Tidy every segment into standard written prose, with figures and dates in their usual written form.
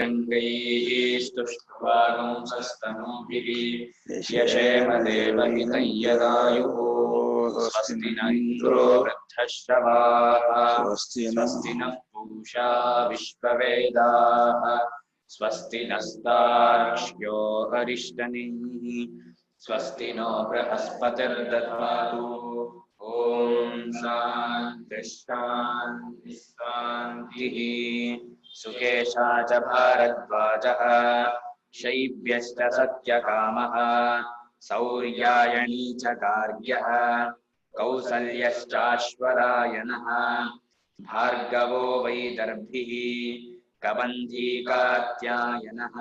रङ्गैः स्तुष्ट्वागुंसस्तनूभिः यशेम देवहितं यदायुः स्वस्ति न इन्द्रो वृद्धश्रवाः स्वस्ति नः पूषा विश्ववेदाः स्वस्ति नस्तार्क्ष्यो अरिष्टनेमिः स्वस्ति नो बृहस्पतिर्दधातु ॐ शान्तिः शान्तिः शान्तिः सुकेशा च भारद्वाजः शैब्यश्च सत्यकामः सौर्यायणी च गार्ग्यः कौसल्यश्चाश्वरायणः भार्गवो वैदर्भिः कबन्धी कात्यायनः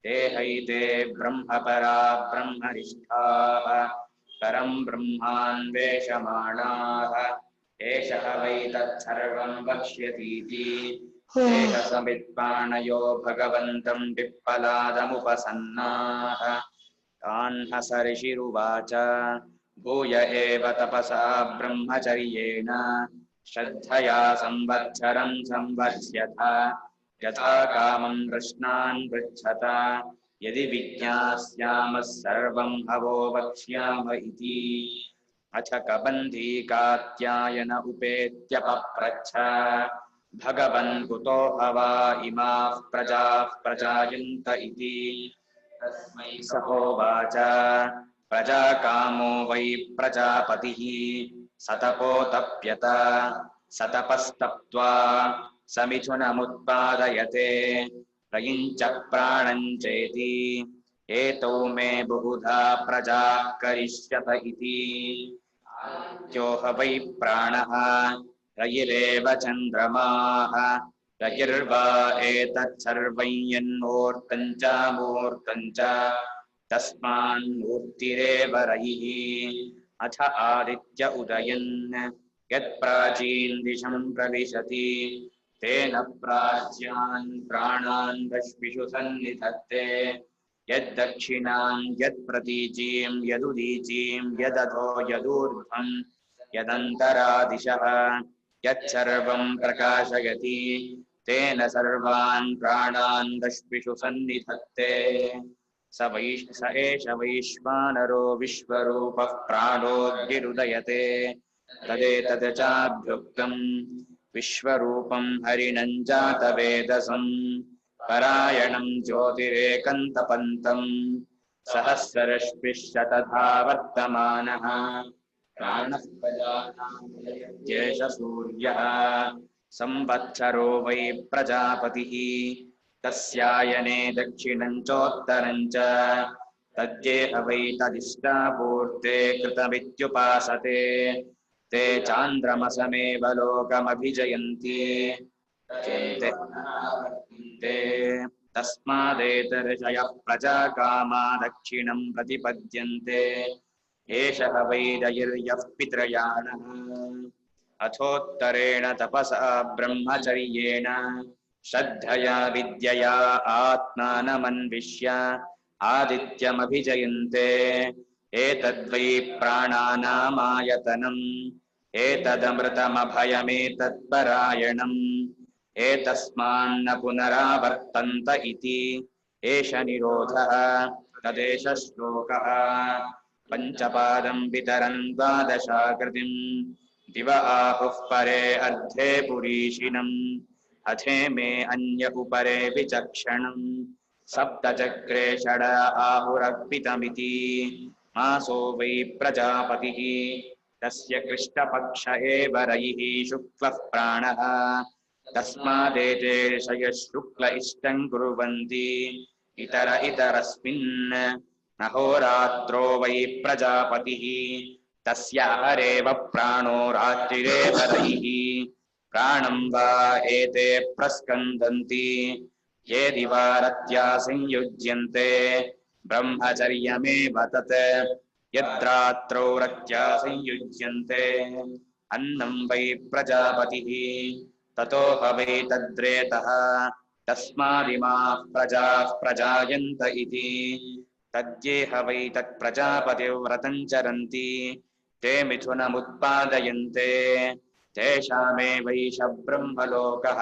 ते हैते ब्रह्मपरा ब्रह्मनिष्ठाः परं ब्रह्मान्वेषमाणाः एषः वै तत्सर्वं वक्ष्यतीति एष समित्पाणयो भगवन्तं पिप्पलादमुपसन्नाः काह्नसऋषिरुवाच भूय एव तपसा ब्रह्मचर्येण श्रद्धया संवत्सरं संवर्ष्यथ यथा कामं कृष्णान् पृच्छत यदि विज्ञास्यामः सर्वं हवो वक्ष्याम इति अथ कबन्धी कात्यायन उपेत्य पप्रच्छ भगवन् कुतो हवा इमाः प्रजाः प्रजायन्त इति तस्मै सहोवाच प्रजाकामो वै प्रजापतिः सतपोतप्यत सतपस्तप्त्वा समिथुनमुत्पादयते प्रयुञ्च प्राणं चेति एतौ मे बहुधा प्रजाः करिष्यत इति आदित्यो ह वै प्राणः रयिरेव चन्द्रमाः रयिर्वा एतत्सर्वं यन्मूर्तं च मूर्तं च तस्मान्मूर्तिरेव रयिः अथ आदित्य उदयन् यत्प्राचीन् दिशं प्रविशति तेन प्राच्यान् प्राणान् रश्मिषु सन्निधत्ते यद्दक्षिणां यत्प्रतीचीं यदुदीचीं यदधो यदूर्ध्वं यदन्तरादिशः यत्सर्वं प्रकाशयति तेन सर्वान् प्राणान् रश्मिषु सन्निधत्ते स एष वैश्वानरो विश्वरूपः प्राणोऽग्निरुदयते तदेतत् चाभ्युक्तम् विश्वरूपं हरिणं जातवेदसं परायणं ज्योतिरेकन्तपन्तं सहस्ररश्मिश्च वर्तमानः प्राणः प्रजानां येष सूर्यः संवत्सरो वै प्रजापतिः तस्यायने दक्षिणं चोत्तरं च तद्येह वै तदिष्टापूर्ते कृतमित्युपासते ते चान्द्रमसमेव लोकमभिजयन्ति तस्मादेतर्षयः प्रजाकामा दक्षिणं प्रतिपद्यन्ते एषः वै रयिर्यः पितृयाणः अथोत्तरेण तपसा ब्रह्मचर्येण श्रद्धया विद्यया आत्मानमन्विष्य आदित्यमभिजयन्ते एतद्वै प्राणानामायतनम् एतदमृतमभयमेतत्परायणम् एतस्मान्न पुनरावर्तन्त इति एष निरोधः तदेष श्लोकः पञ्चपादं पितरं द्वादशाकृतिम् दिव आहुः परे अर्धे पुरीशिनम् अथे मे अन्य उपरे विचक्षणम् सप्तचक्रे षड आहुरर्पितमिति मासो वै प्रजापतिः तस्य कृष्णपक्ष एव रयिः शुक्लः प्राणः तस्मादेते ऋषयः शुक्ल इष्टं कुर्वन्ति इतरस्मिन् अहोरात्रो वै प्रजापतिः तस्य हरेव प्राणो रात्रिरेव रयिः प्राणं वा एते प्रस्कन्दन्ति ये दिवारत्या संयुज्यन्ते ब्रह्मचर्यमेव तत् यद्रात्रौ रत्या संयुज्यन्ते अन्नं वै प्रजापतिः ततो ह वै तद्रेतः तस्मादिमाः प्रजाः प्रजायन्त इति तद्येह वै तत्प्रजापतिव्रतं चरन्ति ते मिथुनमुत्पादयन्ते तेषामेवैष ब्रह्मलोकः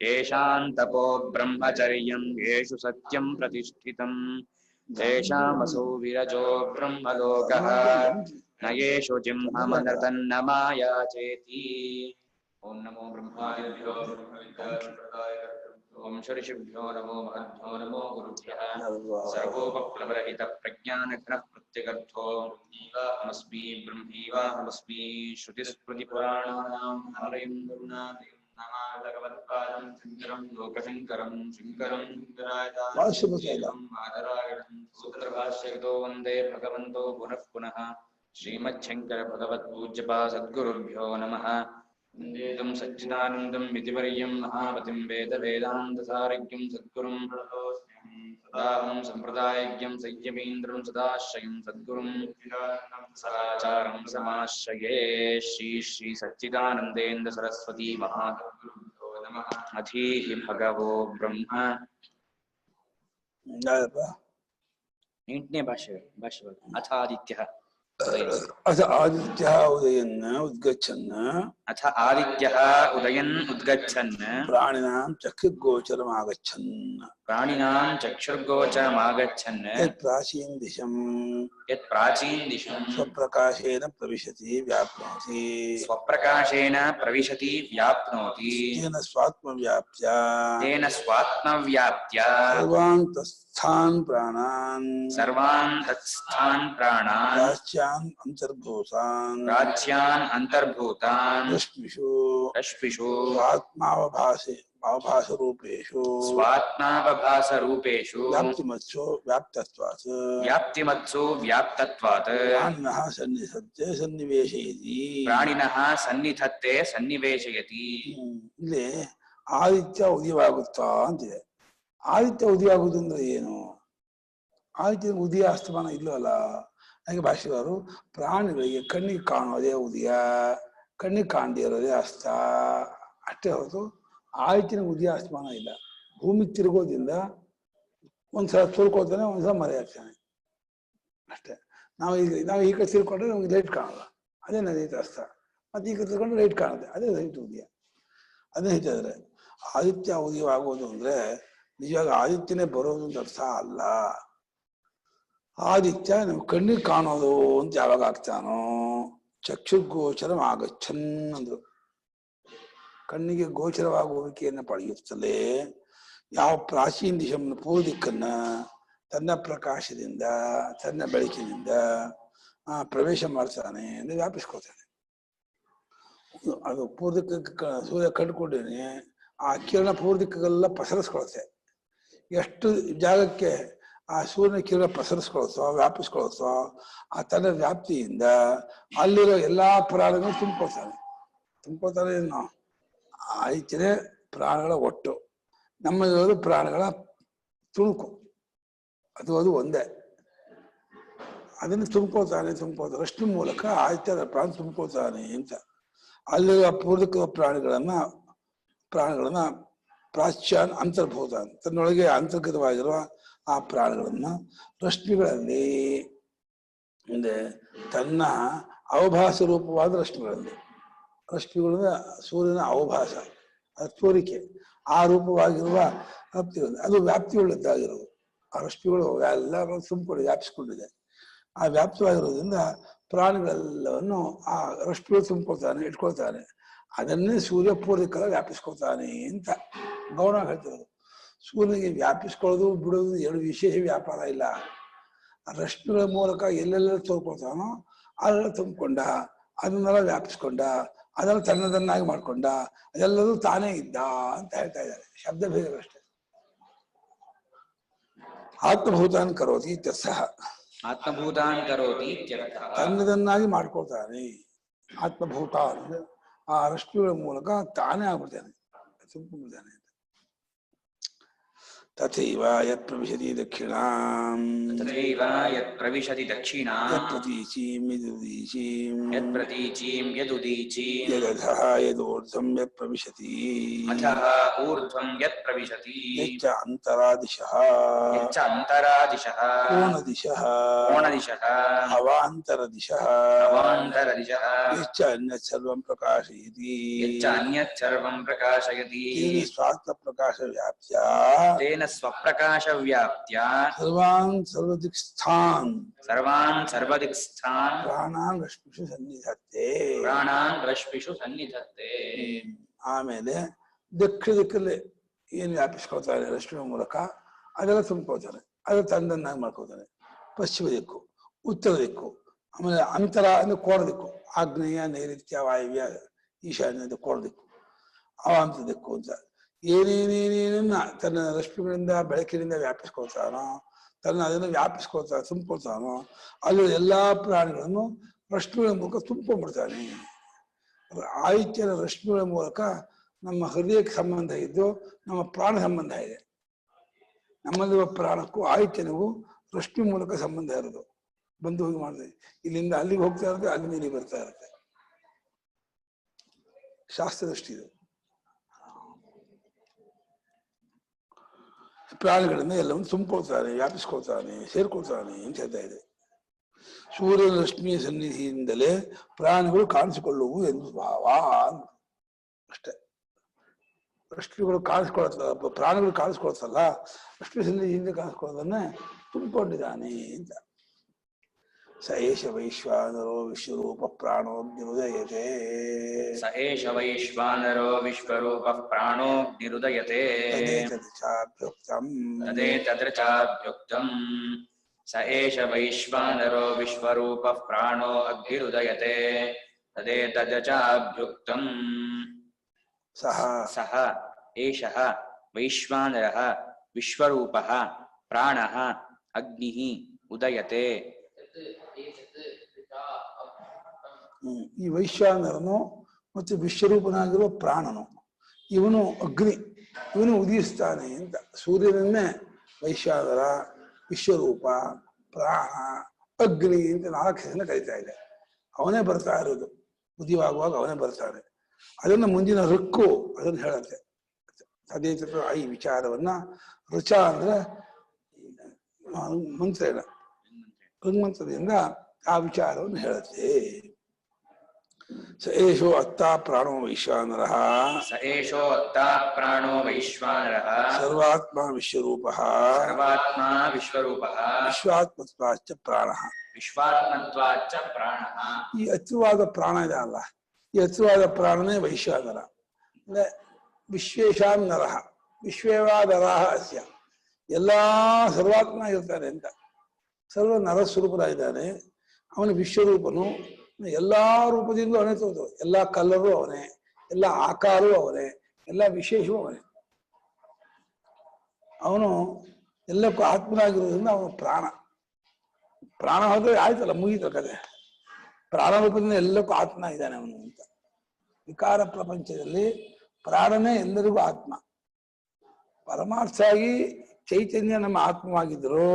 येषां तपो ब्रह्मचर्यं येषु सत्यं प्रतिष्ठितं तेषामसौ विरजो ब्रह्मलोकः न येषु जिह्ममनृतन्न माया चेति। ओम नमो ब्रह्मादिभ्यो ओम ऋषिभ्यो नमो महद्भ्यो नमो गुरुभ्यः सर्वोपप्लवरहितप्रज्ञानघ्नः प्रत्यगर्थो ब्रह्मीवाहमस्मि ब्रह्मीवाहमस्मि श्रुतिस्मृतिपुराणानाम् आलयं करुणालयं नमामि भगवत्पादं शङ्करं लोकशङ्करं शङ्करं शङ्कराचार्यं बादरायणं सूत्रभाष्यकृतो वन्दे भगवन्तो पुनः पुनः श्रीमच्छङ्करभगवत्पूज्यपाद सद्गुरुभ्यो नमः। वन्देदं सच्चिदानन्दं विधिवर्यं महामतिं वेदवेदान्तसारज्ञं सद्गुरुं सदाहं सम्प्रदायज्ञं संयमीन्द्रं सदाश्रयं सद्गुरुं सदाचारं समाश्रये। श्री श्री सच्चिदानन्देन्द्र सरस्वती महागुरुभ्यो नमः। अधीहि भगवो ब्रह्म नीटने भाष्य अथ आदित्यः अथ आदित्यः उदयन् उद्गच्छन् अथ आदित्यः उदयन् उद्गच्छन् प्राणिनां चक्षुर्गोचरमागच्छन् यत्प्राचीन दिशं स्वप्रकाशेन प्रविशति व्याप्नोति तेन स्वात्मव्याप्त्या सर्वान् तत्स्थान् प्राणान् राज्यान् अन्तर्भूतान् रश्मिषु स्वात्मावभासरूपेषु व्याप्तिमत्सु व्याप्तत्वात् प्राणिनः सन्निधत्ते सन्निवेशयति। ಇಲ್ಲಿ ಆದಿತ್ಯ ಉದಯವಾಗುತ್ತಾ ಅಂತಿದೆ. ಆದಿತ್ಯ ಉದಯ ಆಗುವುದು ಅಂದ್ರೆ ಏನು? ಆದಿತ್ಯ ಉದಯ ಅಸ್ತಮಾನ ಇಲ್ಲವಲ್ಲ. ಹಾಗೆ ಭಾಷೆಗಾರರು ಪ್ರಾಣಿಗಳಿಗೆ ಕಣ್ಣಿಗೆ ಕಾಣೋದೇ ಉದಯ, ಕಣ್ಣಿಗೆ ಕಾಣದೇ ಇರೋದೇ ಅಸ್ತ ಅಷ್ಟೇ ಹೊರತು ಆದಿತ್ಯನ ಉದಯ ಅಸ್ತಮಾನ ಇಲ್ಲ. ಭೂಮಿ ತಿರುಗೋದ್ರಿಂದ ಒಂದ್ಸಲ ತುಳ್ಕೊಳ್ತಾನೆ, ಒಂದ್ಸಲ ಮರೆಯಾಗ್ತಾನೆ ಅಷ್ಟೇ. ನಾವು ಈ ಕಡೆ ತಿರ್ಕೊಂಡ್ರೆ ನಮ್ಗೆ ಲೈಟ್ ಕಾಣಲ್ಲ, ಅದೇ ನೈಟ್ ಅಸ್ತ. ಮತ್ತೆ ಈ ಕಡೆ ತಿರ್ಕೊಂಡ್ರೆ ಲೈಟ್ ಕಾಣುತ್ತೆ, ಅದೇ ನೈಟ್ ಉದಯ. ಅದೇ ಹೇಳ್ತಿದ್ರೆ ಆದಿತ್ಯ ಉದಯವಾಗೋದು ಅಂದ್ರೆ ನಿಜವಾಗ ಆದಿತ್ಯನೇ ಬರೋದು ಅಂತ ಅರ್ಥ ಅಲ್ಲ. ಆದಿತ್ಯ ನಮ್ ಕಣ್ಣಿಗೆ ಕಾಣೋದು ಅಂತ ಯಾವಾಗ ಆಗ್ತಾನೋ ಚಕ್ಷುರ್ಗೋಚರ ಆಗಚ್ಚನ್ ಅಂದ್ರು. ಕಣ್ಣಿಗೆ ಗೋಚರವಾಗುವಿಕೆಯನ್ನು ಪಡೆಯುತ್ತಲೇ ಯಾವ ಪ್ರಾಚೀನ ದಿಶವನ್ನು ಪೂರ್ವ ದಿಕ್ಕನ್ನ ತನ್ನ ಪ್ರಕಾಶದಿಂದ ತನ್ನ ಬೆಳಕಿನಿಂದ ಪ್ರವೇಶ ಮಾಡ್ತಾನೆ ಅಂದ್ರೆ ವ್ಯಾಪಿಸ್ಕೊಳ್ತಾನೆ. ಅದು ಪೂರ್ವ ದಿಕ್ಕಕ್ಕೆ ಸೂರ್ಯ ಕಂಡುಕೊಂಡೇನೆ ಆ ಕಿರಣ ಪೂರ್ವ ದಿಕ್ಕಗೆಲ್ಲ ಪಸರಿಸ್ಕೊಳುತ್ತೆ. ಎಷ್ಟು ಜಾಗಕ್ಕೆ ಆ ಸೂರ್ಯನ ಕಿರಣ ಪಸರಿಸ್ಕೊಳ್ತೋ ವ್ಯಾಪಿಸ್ಕೊಳ್ತೋ ಆ ತನ್ನ ವ್ಯಾಪ್ತಿಯಿಂದ ಅಲ್ಲಿರೋ ಎಲ್ಲಾ ಪ್ರಾಣಗಳು ತುಂಬ್ಕೊಳ್ತಾನೆ. ನಾವು ಆದಿತ್ಯನೇ ಪ್ರಾಣಗಳ ಒಟ್ಟು, ನಮ್ಮಲ್ಲಿರೋದು ಪ್ರಾಣಗಳ ತುಣುಕು. ಅದು ಒಂದೇ. ಅದನ್ನು ತುಂಬ್ಕೊಳ್ತಾನೆ ರಶ್ಮಿ ಮೂಲಕ ಆದಿತ್ಯ ಪ್ರಾಣ ತುಂಬ್ಕೊಳ್ತಾನೆ ಅಂತ. ಅಲ್ಲಿರುವ ಪೂರ್ವಕ ಪ್ರಾಣಿಗಳನ್ನ ಪ್ರಾಚ್ಯಾನ್ ಅಂತರ್ಭೂತ, ತನ್ನೊಳಗೆ ಅಂತರ್ಗತವಾಗಿರುವ ಆ ಪ್ರಾಣಿಗಳನ್ನ ರಶ್ಮಿಗಳಲ್ಲಿ ಮುಂದೆ ತನ್ನ ಅವಭಾಸ ರೂಪವಾದ ರಶ್ಮಿಗಳ ಸೂರ್ಯನ ಅವಭಾಸ, ಅದು ತೋರಿಕೆ, ಆ ರೂಪವಾಗಿರುವ ಅದು ವ್ಯಾಪ್ತಿಯುಳ್ಳದ್ದಾಗಿರೋದು. ಆ ರಶ್ಮಿಗಳು ಎಲ್ಲ ತುಂಬಿಕೊಂಡು ವ್ಯಾಪಿಸ್ಕೊಂಡಿದೆ. ಆ ವ್ಯಾಪ್ತವಾಗಿರೋದ್ರಿಂದ ಪ್ರಾಣಿಗಳೆಲ್ಲವನ್ನು ಆ ರಶ್ಮಿಗಳು ತುಂಬಿಕೊಳ್ತಾನೆ, ಇಟ್ಕೊಳ್ತಾನೆ. ಅದನ್ನೇ ಸೂರ್ಯ ಪೂರ್ವಕಲ್ಲ ವ್ಯಾಪಿಸ್ಕೊಳ್ತಾನೆ ಅಂತ ಗೌಣ ಹೇಳ್ತಿರೋದು. ಸೂರ್ಯನಿಗೆ ವ್ಯಾಪಿಸ್ಕೊಳ್ಳೋದು ಬಿಡೋದು ಎರಡು ವಿಶೇಷ ವ್ಯಾಪಾರ ಇಲ್ಲ. ಆ ರಶ್ಮಿಗಳ ಮೂಲಕ ಎಲ್ಲೆಲ್ಲ ತೋರ್ಕೊಳ್ತಾನೋ ಅದೆಲ್ಲ ತುಂಬಿಕೊಂಡ, ಅದನ್ನೆಲ್ಲ ವ್ಯಾಪಿಸ್ಕೊಂಡ, ಅದೆಲ್ಲ ತನ್ನದನ್ನಾಗಿ ಮಾಡ್ಕೊಂಡ, ಅದೆಲ್ಲದೂ ತಾನೇ ಇದ್ದ ಅಂತ ಹೇಳ್ತಾ ಇದ್ದಾರೆ. ಶಬ್ದ ಭೇದಗಳಷ್ಟೇ. ಆತ್ಮಭೂತಾನ್ ಕರೋತಿ ಇತ್ಯರ್ಥಃ. ಆತ್ಮಭೂತಾನ್ ಕರೋತಿ ತನ್ನದನ್ನಾಗಿ ಮಾಡ್ಕೊಳ್ತಾನೆ. ಆತ್ಮಭೂತ ಅಂದ್ರೆ ಆ ರಶ್ಮಿಗಳ ಮೂಲಕ ತಾನೇ ಆಗ್ಬಿಡ್ತಾನೆ, ತುಂಬಿಬಿಡ್ತಾನೆ. ತಥೈವ ಯತ್ ಪ್ರವಿಶತಿ ದಕ್ಷಿಣಾಂ ತಥೈವ ಯತ್ ಪ್ರವಿಶತಿ ದಕ್ಷಿಣಾಂ ಯತ್ ಪ್ರತೀಚೀಂ ಯದುದೀಚೀಂ ಯತ್ ಪ್ರತೀಚೀಂ ಯದುದೀಚೀಂ ಯದಧಃ ಯದೂರ್ಧ್ವಂ ಯತ್ ಪ್ರವಿಶತಿ ಅಧಃ ಊರ್ಧ್ವಂ ಯತ್ ಪ್ರವಿಶತಿ ಯಚ್ಚ ಅಂತರಾದಿಶಃ ಯಚ್ಚ ಅಂತರಾದಿಶಃ ಕೋಣದಿಶಃ ಕೋಣದಿಶಃ ಅವಾಂತರದಿಶಃ ಅವಾಂತರದಿಶಃ ಯಚ್ಚ ಅನ್ಯತ್ ಸರ್ವಂ ಪ್ರಕಾಶಯತಿ ಯಚ್ಚ ಅನ್ಯತ್ ಸರ್ವಂ ಪ್ರಕಾಶಯತಿ ತೇನ ಸ್ವಾತ್ಮ ಪ್ರಕಾಶ ವ್ಯಾಪ್ತ್ಯ ತೇನ ಸ್ವಪ್ರಕಾಶ ವ್ಯಾಪ್ತ್ಯ ಸರ್ವಾನ್ ಸರ್ವದಿಕ್ಸ್ಥಾನ್ ಸರ್ವಾನ್ ಸರ್ವದಿಕ್ಸ್ಥಾನ್ ಪ್ರಾಣಾನ್ ರಶ್ಮಿಷು ಸನ್ನಿಧತ್ತೆ ಪ್ರಾಣಾನ್ ರಶ್ಮಿಷು ಸನ್ನಿಧತ್ತೆ. ಆಮೇಲೆ ದಕ್ಷಿಣ ದಿಕ್ಕಲ್ಲಿ ಏನು ವ್ಯಾಪಿಸ್ಕೊಳ್ತಾರೆ ರಶ್ಮಿಯ ಮೂಲಕ ಅದೆಲ್ಲ ತುಂಬ್ಕೊಳ್ತಾರೆ, ಅದೆಲ್ಲ ತಂದನ್ನಾಗಿ ಮಾಡ್ಕೊಳ್ತಾರೆ. ಪಶ್ಚಿಮ ದಿಕ್ಕು, ಉತ್ತರ ದಿಕ್ಕು, ಆಮೇಲೆ ಅಂತರ ಅಂದ್ರೆ ಕೋಣ ದಿಕ್ಕು, ಆಗ್ನೇಯ ನೈಋತ್ಯ ವಾಯವ್ಯ ಈಶಾನ್ಯ ಕೋಣ ದಿಕ್ಕು, ಅವಾಂತರ ದಿಕ್ಕು ಅಂತ ಏನೇನೇನೇನನ್ನ ತನ್ನ ರಶ್ಮಿಗಳಿಂದ ಬೆಳಕಿನಿಂದ ವ್ಯಾಪಿಸ್ಕೊಳ್ತಾನೋ, ಅದನ್ನು ವ್ಯಾಪಿಸ್ಕೊಳ್ತಾನೆ ತುಂಬಿಕೊಳ್ತಾನೋ ಅಲ್ಲಿ ಎಲ್ಲಾ ಪ್ರಾಣಿಗಳನ್ನು ರಶ್ಮಿಗಳ ಮೂಲಕ ತುಂಬಿಕೊಂಡ್ಬಿಡ್ತಾನೆ. ಆದಿತ್ಯನ ರಶ್ಮಿಗಳ ಮೂಲಕ ನಮ್ಮ ಹೃದಯಕ್ಕೆ ಸಂಬಂಧ ಇದ್ದು ನಮ್ಮ ಪ್ರಾಣ ಸಂಬಂಧ ಇದೆ. ನಮ್ಮಲ್ಲಿರುವ ಪ್ರಾಣಕ್ಕೂ ಆದಿತ್ಯನಿಗೂ ರಶ್ಮಿ ಮೂಲಕ ಸಂಬಂಧ ಇರೋದು. ಬಂದು ಹೋಗಿ ಮಾಡಿದೆ, ಇಲ್ಲಿಂದ ಅಲ್ಲಿಗೆ ಹೋಗ್ತಾ ಇರುತ್ತೆ, ಅಲ್ಲಿಂದ ಇಲ್ಲಿಗೆ ಬರ್ತಾ ಇರುತ್ತೆ. ಶಾಸ್ತ್ರದೃಷ್ಟಿ ಇದು. ಪ್ರಾಣಿಗಳಿಂದ ಎಲ್ಲವನ್ನು ತುಂಬಿಕೊಳ್ತಾನೆ, ವ್ಯಾಪಿಸ್ಕೊಳ್ತಾನೆ, ಸೇರ್ಕೊಳ್ತಾನೆ ಅಂತ ಹೇಳ್ತಾ ಇದೆ. ಸೂರ್ಯನ ರಶ್ಮಿಯ ಸನ್ನಿಧಿಯಿಂದಲೇ ಪ್ರಾಣಿಗಳು ಕಾಣಿಸಿಕೊಳ್ಳುವು ಎಂದು ಭಾವ. ಅಷ್ಟೇ, ರಶ್ಮಿಗಳು ಕಾಣಿಸ್ಕೊಳ್ತಲ್ಲ, ಪ್ರಾಣಿಗಳು ಕಾಣಿಸ್ಕೊಳ್ತಲ್ಲ, ರಶ್ಮಿ ಸನ್ನಿಧಿಯಿಂದ ಕಾಣಿಸ್ಕೊಳ್ಳೋದನ್ನೇ ತುಂಬಿಕೊಂಡಿದ್ದಾನೆ ಅಂತ. ಸ ಏಷ ವೈಶ್ವಾನರೋ ವಿಶ್ವರೂಪ ಪ್ರಾಣೋಗ್ನಿರುದಯತೆ. ಸ ಏಷ ವೈಶ್ವಾನರೋ ವಿಶ್ವರೂಪ ಪ್ರಾಣೋಗ್ನಿರುದಯತೆ. ತದೇತದೃಚಾಭ್ಯುಕ್ತಂ. ಸ ಏಷ ವೈಶ್ವಾನರೋ ವಿಶ್ವರೂಪ ಪ್ರಾಣೋ ಅಗ್ನಿರುದಯತೆ. ತದೇತದೃಚಾಭ್ಯುಕ್ತಂ. ಸಹ ಏಷಃ ವೈಶ್ವಾನರಃ ವಿಶ್ವರೂಪಃ ಪ್ರಾಣಃ ಅಗ್ನಿಃ ಉದಯತೆ. ಈ ವೈಶ್ವಾನರನು ಮತ್ತು ವಿಶ್ವರೂಪನಾಗಿರುವ ಪ್ರಾಣನು, ಇವನು ಅಗ್ನಿ, ಇವನು ಉದಯಿಸ್ತಾನೆ ಅಂತ. ಸೂರ್ಯನನ್ನೇ ವೈಶ್ವಾನರ, ವಿಶ್ವರೂಪ, ಪ್ರಾಣ, ಅಗ್ನಿ ಅಂತ 4 ಹೆಸರನ್ನ ಕರೀತಾ ಇದೆ. ಅವನೇ ಬರ್ತಾ ಇರೋದು, ಉದಯವಾಗುವಾಗ ಅವನೇ ಬರ್ತಾನೆ. ಅದನ್ನ ಮುಂದಿನ ಋಕ್ಕು ಅದನ್ನು ಹೇಳುತ್ತೆ. ಅದೇ ಈ ವಿಚಾರವನ್ನ ಋಚ ಅಂದ್ರೆ ಮಂತ್ರ, ಋಗ್ಮಂತ್ರದಿಂದ ಆ ವಿಚಾರವನ್ನು ಹೇಳುತ್ತೆ. ಸ ಏಷೋ ಅತ್ತ ಪ್ರಾಣೋ ವೈಶ್ವಾನರಃ. ಸ ಏಷೋ ಅತ್ತ ಪ್ರಾಣೋ ವೈಶ್ವಾನರಃ. ಸರ್ವಾತ್ಮ ವಿಶ್ವರೂಪಃ. ಸರ್ವಾತ್ಮ ವಿಶ್ವರೂಪಃ. ವಿಶ್ವಾತ್ಮತ್ವಾಚ್ಚ ಪ್ರಾಣಃ. ವಿಶ್ವಾತ್ಮತ್ವಾಚ್ಚ ಪ್ರಾಣಃ. ಈ ಹತ್ತಿರವಾದ ಪ್ರಾಣ ಇದೆ ಅಲ್ಲ, ಈ ಹತ್ತಿರವಾದ ಪ್ರಾಣನೇ ವೈಶ್ವಾನರ. ಅಂದ್ರೆ ವಿಶ್ವೇಶಾಂ ನರಃ ವಿಶ್ವೇವಾದರಃ ಅಸ್ಯ. ಎಲ್ಲಾ ಸರ್ವಾತ್ಮ ಇರ್ತಾನೆ ಅಂತ. ಸರ್ವ ನರಸ್ವರೂಪರಾಗಿದ್ದಾನೆ. ಅವನ ವಿಶ್ವರೂಪನು, ಎಲ್ಲಾ ರೂಪದಿಂದ ಅವನೇ ತೋರು. ಎಲ್ಲಾ ಕಲರು ಅವನೇ, ಎಲ್ಲ ಆಕಾರವೂ ಅವನೇ, ಎಲ್ಲ ವಿಶೇಷವೂ ಅವನೇ. ಅವನು ಎಲ್ಲಕ್ಕೂ ಆತ್ಮನಾಗಿರೋದ್ರಿಂದ ಅವನು ಪ್ರಾಣ. ಪ್ರಾಣ ಹೋದ್ರೆ ಆಯ್ತಲ್ಲ, ಮುಗೀತ ಕತೆ. ಪ್ರಾಣ ರೂಪದಿಂದ ಎಲ್ಲಕ್ಕೂ ಆತ್ಮ ಇದ್ದಾನೆ ಅವನು ಅಂತ. ವಿಕಾರ ಪ್ರಪಂಚದಲ್ಲಿ ಪ್ರಾಣನೇ ಎಲ್ಲರಿಗೂ ಆತ್ಮ. ಪರಮಾರ್ಥವಾಗಿ ಚೈತನ್ಯ ನಮ್ಮ ಆತ್ಮವಾಗಿದ್ದರೂ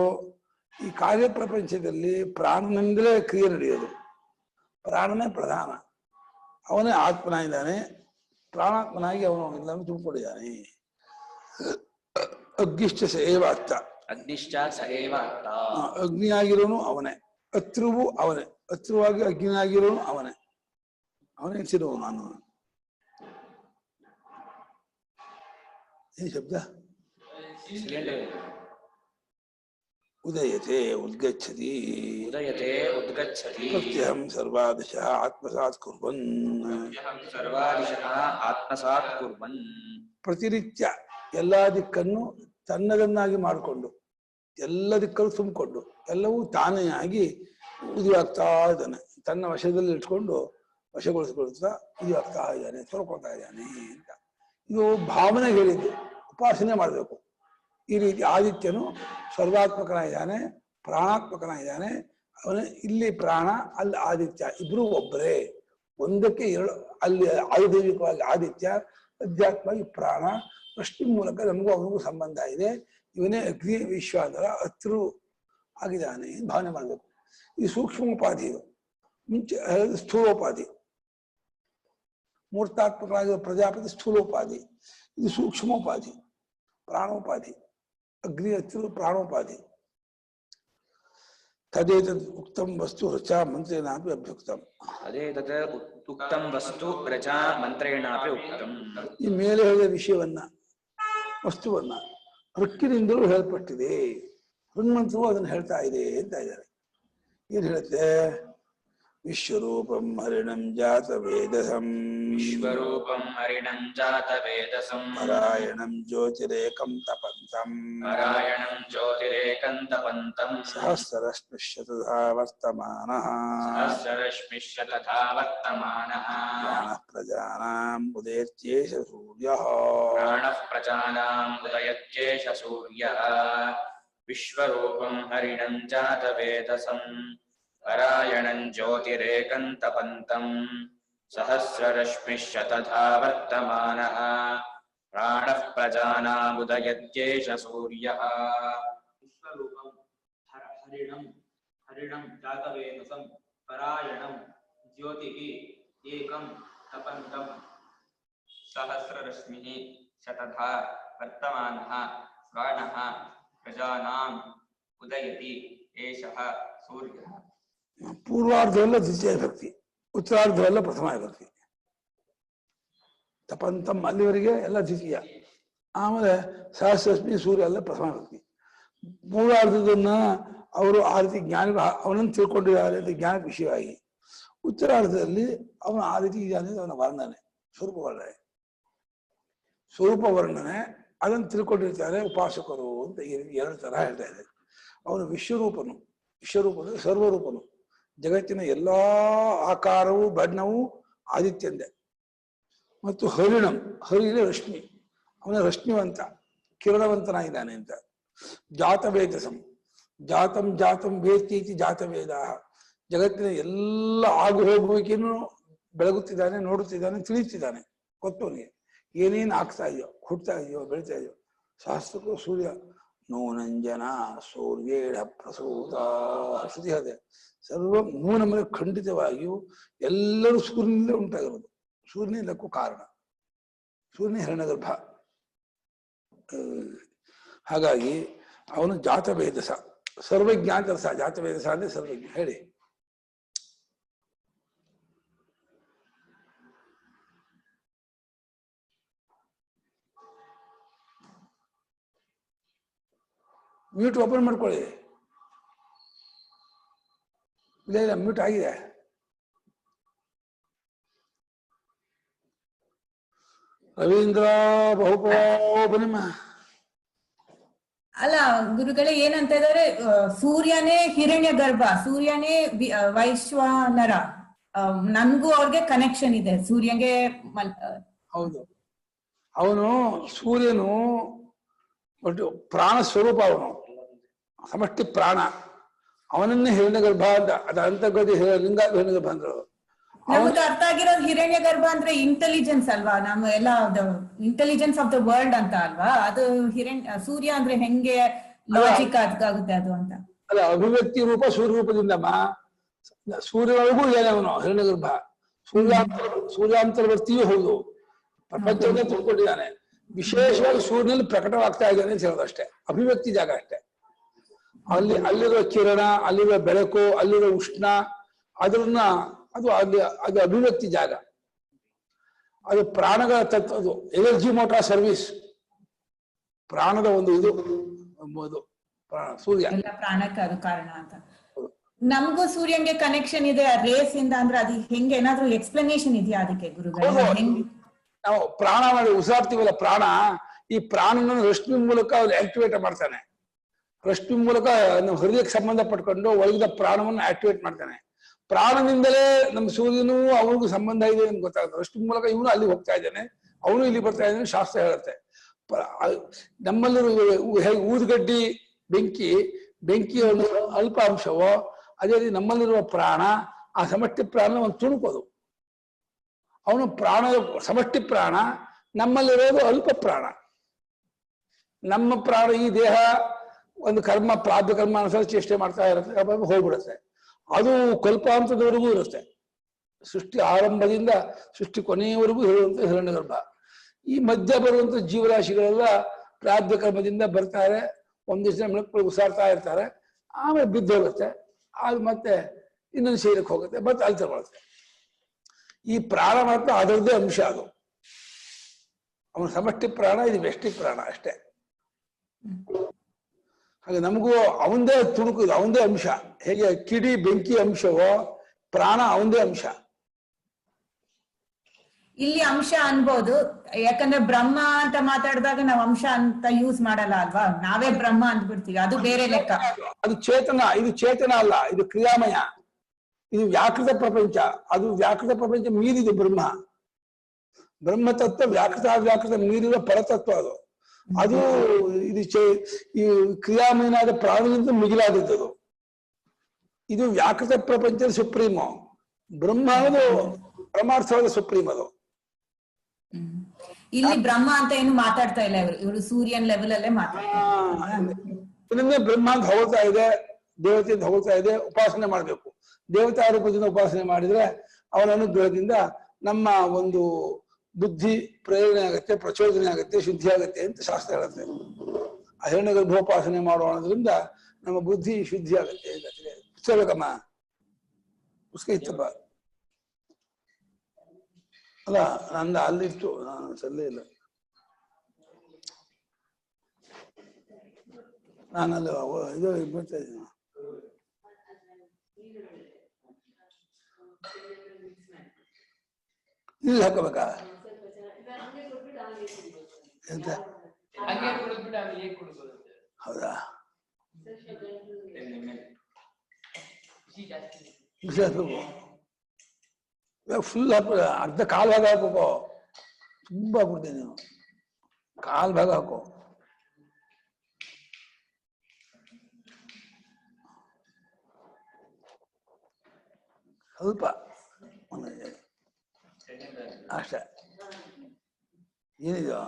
ಈ ಕಾರ್ಯ ಪ್ರಪಂಚದಲ್ಲಿ ಪ್ರಾಣನಿಂದಲೇ ಕ್ರಿಯೆ ನಡೆಯೋದು. ಪ್ರಾಣನೇ ಪ್ರಧಾನ, ಅವನೇ ಆತ್ಮನಾಗಿದ್ದಾನೆ. ಪ್ರಾಣಾತ್ಮನಾಗಿ ಅವನು ಎಲ್ಲರೂ ತುಂಬಿಕೊಂಡಿದ್ದಾನೆ. ಅಗ್ನಿಶ್ಚ ಸೇವ ಅರ್ಥ. ಅಗ್ನಿಶ್ಚ ಸೇವ ಅರ್ಥ. ಅಗ್ನಿಯಾಗಿರೋನು ಅವನೇ, ಅತ್ರುವು ಅವನೇ, ಅತ್ರುವಾಗಿ ಅಗ್ನಿಯಾಗಿರೋನು ಅವನೇ. ಅವನೇ ಸಿರುವು ನಾನು. ಏನ್ ಶಬ್ದ? ಉದಯತೆ ಉದ್ಗಚ್ಚತಿ. ಉದಯತೆ ಉದ್ಗಚ್ಚತಿ. ಪ್ರತ್ಯಹಂ ಸರ್ವಾದಶಃ ಆತ್ಮಸಾತ್ ಕುರ್ವನ್. ಸರ್ವಾದಿಶಃ ಆತ್ಮಸಾತ್ ಕುರ್ವನ್. ಪ್ರತಿನಿತ್ಯ ಎಲ್ಲಾ ದಿಕ್ಕನ್ನು ತನ್ನದನ್ನಾಗಿ ಮಾಡಿಕೊಂಡು, ಎಲ್ಲ ದಿಕ್ಕನ್ನು ತುಂಬಿಕೊಂಡು, ಎಲ್ಲವೂ ತಾನೇ ಆಗಿ ಉದಿಯಾಗ್ತಾ ಇದ್ದಾನೆ. ತನ್ನ ವಶದಲ್ಲಿ ಇಟ್ಕೊಂಡು ವಶಗೊಳಿಸಿಕೊಳ್ತಾ ಉದಿಯಾಗ್ತಾ ಇದ್ದಾನೆ, ತೊಳ್ಕೊಳ್ತಾ ಇದ್ದಾನೆ ಅಂತ. ಇದು ಭಾವನೆ ಹೇಳಿದ್ದು, ಉಪಾಸನೆ ಮಾಡಬೇಕು. ಈ ರೀತಿ ಆದಿತ್ಯನು ಸರ್ವಾತ್ಮಕನಾಗಿದ್ದಾನೆ, ಪ್ರಾಣಾತ್ಮಕನಾಗಿದ್ದಾನೆ. ಅವನೇ ಇಲ್ಲಿ ಪ್ರಾಣ, ಅಲ್ಲಿ ಆದಿತ್ಯ, ಇಬ್ರು ಒಬ್ಬರೇ. ಒಂದಕ್ಕೆ ಎರಡು. ಅಲ್ಲಿ ಆಯುರ್ದೈವಿಕವಾಗಿ ಆದಿತ್ಯ, ಅಧ್ಯಾತ್ಮವಾಗಿ ಪ್ರಾಣ, ರಶ್ಮಿ ಮೂಲಕ ನಮಗೂ ಅವನಿಗೂ ಸಂಬಂಧ ಇದೆ. ಇವನೇ ಅಗ್ನಿ ವಿಶ್ವಾದರ ಹತ್ರು ಆಗಿದ್ದಾನೆ ಭಾವನೆ ಮಾಡಬೇಕು. ಇದು ಸೂಕ್ಷ್ಮೋಪಾಧಿ. ಇದು ಮುಂಚೆ ಸ್ಥೂಲೋಪಾಧಿ. ಮೂರ್ತಾತ್ಮಕವಾಗಿರುವ ಪ್ರಜಾಪತಿ ಸ್ಥೂಲೋಪಾಧಿ. ಇದು ಸೂಕ್ಷ್ಮೋಪಾಧಿ, ಪ್ರಾಣೋಪಾಧಿ. ಅಗ್ನಿ ಹತ್ತಿರ ಪ್ರಾಣೋಪಾಧಿ. ತದೇತದ್ ಉಕ್ತಂ ವಸ್ತು ರಚಾ ಮಂತ್ರೇಣಾಪಿ ಅಭ್ಯುಕ್ತಂ. ತದೇತದ್ ಉಕ್ತಂ ವಸ್ತು ರಚಾ ಮಂತ್ರೇಣಾಪಿ ಉಕ್ತಂ. ಈ ಮೇಲೆ ಹೇಳಿದ ವಿಷಯವನ್ನ, ವಸ್ತುವನ್ನ ಋಕ್ಕಿನಿಂದಲೂ ಹೇಳಲ್ಪಟ್ಟಿದೆ. ಹೃನ್ಮಂತ್ರವು ಅದನ್ನು ಹೇಳ್ತಾ ಇದೆ ಅಂತ ಇದ್ದಾರೆ. ಏನ್ ಹೇಳುತ್ತೆ? ವಿಶ್ವರೂಪಂ ಹರಿಣಂ ಜಾತ ವೇದಸಂ. ವಿಶ್ವರೂಪಂ ಹರಿಣಂ ಜಾತ ವೇದಸಂ. ಪರಾಯಣಂ ಜ್ಯೋತಿರೇಕಂ ತಪಂತಂ. ಪರಾಯಣಂ ಜ್ಯೋತಿರೇಕಂ ತಪಂತಂ. ಸಹಸ್ರರಶ್ಮಿಶ್ಯ ತಥಾ ವರ್ತಮಾನಃ. ಸಹಸ್ರರಶ್ಮಿಶ್ಯ ತಥಾ ವರ್ತಮಾನಃ. ಪ್ರಾಣಃ ಪ್ರಜಾನಾಂ ಉದಯತ್ಯೇಷ ಸೂರ್ಯಃ. ಪ್ರಾಣಃ ಪ್ರಜಾನಾಂ ಉದಯತ್ಯೇಷ ಸೂರ್ಯಃ. ವಿಶ್ವರೂಪಂ ಹರಿಣಂ ಜಾತ ವೇದಸಂ. ಪರಾಯಣಂ ಜ್ಯೋತಿರೇಕಂ ತಪಂತಂ. ಸಹಸ್ರರಶ್ಮಿಶ್ಚ ತಥಾ ವರ್ತಮಾನಃ. ಪ್ರಾಣಃ ಪ್ರಜಾನಾಂ ಉದಯತ್ಯೇಷ ಸೂರ್ಯಃ. ವಿಶ್ವರೂಪಂ ಹರಿಣಂ ಜಾತವೇದಸಂ. ಪರಾಯಣಂ ಜ್ಯೋತಿಃ ಏಕಂ ತಪಂತಂ. ಸಹಸ್ರರಶ್ಮಿಃ ಶತಥಾ ವರ್ತಮಾನಃ. ಪ್ರಾಣಃ ಪ್ರಜಾನಾಂ ಉದಯತಿ ಏಷಃ ಸೂರ್ಯಃ. ಪೂರ್ವಾರ್ಧವೆಲ್ಲ ದ್ವಿತೀಯ ವಿಭಕ್ತಿ, ಉತ್ತರಾರ್ಧವೆಲ್ಲ ಪ್ರಥಮ ವಿಭಕ್ತಿ. ತಪಂತಂ ಅಲ್ಲಿವರೆಗೆ ಎಲ್ಲ ದ್ವಿತೀಯ. ಆಮೇಲೆ ಸಹಸ್ರಶ್ಮಿ ಸೂರ್ಯ ಎಲ್ಲ ಪ್ರಥಮ ವಿಭಕ್ತಿ. ಪೂರ್ವಾರ್ಧದನ್ನ ಅವರು ಆ ರೀತಿ ಜ್ಞಾನ ಅವನನ್ನು ತಿಳ್ಕೊಂಡಿದ್ದಾರೆ ಅಂತ ಜ್ಞಾನಕ್ಕೆ ವಿಷಯವಾಗಿ, ಉತ್ತರಾರ್ಧದಲ್ಲಿ ಅವನು ಆ ರೀತಿ ಇದ್ದಾನೆ ಅವನ ವರ್ಣನೆ, ಸ್ವರೂಪ ವರ್ಣನೆ. ಸ್ವರೂಪ ವರ್ಣನೆ ಅದನ್ನು ತಿಳ್ಕೊಂಡಿರ್ತಾರೆ ಉಪಾಸಕರು ಅಂತ ಎರಡು ತರ ಹೇಳ್ತಾ ಇದೆ. ಅವನು ವಿಶ್ವರೂಪನು. ವಿಶ್ವರೂಪನು ಸರ್ವರೂಪನು. ಜಗತ್ತಿನ ಎಲ್ಲಾ ಆಕಾರವು ಬಣ್ಣವು ಆದಿತ್ಯಂದೆ. ಮತ್ತು ಹರಿಣಂ, ಹರಿಣ ರಶ್ಮಿ, ಅವನ ರಶ್ಮಿವಂತ ಕಿರಣವಂತನಾಗಿದ್ದಾನೆ ಅಂತ. ಜಾತವೇದಸಂ, ಜಾತಂ ಜಾತಂ ವೇತ್ತಿ ಜಾತವೇದ. ಜಗತ್ತಿನ ಎಲ್ಲ ಆಗು ಹೋಗುವಿಕೆಯನ್ನು ಬೆಳಗುತ್ತಿದ್ದಾನೆ, ನೋಡುತ್ತಿದ್ದಾನೆ, ತಿಳಿಯುತ್ತಿದ್ದಾನೆ. ಗೊತ್ತವನಿಗೆ ಏನೇನು ಆಗ್ತಾ ಇದೆಯೋ, ಹುಡ್ತಾ ಇದೆಯೋ, ಬೆಳಿತಾ ಇದೆಯೋ. ಶಾಸ್ತ್ರಕ್ಕೂ ಸೂರ್ಯ ನೂನಂಜನ ಸೂರ್ಯೇಢ ಪ್ರಸೂತ ಶ್ರುತಿ ಹೇಳಿದೆ. ಸರ್ವ ನೂನಮನೆ ಖಂಡಿತವಾಗಿಯೂ ಎಲ್ಲರೂ ಸೂರ್ಯನಿಂದ ಉಂಟಾಗಿರೋದು. ಸೂರ್ಯನೇ ಎಲ್ಲಕ್ಕೂ ಕಾರಣ. ಸೂರ್ಯನೇ ಹಿರಣ್ಯಗರ್ಭ. ಹಾಗಾಗಿ ಅವನು ಜಾತವೇದಸ, ಸರ್ವಜ್ಞ ಅಂತ ಅರ್ಥ. ಜಾತವೇದಸ ಅಂದ್ರೆ ಸರ್ವಜ್ಞ. ಹೇಳಿ. ಮ್ಯೂಟ್ ಓಪನ್ ಮಾಡ್ಕೊಳ್ಳಿ. ಇಲ್ಲ ಮ್ಯೂಟ್ ಆಗಿದೆ. ರವೀಂದ್ರ ಬಹುಪನಿಮ. ಅಲ್ಲ ಗುರುಗಳೇ ಏನಂತ ಇದ್ದಾರೆ, ಸೂರ್ಯನೇ ಹಿರಣ್ಯ ಗರ್ಭ, ಸೂರ್ಯನೇ ವೈಶ್ವಾನರ. ನನ್ಗೂ ಅವ್ರಿಗೆ ಕನೆಕ್ಷನ್ ಇದೆ ಸೂರ್ಯಗೆ. ಹೌದು, ಅವನು ಸೂರ್ಯನು ಒಟ್ಟು ಪ್ರಾಣ ಸ್ವರೂಪ. ಅವನು ಸಮಷ್ಟಿ ಪ್ರಾಣ. ಅವನನ್ನೇ ಹಿರಣ್ಯ ಗರ್ಭ ಅಂತ, ಅದು ಅಂತರ್ಗತ ಲಿಂಗ ಹಿರಣ್ಯ ಗರ್ಭ ಅಂದ್ರು. ನಮ್ಗೆ ಅರ್ಥ ಆಗಿರೋದು ಹಿರಣ್ಯ ಗರ್ಭ ಅಂದ್ರೆ ಇಂಟೆಲಿಜೆನ್ಸ್ ಅಲ್ವಾ? ನಮ್ಮ ಎಲ್ಲ ಇಂಟೆಲಿಜೆನ್ಸ್ ಆಫ್ ದ ವರ್ಲ್ಡ್ ಅಂತ ಅಲ್ವಾ? ಅದು ಸೂರ್ಯ ಅಂದ್ರೆ ಹೆಂಗೆ ಲಾಜಿಕ್ ಆಗುತ್ತೆ ಅದು ಅಂತ. ಅಲ್ಲ, ಅಭಿವ್ಯಕ್ತಿ ರೂಪ ಸೂರ್ಯ ರೂಪದಿಂದಮ್ಮ. ಸೂರ್ಯನೊಳಗೂ ಇದ್ದಾನೆ ಅವನು ಹಿರಣ್ಯ ಗರ್ಭ. ಸೂರ್ಯಾಂತರ್ವರ್ತಿಯೂ ಹೌದು. ಪ್ರಪಂಚವನ್ನೇ ತಿಳ್ಕೊಂಡಿದ್ದಾನೆ. ವಿಶೇಷವಾಗಿ ಸೂರ್ಯನಲ್ಲಿ ಪ್ರಕಟವಾಗ್ತಾ ಇದ್ದಾನೆ ಅಂತ ಹೇಳೋದು ಅಷ್ಟೇ. ಅಭಿವ್ಯಕ್ತಿ ಜಾಗ ಅಷ್ಟೇ. ಅಲ್ಲಿರೋ ಕಿರಣ, ಅಲ್ಲಿರೋ ಬೆಳಕು, ಅಲ್ಲಿರೋ ಉಷ್ಣ, ಅದನ್ನ ಅದು ಅಭಿವ್ಯಕ್ತಿ ಜಾಗ. ಅದು ಪ್ರಾಣಗಳ ತತ್ವ. ಅದು ಎನರ್ಜಿ ಮೋಟಾರ್ ಸರ್ವಿಸ್, ಪ್ರಾಣದ ಒಂದು ಇದು ಸೂರ್ಯ. ಎಲ್ಲ ಪ್ರಾಣಕ್ಕೆ ಅದು ಕಾರಣ ಅಂತ. ನಮಗೂ ಸೂರ್ಯನ್ಗೆ ಕನೆಕ್ಷನ್ ಇದೆ ರೇಸ್ ಇಂದ ಅಂದ್ರೆ ಅದು ಹೆಂಗೆ? ಏನಾದ್ರೂ ಎಕ್ಸ್ಪ್ಲನೇಷನ್ ಇದೆಯಾ ಅದಕ್ಕೆ ಗುರುಗಳು? ನಾವು ಪ್ರಾಣ ಮಾಡಿ ಉಸಿರಾಡ್ತೀವಲ್ಲ, ಪ್ರಾಣ, ಈ ಪ್ರಾಣನ ರಶ್ಮಿ ಮೂಲಕ ಅವ್ರು ಆಕ್ಟಿವೇಟ್ ಮಾಡ್ತಾನೆ. ರಶ್ಮಿ ಮೂಲಕ ನಮ್ಮ ಹೃದಯಕ್ಕೆ ಸಂಬಂಧ ಪಟ್ಕೊಂಡು ಒಳಗಿದ ಪ್ರಾಣವನ್ನು ಆಕ್ಟಿವೇಟ್ ಮಾಡ್ತಾನೆ. ಪ್ರಾಣದಿಂದಲೇ ನಮ್ಮ ಸೂರ್ಯನೂ ಅವ್ರಿಗೂ ಸಂಬಂಧ ಇದೆ ಅಂತ ಗೊತ್ತಾಗುತ್ತೆ. ರಶ್ಮಿ ಮೂಲಕ ಇವನು ಅಲ್ಲಿ ಹೋಗ್ತಾ ಇದ್ದಾನೆ, ಅವನು ಇಲ್ಲಿ ಬರ್ತಾ ಇದ್ದಾನೆ, ಶಾಸ್ತ್ರ ಹೇಳುತ್ತೆ. ನಮ್ಮಲ್ಲಿರುವ ಹೇಗೆ ಊದುಗಡ್ಡಿ ಬೆಂಕಿ ಒಂದು ಅಲ್ಪ ಅಂಶವೋ, ಅದೇ ರೀತಿ ನಮ್ಮಲ್ಲಿರುವ ಪ್ರಾಣ, ಆ ಸಮಷ್ಟಿ ಪ್ರಾಣ ಒಂದು ತುಣುಕೋದು. ಅವನು ಪ್ರಾಣ ಸಮಷ್ಟಿ ಪ್ರಾಣ, ನಮ್ಮಲ್ಲಿರೋದು ಅಲ್ಪ ಪ್ರಾಣ. ನಮ್ಮ ಪ್ರಾಣ ಈ ದೇಹ ಒಂದು ಕರ್ಮ ಪ್ರಾರಬ್ಧ ಕರ್ಮ ಅನುಸಾರ ಚೇಷ್ಟೆ ಮಾಡ್ತಾ ಇರುತ್ತೆ, ಹೋಗ್ಬಿಡುತ್ತೆ. ಅದು ಕಲ್ಪಾಂತದವರೆಗೂ ಇರುತ್ತೆ. ಸೃಷ್ಟಿ ಆರಂಭದಿಂದ ಸೃಷ್ಟಿ ಕೊನೆಯವರೆಗೂ ಹೇಳುವಂತ ಹಿರಣ್ಯಗರ್ಭ. ಈ ಮಧ್ಯ ಬರುವಂತ ಜೀವರಾಶಿಗಳೆಲ್ಲ ಪ್ರಾರಬ್ಧ ಕರ್ಮದಿಂದ ಬರ್ತಾರೆ, ಒಂದಿಷ್ಟು ಮಕ್ಕಳು ಉಸಾರ್ತಾ ಇರ್ತಾರೆ, ಆಮೇಲೆ ಬಿದ್ದು ಹೋಗುತ್ತೆ. ಅದು ಮತ್ತೆ ಇನ್ನೊಂದು ಶರೀರಕ್ಕೆ ಹೋಗುತ್ತೆ, ಮತ್ತೆ ಅಲ್ಲಿ ತಗೊಳುತ್ತೆ. ಈ ಪ್ರಾಣ ಮಾತ್ರ ಅದರದ್ದೇ ಅಂಶ. ಅದು ಅವನ ಸಮಷ್ಟಿ ಪ್ರಾಣ, ಇದು ವ್ಯಷ್ಟಿ ಪ್ರಾಣ ಅಷ್ಟೇ. ಹಾಗೆ ನಮಗೂ ಅವಂದೇ ತುಣುಕು, ಅವಂದೇ ಅಂಶ. ಹೇಗೆ ಕಿಡಿ ಬೆಂಕಿ ಅಂಶವೋ ಪ್ರಾಣ ಅವಂದೇ ಅಂಶ. ಇಲ್ಲಿ ಅಂಶ ಅನ್ಬೋದು, ಯಾಕಂದ್ರೆ ಬ್ರಹ್ಮ ಅಂತ ಮಾತಾಡಿದಾಗ ನಾವು ಅಂಶ ಅಂತ ಯೂಸ್ ಮಾಡಲ್ಲ ಅಲ್ವಾ, ನಾವೇ ಬ್ರಹ್ಮ ಅಂದ್ಬಿಡ್ತೀವಿ, ಅದು ಬೇರೆ ಲೆಕ್ಕ. ಅದು ಚೇತನ, ಇದು ಚೇತನ ಅಲ್ಲ, ಇದು ಕ್ರಿಯಾಮಯ, ಇದು ವ್ಯಾಕೃತ ಪ್ರಪಂಚ. ಅದು ವ್ಯಾಕೃತ ಪ್ರಪಂಚ ಮೀರಿದೆ ಬ್ರಹ್ಮ. ಬ್ರಹ್ಮತತ್ವ ವ್ಯಾಕೃತ ಮೀರಿದ ಪರತತ್ವ ಅದು. ಅದು ಇದು ಈ ಕ್ರಿಯಾಮಯನಾದ ಪ್ರಾಣಿಯಿಂದ ಮಿಗಿಲಾದದ್ದು. ಇದು ವ್ಯಾಕೃತ ಪ್ರಪಂಚದ ಸುಪ್ರೀಮು. ಬ್ರಹ್ಮ ಅನ್ನೋದು ಪರಮಾರ್ಥವಾದ ಸುಪ್ರೀಮ್. ಅದು ಇಲ್ಲಿ ಬ್ರಹ್ಮ ಅಂತ ಏನು ಮಾತಾಡ್ತಾ ಇಲ್ಲ ಇವರು ಸೂರ್ಯನ್ ಲೆವೆಲ್ ಅಲ್ಲೇ ಮಾತಾಡ್ತಾರೆ. ಬ್ರಹ್ಮ ಅಂತ ಹೊಗಳ್ತಾ ಇದೆ, ದೇವತೆ ಅಂತ ಹೊಗಳ್ತಾ ಇದೆ, ಉಪಾಸನೆ ಮಾಡ್ಬೇಕು. ದೇವತಾ ರೂಪದಿಂದ ಉಪಾಸನೆ ಮಾಡಿದ್ರೆ ಅವನ ಅನುಗ್ರಹದಿಂದ ನಮ್ಮ ಒಂದು ಬುದ್ಧಿ ಪ್ರೇರಣೆ ಆಗತ್ತೆ, ಪ್ರಚೋದನೆ ಆಗತ್ತೆ, ಶುದ್ಧಿ ಆಗತ್ತೆ ಅಂತ ಶಾಸ್ತ್ರ ಹೇಳುತ್ತೆ. ಅಹಿರಣ್ಯ ಗರ್ಭೋಪಾಸನೆ ಮಾಡೋದ್ರಿಂದ ನಮ್ಮ ಬುದ್ಧಿ ಶುದ್ಧಿ ಆಗತ್ತೆ. ಪುಸ್ತಕಮ್ಮ ಪುಸ್ತಕ ಇತ್ತಪ್ಪ ಅಲ್ಲ, ನಂದ ಅಲ್ಲಿತ್ತು, ನಾನು ಸಲ್ಲೇ ಇಲ್ಲ. ನಾನಲ್ಲಿ ಇದು ಬರ್ತಾ ಇದ್ದೀನಿ. ಇಲ್ಲಿ ಹಾಕಬೇಕಾ ಎಂತ? ಹೌದಾ? ಫುಲ್ ಹಾಕ, ಅರ್ಧ ಕಾಲ್ ಭಾಗ ಹಾಕೋ, ತುಂಬಾ ಹಾಕ್ಬಿಡ್ತೀನಿ ನೀನು. ಕಾಲ್ ಭಾಗ ಹಾಕೋ. ಸ್ವಲ್ಪ ಅಷ್ಟೇ. ಏನಿದು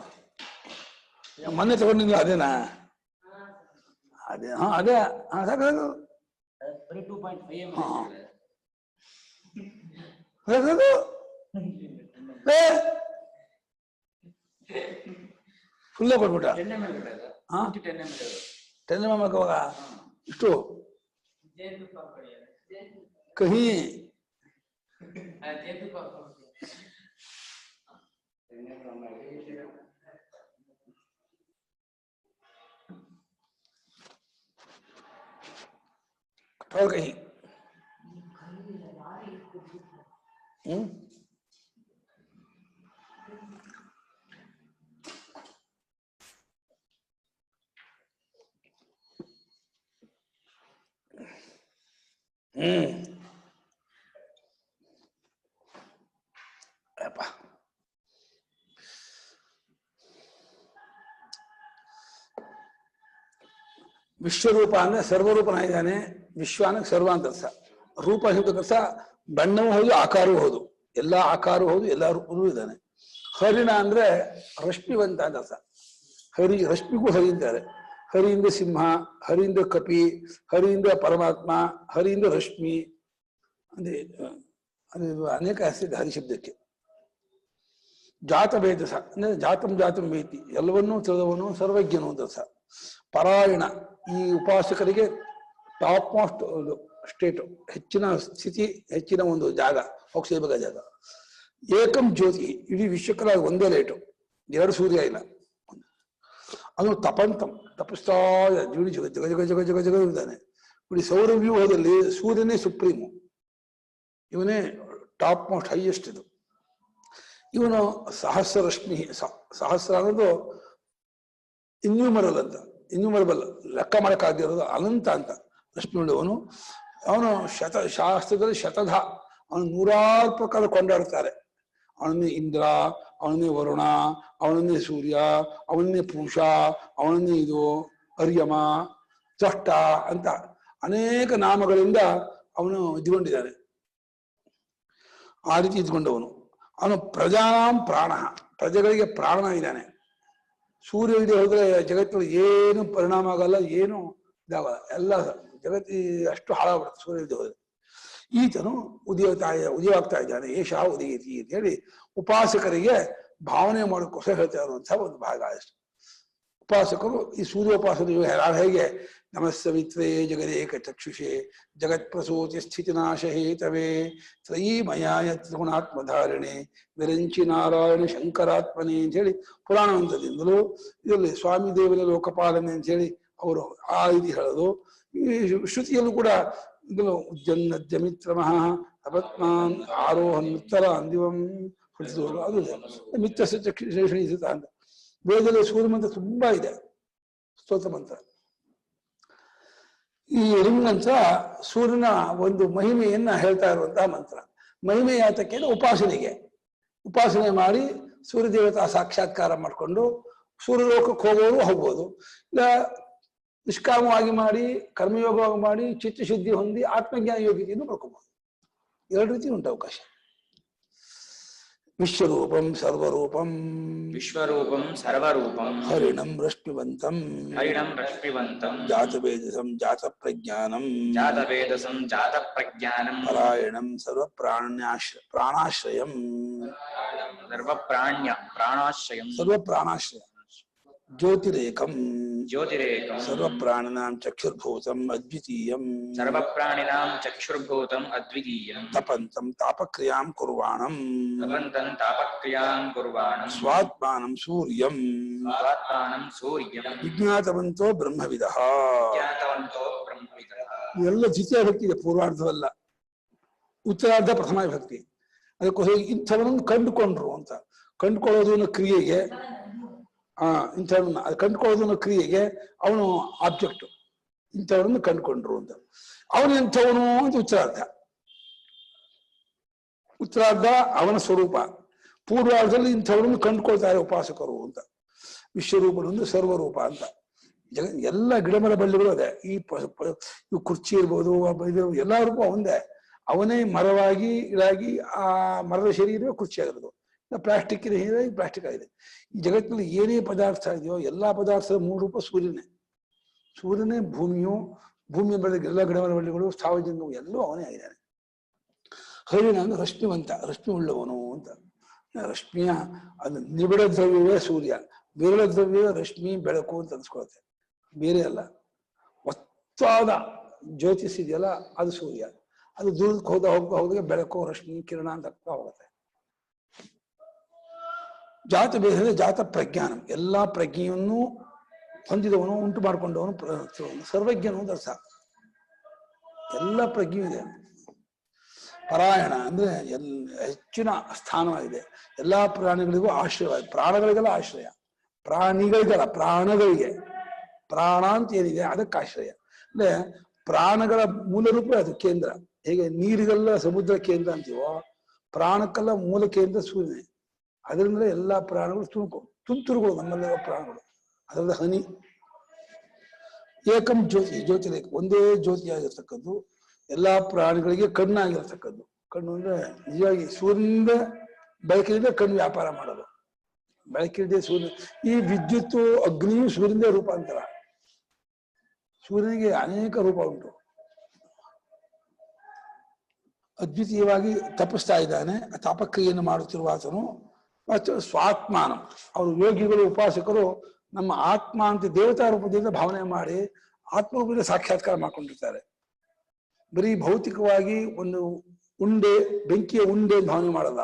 ಮೊನ್ನೆ ತಗೊಂಡಿದ್ವಿ ಅದೇನಾ? ಅದೇ ಅದೇ ಸಾಕು ಫುಲ್ಲೇ ಕೊಟ್ಬಿಟ್ಟ. 10 mm ಹಾಕುವಾಗ ಇಷ್ಟು ಕಹಿ. ಕಹಿ. ಅಪ್ಪ ವಿಶ್ವರೂಪ ಅಂದ್ರೆ ಸರ್ವರೂಪನಾಗಿದ್ದಾನೆ. ವಿಶ್ವ ಅಂದ್ರೆ ಸರ್ವ ಅಂತ ಅರ್ಥ. ರೂಪ ಅರ್ಥ ಬಣ್ಣವೂ ಹೌದು, ಆಕಾರವೂ ಹೌದು, ಎಲ್ಲಾ ಆಕಾರವೂ ಹೌದು, ಎಲ್ಲಾ ರೂಪವೂ ಇದ್ದಾನೆ. ಹರಿಣ ಅಂದ್ರೆ ರಶ್ಮಿವಂತ ಅಂತ ಅರ್ಥ. ಹರಿ, ರಶ್ಮಿಗೂ ಹರಿ ಅಂತಾರೆ. ಹರಿಯಿಂದ ಸಿಂಹ, ಹರಿಯಿಂದ ಕಪಿ, ಹರಿಯಿಂದ ಪರಮಾತ್ಮ, ಹರಿಯಿಂದ ರಶ್ಮಿ. ಅಂದ್ರೆ ಅದು ಅನೇಕ ಹೆಸರಿದೆ ಹರಿ ಶಬ್ದಕ್ಕೆ. ಜಾತ ಭೇದ ಅಂದ್ರೆ ಜಾತಂ ವೇತಿ, ಎಲ್ಲವನ್ನೂ ತಿಳಿದವನು, ಸರ್ವಜ್ಞನು ಅಂತ ಅರ್ಥ. ಪರಾಯಣ, ಈ ಉಪಾಸಕರಿಗೆ ಟಾಪ್ ಮೋಸ್ಟ್ ಸ್ಟೇಟ್, ಹೆಚ್ಚಿನ ಸ್ಥಿತಿ, ಹೆಚ್ಚಿನ ಒಂದು ಜಾಗ, ಹೋಗಿ ಸೇರ್ಬೇಕ ಜಾಗ. ಏಕಂ ಜ್ಯೋತಿ, ಇಡೀ ವಿಶ್ವಕ್ಕಲ್ಲ ಒಂದೇ ಲೈಟು, 2 ಸೂರ್ಯ ಇಲ್ಲ. ಅದು ತಪಂತಂ, ತಪಿಸ್ತಾ ಜುಡಿ ಜಗ ಜಗ ಜಗ ಜಗ ಜಗ ಜಗ ಇದ್ದಾನೆ. ಇಡೀ ಸೌರವ್ಯೂಹದಲ್ಲಿ ಸೂರ್ಯನೇ ಸುಪ್ರೀಮು, ಇವನೇ ಟಾಪ್ ಮೋಸ್ಟ್ ಹೈಯೆಸ್ಟ್. ಇದು ಇವನು ಸಹಸ್ರ ರಶ್ಮಿ. ಸಹಸ್ರ ಅನ್ನೋದು ಇನ್ಯೂಮರಲ್, ಲೆಕ್ಕ ಮಾಡಕ್ಕಾಗಿರೋದು ಅನಂತ ಅಂತ ರಶ್ಮಿ ಉಳ್ಳವನು. ಅವನು ಶಾಸ್ತ್ರದಲ್ಲಿ ಶತಧ, ಅವನು 100 ಪ್ರಕಾರ ಕೊಂಡಾಡ್ತಾರೆ. ಅವನನ್ನೇ ಇಂದ್ರ, ಅವನನ್ನೇ ವರುಣ, ಅವನನ್ನೇ ಸೂರ್ಯ, ಅವನನ್ನೇ ಪೂಷ, ಅವನನ್ನೇ ಇದು ಅರ್ಯಮ, ತ್ವಷ್ಟ ಅಂತ ಅನೇಕ ನಾಮಗಳಿಂದ ಅವನು ಇದ್ಕೊಂಡಿದ್ದಾನೆ. ಆ ರೀತಿ ಇದ್ಕೊಂಡವನು. ಅವನು ಪ್ರಜಾನಾಂ ಪ್ರಾಣ, ಪ್ರಜೆಗಳಿಗೆ ಪ್ರಾಣ ಇದ್ದಾನೆ. ಸೂರ್ಯ ಇಲ್ಲದೆ ಹೋದ್ರೆ ಜಗತ್ತಿನಲ್ಲಿ ಏನು ಪರಿಣಾಮ ಆಗಲ್ಲ, ಏನು ಇದಾಗಲ್ಲ, ಎಲ್ಲ ಜಗತ್ತಿ ಅಷ್ಟು ಹಾಳಾಗ್ಬಿಡುತ್ತೆ ಸೂರ್ಯ ಇಲ್ಲದೆ ಹೋದ್ರೆ. ಈತನು ಉದಯವಾಗ್ತಾ ಇದ್ದಾನೆ, ಏಷ ಉದಯತಿ ಅಂತ ಹೇಳಿ ಉಪಾಸಕರಿಗೆ ಭಾವನೆ ಮಾಡೋಕ್ಕೋಸ್ಕರ ಹೇಳ್ತಾ ಇರುವಂತಹ ಒಂದು ಭಾಗ ಅಷ್ಟು. ಉಪಾಸಕರು ಈ ಸೂರ್ಯೋಪಾಸನೆ ಹೇಗೆ ನಮಸ್ಸವಿತ್ರೇ ಜಗದೇಕ ಚಕ್ಷುಷೆ ಜಗತ್ಪ್ರಸೂತಿ ಸ್ಥಿತಿನಾಶ ಹೇತವೇ ತ್ರಯೀಮಯಾಯ ತ್ರಿಗುಣಾತ್ಮಧಾರಣೆ ವಿರಂಚಿ ನಾರಾಯಣ ಶಂಕರಾತ್ಮನೆ ಅಂತ ಹೇಳಿ ಪುರಾಣವಂತದಿಂದಲೂ ಇದರಲ್ಲಿ ಸ್ವಾಮಿ ದೇವರ ಲೋಕಪಾಲನೆ ಅಂತ ಹೇಳಿ ಅವರು ಆ ರೀತಿ ಹೇಳೋದು. ಈ ಶ್ರುತಿಯಲ್ಲೂ ಕೂಡ ಇದನ್ನು ಉಜ್ಜನ್ನದ್ಯ ಮಿತ್ರಮಃ ಅಪತ್ಮಾನ್ ಆರೋಹನ್ ಮಿತ್ತರ ಅಂದಿವಂ ಹೊಡಿಸಿದವರು ಅದು ಮಿತ್ರಸ ಚಕ್ಷುಷ ಅಂತ. ವೇದದಲ್ಲಿ ಸೂರ್ಯ ಮಂತ್ರ ತುಂಬಾ ಇದೆ, ಸ್ತೋತ್ರ ಮಂತ್ರ. ಈ ರಿಂಗಂತ್ರ ಸೂರ್ಯನ ಒಂದು ಮಹಿಮೆಯನ್ನ ಹೇಳ್ತಾ ಇರುವಂತಹ ಮಂತ್ರ. ಮಹಿಮೆ ಯಾತಕ್ಕೆ ಉಪಾಸನೆಗೆ, ಉಪಾಸನೆ ಮಾಡಿ ಸೂರ್ಯ ದೇವತಾ ಸಾಕ್ಷಾತ್ಕಾರ ಮಾಡಿಕೊಂಡು ಸೂರ್ಯಲೋಕಕ್ಕೆ ಹೋಗೋರು ಹೋಗ್ಬೋದು, ಇಲ್ಲ ನಿಷ್ಕಾಮವಾಗಿ ಮಾಡಿ ಕರ್ಮಯೋಗವಾಗಿ ಮಾಡಿ ಚಿತ್ತಶುದ್ಧಿ ಹೊಂದಿ ಆತ್ಮಜ್ಞಾನ ಯೋಗ್ಯತೆಯನ್ನು ಪಡ್ಕೋಬಹುದು. ಎರಡು ರೀತಿ ಉಂಟು ಅವಕಾಶ. ವಿಶ್ವರೂಪಂ ಸರ್ವರೂಪಂ ವಿಶ್ವರೂಪಂ ಸರ್ವರೂಪಂ ಹರಿಣಂ ರಶ್ಮಿವಂತಂ ಜಾತವೇದಸಂ ಜಾತಪ್ರಜ್ಞಾನಂ ಜಾತಪ್ರಜ್ಞಾನಂ ಪರಾಯಣಂ ಪ್ರಾಣಾಶ್ರಯಂ ಸರ್ವಪ್ರಾಣಾಶ್ರಯ ಜ್ಯೋತಿರೇಕಂ ಸರ್ವಪ್ರಾಣಿನಾಂ ಚಕ್ಷುರ್ಭೂತಂ ಅದ್ವಿತೀಯಂ ತಪಂತಂ ತಾಪಕ್ರಿಯಾಂ ಕುರ್ವಾಣಂ ಸ್ವಾತ್ಮಾನಂ ಸೂರ್ಯಂ ವಿಜ್ಞಾತವಂತೋ ಬ್ರಹ್ಮವಿದಃ. ಎಲ್ಲ ದ್ವಿತೀಯ ಭಕ್ತಿ ಇದೆ, ಪೂರ್ವಾರ್ಧವಲ್ಲ. ಉತ್ತರಾರ್ಧ ಪ್ರಥಮ ಭಕ್ತಿ. ಅದಕ್ಕೋಸ್ಕರ ಇಂಥವರನ್ನು ಕಂಡುಕೊಂಡ್ರು ಅಂತ. ಕಂಡುಕೊಳ್ಳೋದು ಅನ್ನೋ ಕ್ರಿಯೆಗೆ ಇಂಥವ್ರನ್ನ ಕಂಡುಕೊಳ್ಳೋದನ್ನ ಕ್ರಿಯೆಗೆ ಅವನು ಆಬ್ಜೆಕ್ಟ್. ಇಂಥವ್ರನ್ನು ಕಂಡುಕೊಂಡ್ರು ಅಂತ. ಅವನು ಎಂಥವನು ಅಂತ ಉತ್ತರಾರ್ಧ ಅವನ ಸ್ವರೂಪ. ಪೂರ್ವಾರ್ಧದಲ್ಲಿ ಇಂಥವ್ರನ್ನು ಕಂಡುಕೊಳ್ತಾರೆ ಉಪಾಸಕರು ಅಂತ. ವಿಶ್ವರೂಪನೊಂದು ಸರ್ವರೂಪ ಅಂತ. ಎಲ್ಲ ಗಿಡಮರ ಬಳ್ಳಿಗಳು ಅದೇ. ಈ ಕುರ್ಚಿ ಇರ್ಬೋದು, ಎಲ್ಲ ರೂಪ ಒಂದೇ. ಅವನೇ ಮರವಾಗಿ ಇದಾಗಿ ಆ ಮರದ ಶರೀರವೇ ಕುರ್ಚಿ ಆಗಿರೋದು. ಪ್ಲಾಸ್ಟಿಕ್ಕಿನ ಹೀಗಾಗಿ ಪ್ಲಾಸ್ಟಿಕ್ ಆಗಿದೆ. ಈ ಜಗತ್ತಿನಲ್ಲಿ ಏನೇ ಪದಾರ್ಥ ಇದೆಯೋ ಎಲ್ಲಾ ಪದಾರ್ಥದ ಮೂಲ ರೂಪ ಸೂರ್ಯನೇ. ಸೂರ್ಯನೇ ಭೂಮಿಯು, ಭೂಮಿಯ ಬೆಳೆದ ಎಲ್ಲ ಗಿಡಮರ ಬಳ್ಳಿಗಳು, ಸಾವಜನಿಕವು ಎಲ್ಲವೂ ಅವನೇ ಆಗಿದ್ದಾನೆ. ಹರಿಣ ಅಂದ್ರೆ ರಶ್ಮಿವಂತ, ರಶ್ಮಿ ಉಳ್ಳವನು ಅಂತ. ರಶ್ಮಿಯ ಅದು ನಿಬಿಡ ದ್ರವ್ಯವೇ ಸೂರ್ಯ, ವಿರಳ ದ್ರವ್ಯವೇ ರಶ್ಮಿ ಬೆಳಕು ಅಂತ ಅನ್ಸ್ಕೊಳುತ್ತೆ, ಬೇರೆ ಅಲ್ಲ. ಒತ್ತಾದ ಜ್ಯೋತಿಸಿದೆಯಲ್ಲ ಅದು ಸೂರ್ಯ. ಅದು ದೂರಕ್ಕೆ ಹೋದಾಗ ಬೆಳಕು ರಶ್ಮಿ ಕಿರಣ ಅಂತ ಆಗ್ತಾ ಹೋಗುತ್ತೆ. ಜಾತ ಬೇರೆ ಜಾತ ಪ್ರಜ್ಞಾನ, ಎಲ್ಲಾ ಪ್ರಜ್ಞೆಯನ್ನು ಹೊಂದಿದವನು, ಉಂಟು ಮಾಡಿಕೊಂಡವನು, ಸರ್ವಜ್ಞನು ಅಂತ ಅರ್ಥ. ಎಲ್ಲ ಪ್ರಜ್ಞೆ ಇದೆ. ಪರಾಯಣ ಅಂದ್ರೆ ಹೆಚ್ಚಿನ ಸ್ಥಾನವಾಗಿದೆ. ಎಲ್ಲಾ ಪ್ರಾಣಿಗಳಿಗೂ ಆಶ್ರಯವಾಗಿದೆ. ಪ್ರಾಣಗಳಿಗೆಲ್ಲ ಆಶ್ರಯ, ಪ್ರಾಣಿಗಳಿಗೆಲ್ಲ ಪ್ರಾಣಗಳಿಗೆ. ಪ್ರಾಣ ಅಂತ ಏನಿದೆ ಅದಕ್ಕೆ ಆಶ್ರಯ. ಅಂದ್ರೆ ಪ್ರಾಣಗಳ ಮೂಲ ರೂಪ ಅದು ಕೇಂದ್ರ. ಹೇಗೆ ನೀರಿಗೆಲ್ಲ ಸಮುದ್ರ ಕೇಂದ್ರ ಅಂತೀವೋ, ಪ್ರಾಣಕ್ಕೆಲ್ಲ ಮೂಲ ಕೇಂದ್ರ ಸೂರ್ಯನೇ. ಅದರಿಂದಲೇ ಎಲ್ಲಾ ಪ್ರಾಣಿಗಳು ತುಂತುರುಗಳು ನಮ್ಮಲ್ಲಿರುವ ಪ್ರಾಣಿಗಳು. ಅದರಿಂದ ಹನಿ. ಏಕಂ ಜ್ಯೋತಿ, ಜ್ಯೋತಿರೇಕ, ಒಂದೇ ಜ್ಯೋತಿಯಾಗಿರ್ತಕ್ಕದ್ದು. ಎಲ್ಲಾ ಪ್ರಾಣಿಗಳಿಗೆ ಕಣ್ಣಾಗಿರ್ತಕ್ಕದ್ದು. ಕಣ್ಣು ಅಂದ್ರೆ ನಿಜವಾಗಿ ಸೂರ್ಯನಿಂದ ಬೆಳಕಿನಿಂದ ಕಣ್ಣು ವ್ಯಾಪಾರ ಮಾಡೋದು. ಬೆಳಕಿನಿಂದ ಸೂರ್ಯ. ಈ ವಿದ್ಯುತ್ತು ಅಗ್ನಿಯು ಸೂರ್ಯನಿಂದ ರೂಪಾಂತರ. ಸೂರ್ಯನಿಗೆ ಅನೇಕ ರೂಪ ಉಂಟು. ಅದ್ವಿತೀಯವಾಗಿ ತಪ್ಪಿಸ್ತಾ ಇದ್ದಾನೆ. ತಾಪಕ್ರಿಯೆಯನ್ನು ಮಾಡುತ್ತಿರುವ ಆತನು ಮತ್ತು ಸ್ವಾತ್ಮಾನ. ಅವರು ಯೋಗಿಗಳು, ಉಪಾಸಕರು ನಮ್ಮ ಆತ್ಮ ಅಂತ ದೇವತಾ ರೂಪದಿಂದ ಭಾವನೆ ಮಾಡಿ ಆತ್ಮರೂಪದಿಂದ ಸಾಕ್ಷಾತ್ಕಾರ ಮಾಡ್ಕೊಂಡಿರ್ತಾರೆ. ಬರೀ ಭೌತಿಕವಾಗಿ ಒಂದು ಉಂಡೆ, ಬೆಂಕಿಯ ಉಂಡೆ ಭಾವನೆ ಮಾಡಲ್ಲ.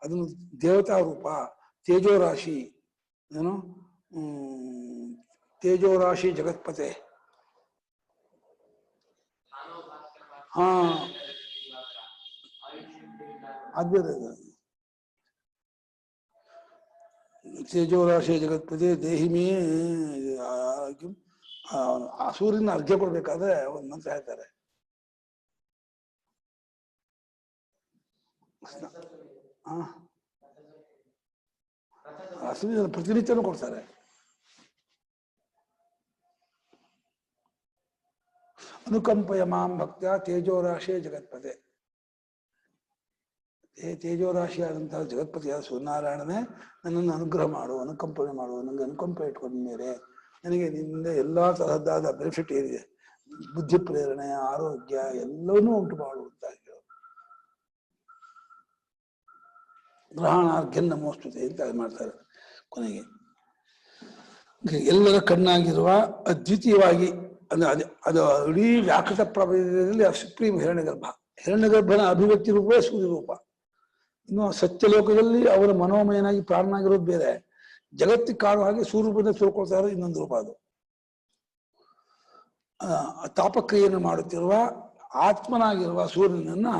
ಅದನ್ನು ದೇವತಾ ರೂಪ, ತೇಜೋರಾಶಿ, ಏನು ತೇಜೋರಾಶಿ ಜಗತ್ಪತೆ. ಹಾ ಅದೇ ತೇಜೋರಾಶಿ ಜಗತ್ಪತಿ ದೇಹಿಮೇ. ಆ ಸೂರ್ಯನ ಅರ್ಘ್ಯ ಕೊಡ್ಬೇಕಾದ್ರೆ ಒಂದು ಮಂತ್ರ ಹೇಳ್ತಾರೆ. ಪ್ರತಿನಿತ್ಯನೂ ಕೊಡ್ತಾರೆ. ಅನುಕಂಪಯ ಮಾಂ ಭಕ್ತ್ಯ ತೇಜೋರಾಶಿ ಜಗತ್ಪತೆ. ತೇಜೋರಾಶಿಯಾದಂತಹ ಜಗತ್ಪತಿಯಾದ ಸೂರ್ಯನಾರಾಯಣನೇ ನನ್ನನ್ನು ಅನುಗ್ರಹ ಮಾಡು, ಅನುಕಂಪನೆ ಮಾಡು, ನನಗೆ ಅನುಕಂಪ ಇಟ್ಕೊಂಡ ಮೇಲೆ ನನಗೆ ನಿನ್ನಿಂದ ಎಲ್ಲಾ ತರಹದ್ದಾದ ಬೆನಿಫಿಟ್ ಏನಿದೆ, ಬುದ್ಧಿ ಪ್ರೇರಣೆ, ಆರೋಗ್ಯ ಎಲ್ಲವನ್ನೂ ಉಂಟು ಮಾಡು ಅಂತ ಹೇಳೋದು. ಗ್ರಹಣಾರ್ಘ್ಯ ನಮೋಸ್ತುತೆ ಅಂತ ಮಾಡ್ತಾರೆ ಕೊನೆಗೆ. ಎಲ್ಲರ ಕಣ್ಣಾಗಿರುವ ಅದ್ವಿತೀಯವಾಗಿ ಅದು ಇಡೀ ವ್ಯಾಕೃತ ಪ್ರಪಂಚದಲ್ಲಿ ಸುಪ್ರೀಂ ಹಿರಣ್ಯಗರ್ಭ. ಹಿರಣ್ಯಗರ್ಭನ ಅಭಿವ್ಯಕ್ತಿ ರೂಪವೇ ಸೂರ್ಯ ರೂಪ. ಇನ್ನು ಸತ್ಯಲೋಕದಲ್ಲಿ ಅವರ ಮನೋಮಯನಾಗಿ ಪ್ರಾಣನಾಗಿರೋದು ಬೇರೆ, ಜಗತ್ತಿಗೆ ಕಾಣುವ ಹಾಗೆ ಸೂರ್ಯರೂಪದಿಂದ ತಿಳ್ಕೊಳ್ತಾ ಇರೋದು ಇನ್ನೊಂದು ರೂಪ. ಅದು ತಾಪಕ್ರಿಯೆಯನ್ನು ಮಾಡುತ್ತಿರುವ ಆತ್ಮನಾಗಿರುವ ಸೂರ್ಯನನ್ನ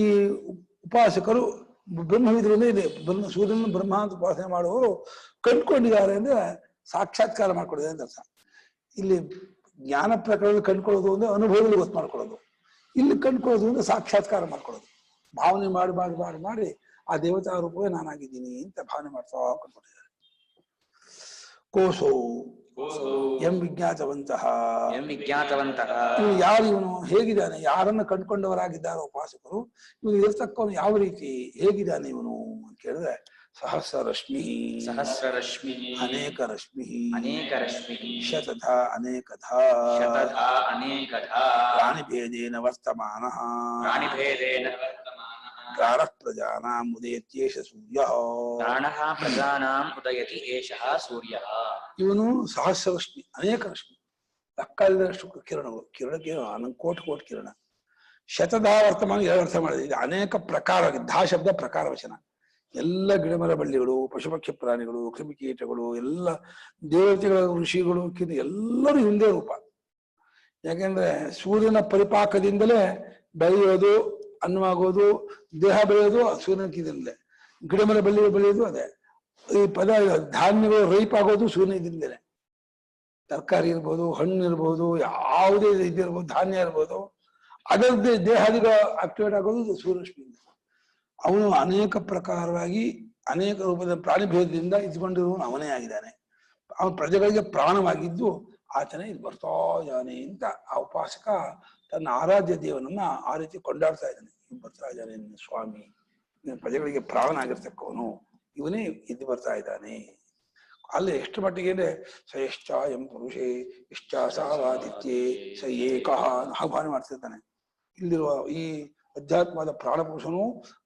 ಈ ಉಪಾಸಕರು ಬ್ರಹ್ಮವಿದ್ರಲ್ಲೇ ಇದೆ. ಸೂರ್ಯನ ಬ್ರಹ್ಮ ಅಂತ ಉಪಾಸನೆ ಮಾಡುವವರು ಕಂಡುಕೊಂಡಿದ್ದಾರೆ ಅಂದ್ರೆ ಸಾಕ್ಷಾತ್ಕಾರ ಮಾಡ್ಕೊಳ್ಳೋದು ಅಂತ ಅರ್ಥ. ಇಲ್ಲಿ ಜ್ಞಾನ ಪ್ರಕರಣದಲ್ಲಿ ಕಂಡುಕೊಳ್ಳೋದು ಅಂದ್ರೆ ಅನುಭವದಲ್ಲಿ ಗೊತ್ತು ಮಾಡ್ಕೊಳ್ಳೋದು, ಇಲ್ಲಿ ಕಂಡುಕೊಳ್ಳೋದು ಅಂದ್ರೆ ಸಾಕ್ಷಾತ್ಕಾರ ಮಾಡ್ಕೊಳ್ಳೋದು. ಭಾವನೆ ಮಾಡಿ ಮಾಡಿ ಮಾಡಿ ಮಾಡಿ ಆ ದೇವತಾ ರೂಪವೇ ನಾನಾಗಿದ್ದೀನಿ ಅಂತ ಭಾವನೆ ಮಾಡ್ತಾ ಕಂಡುಕೊಂಡಿದ್ದಾರೆ. ಕೋಸೋ ಎಂ ವಿಜ್ಞಾತವಂತಹ, ಇವನು ಯಾರು, ಇವನು ಹೇಗಿದ್ದಾನೆ, ಯಾರನ್ನ ಕಂಡುಕೊಂಡವರಾಗಿದ್ದಾರೋ ಉಪಾಸಕರು, ಇವನು ಇರತಕ್ಕವನು ಯಾವ ರೀತಿ, ಹೇಗಿದ್ದಾನೆ ಇವನು ಅಂತ ಕೇಳಿದ್ರೆ ಸಹಸ್ರರಶ್ಮಿ, ಅನೇಕ ರಶ್ಮಿ, ಶತಧಾ ಅನೇಕಧಾ, ಪ್ರಾಣಿಭೇದೇನ ವರ್ತಮಾನಃ, ಪ್ರಾಣಃ ಪ್ರಜಾನಾಂ ಉದಯತ್ಯೇಷ ಸೂರ್ಯಃ, ಇವನು ಸಹಸ್ರರಶ್ಮಿ, ಅನೇಕ ರಶ್ಮಿ, ಲೆಕ್ಕವಿಲ್ಲದಷ್ಟು ಕಿರಣಗಳು, ಕಿರಣಕ್ಕೆ ಕೋಟಿ ಕಿರಣ. ಶತಧಾ ವರ್ತಮಾನ ಎರಡು ಅರ್ಥ ಮಾಡಿದೆ. ಇದು ಅನೇಕ ಪ್ರಕಾರ, ಧಾ ಶಬ್ದ ಪ್ರಕಾರ ವಚನ. ಎಲ್ಲ ಗಿಡಮರ ಬಳ್ಳಿಗಳು, ಪಶುಪಕ್ಷಿ ಪ್ರಾಣಿಗಳು, ಕ್ರಿಮಿಕೀಟಗಳು, ಎಲ್ಲ ದೇವತೆಗಳ ಋಷಿಗಳು ಎಲ್ಲರೂ ಹಿಂದೆ ರೂಪ. ಯಾಕೆಂದ್ರೆ ಸೂರ್ಯನ ಪರಿಪಾಕದಿಂದಲೇ ಬೆಳೆಯೋದು, ಅನ್ನವಾಗೋದು, ದೇಹ ಬೆಳೆಯೋದು ಸೂರ್ಯನಕ್ಕಿಂದಲೇ, ಗಿಡಮರ ಬಳ್ಳಿಗಳು ಬೆಳೆಯೋದು ಅದೇ. ಈ ಧಾನ್ಯಗಳು ರೈಪ್ ಆಗೋದು ಸೂರ್ಯನಿಂದಲೇ. ತರಕಾರಿ ಇರ್ಬೋದು, ಹಣ್ಣು ಇರ್ಬೋದು, ಯಾವುದೇ ಇದಿರ್ಬೋದು, ಧಾನ್ಯ ಇರ್ಬೋದು, ಅದರದ್ದೇ ದೇಹಾದಿಗಳು ಆಕ್ಟಿವೇಟ್ ಆಗೋದು ಸೂರ್ಯರಶ್ಮಿಯಿಂದ. ಅವನು ಅನೇಕ ಪ್ರಕಾರವಾಗಿ ಅನೇಕ ರೂಪದ ಪ್ರಾಣಿಭೇದದಿಂದ ಇದ್ಕೊಂಡಿರುವವನು ಅವನೇ ಆಗಿದ್ದಾನೆ. ಅವನ ಪ್ರಜೆಗಳಿಗೆ ಪ್ರಾಣವಾಗಿದ್ದು ಆತನೇ ಇದು ಬರ್ತಾ ಇದ್ದಾನೆ ಅಂತ ಆ ಉಪಾಸಕ ತನ್ನ ಆರಾಧ್ಯ ದೇವನನ್ನ ಆ ರೀತಿ ಕೊಂಡಾಡ್ತಾ ಇದ್ದಾನೆ. ಬರ್ತಾ ಇದ್ದಾನೆ ಸ್ವಾಮಿ, ಪ್ರಜೆಗಳಿಗೆ ಪ್ರಾಣನಾಗಿರ್ತಕ್ಕವನು ಇವನೇ ಇದು ಬರ್ತಾ ಇದ್ದಾನೆ. ಅಲ್ಲಿ ಎಷ್ಟು ಮಟ್ಟಿಗೆ ಅಂದ್ರೆ ಸ ಎಷ್ಟ ಎಂ ಪುರುಷೇ ಇಷ್ಟ ಸಾವಾದಿತ್ಯೇ ಸ ಏಕಃ ಆಹ್ವಾನ ಮಾಡ್ತಿರ್ತಾನೆ. ಇಲ್ಲಿರುವ ಈ ಅಧ್ಯಾತ್ಮದ ಪ್ರಾಣಪುರುಷನು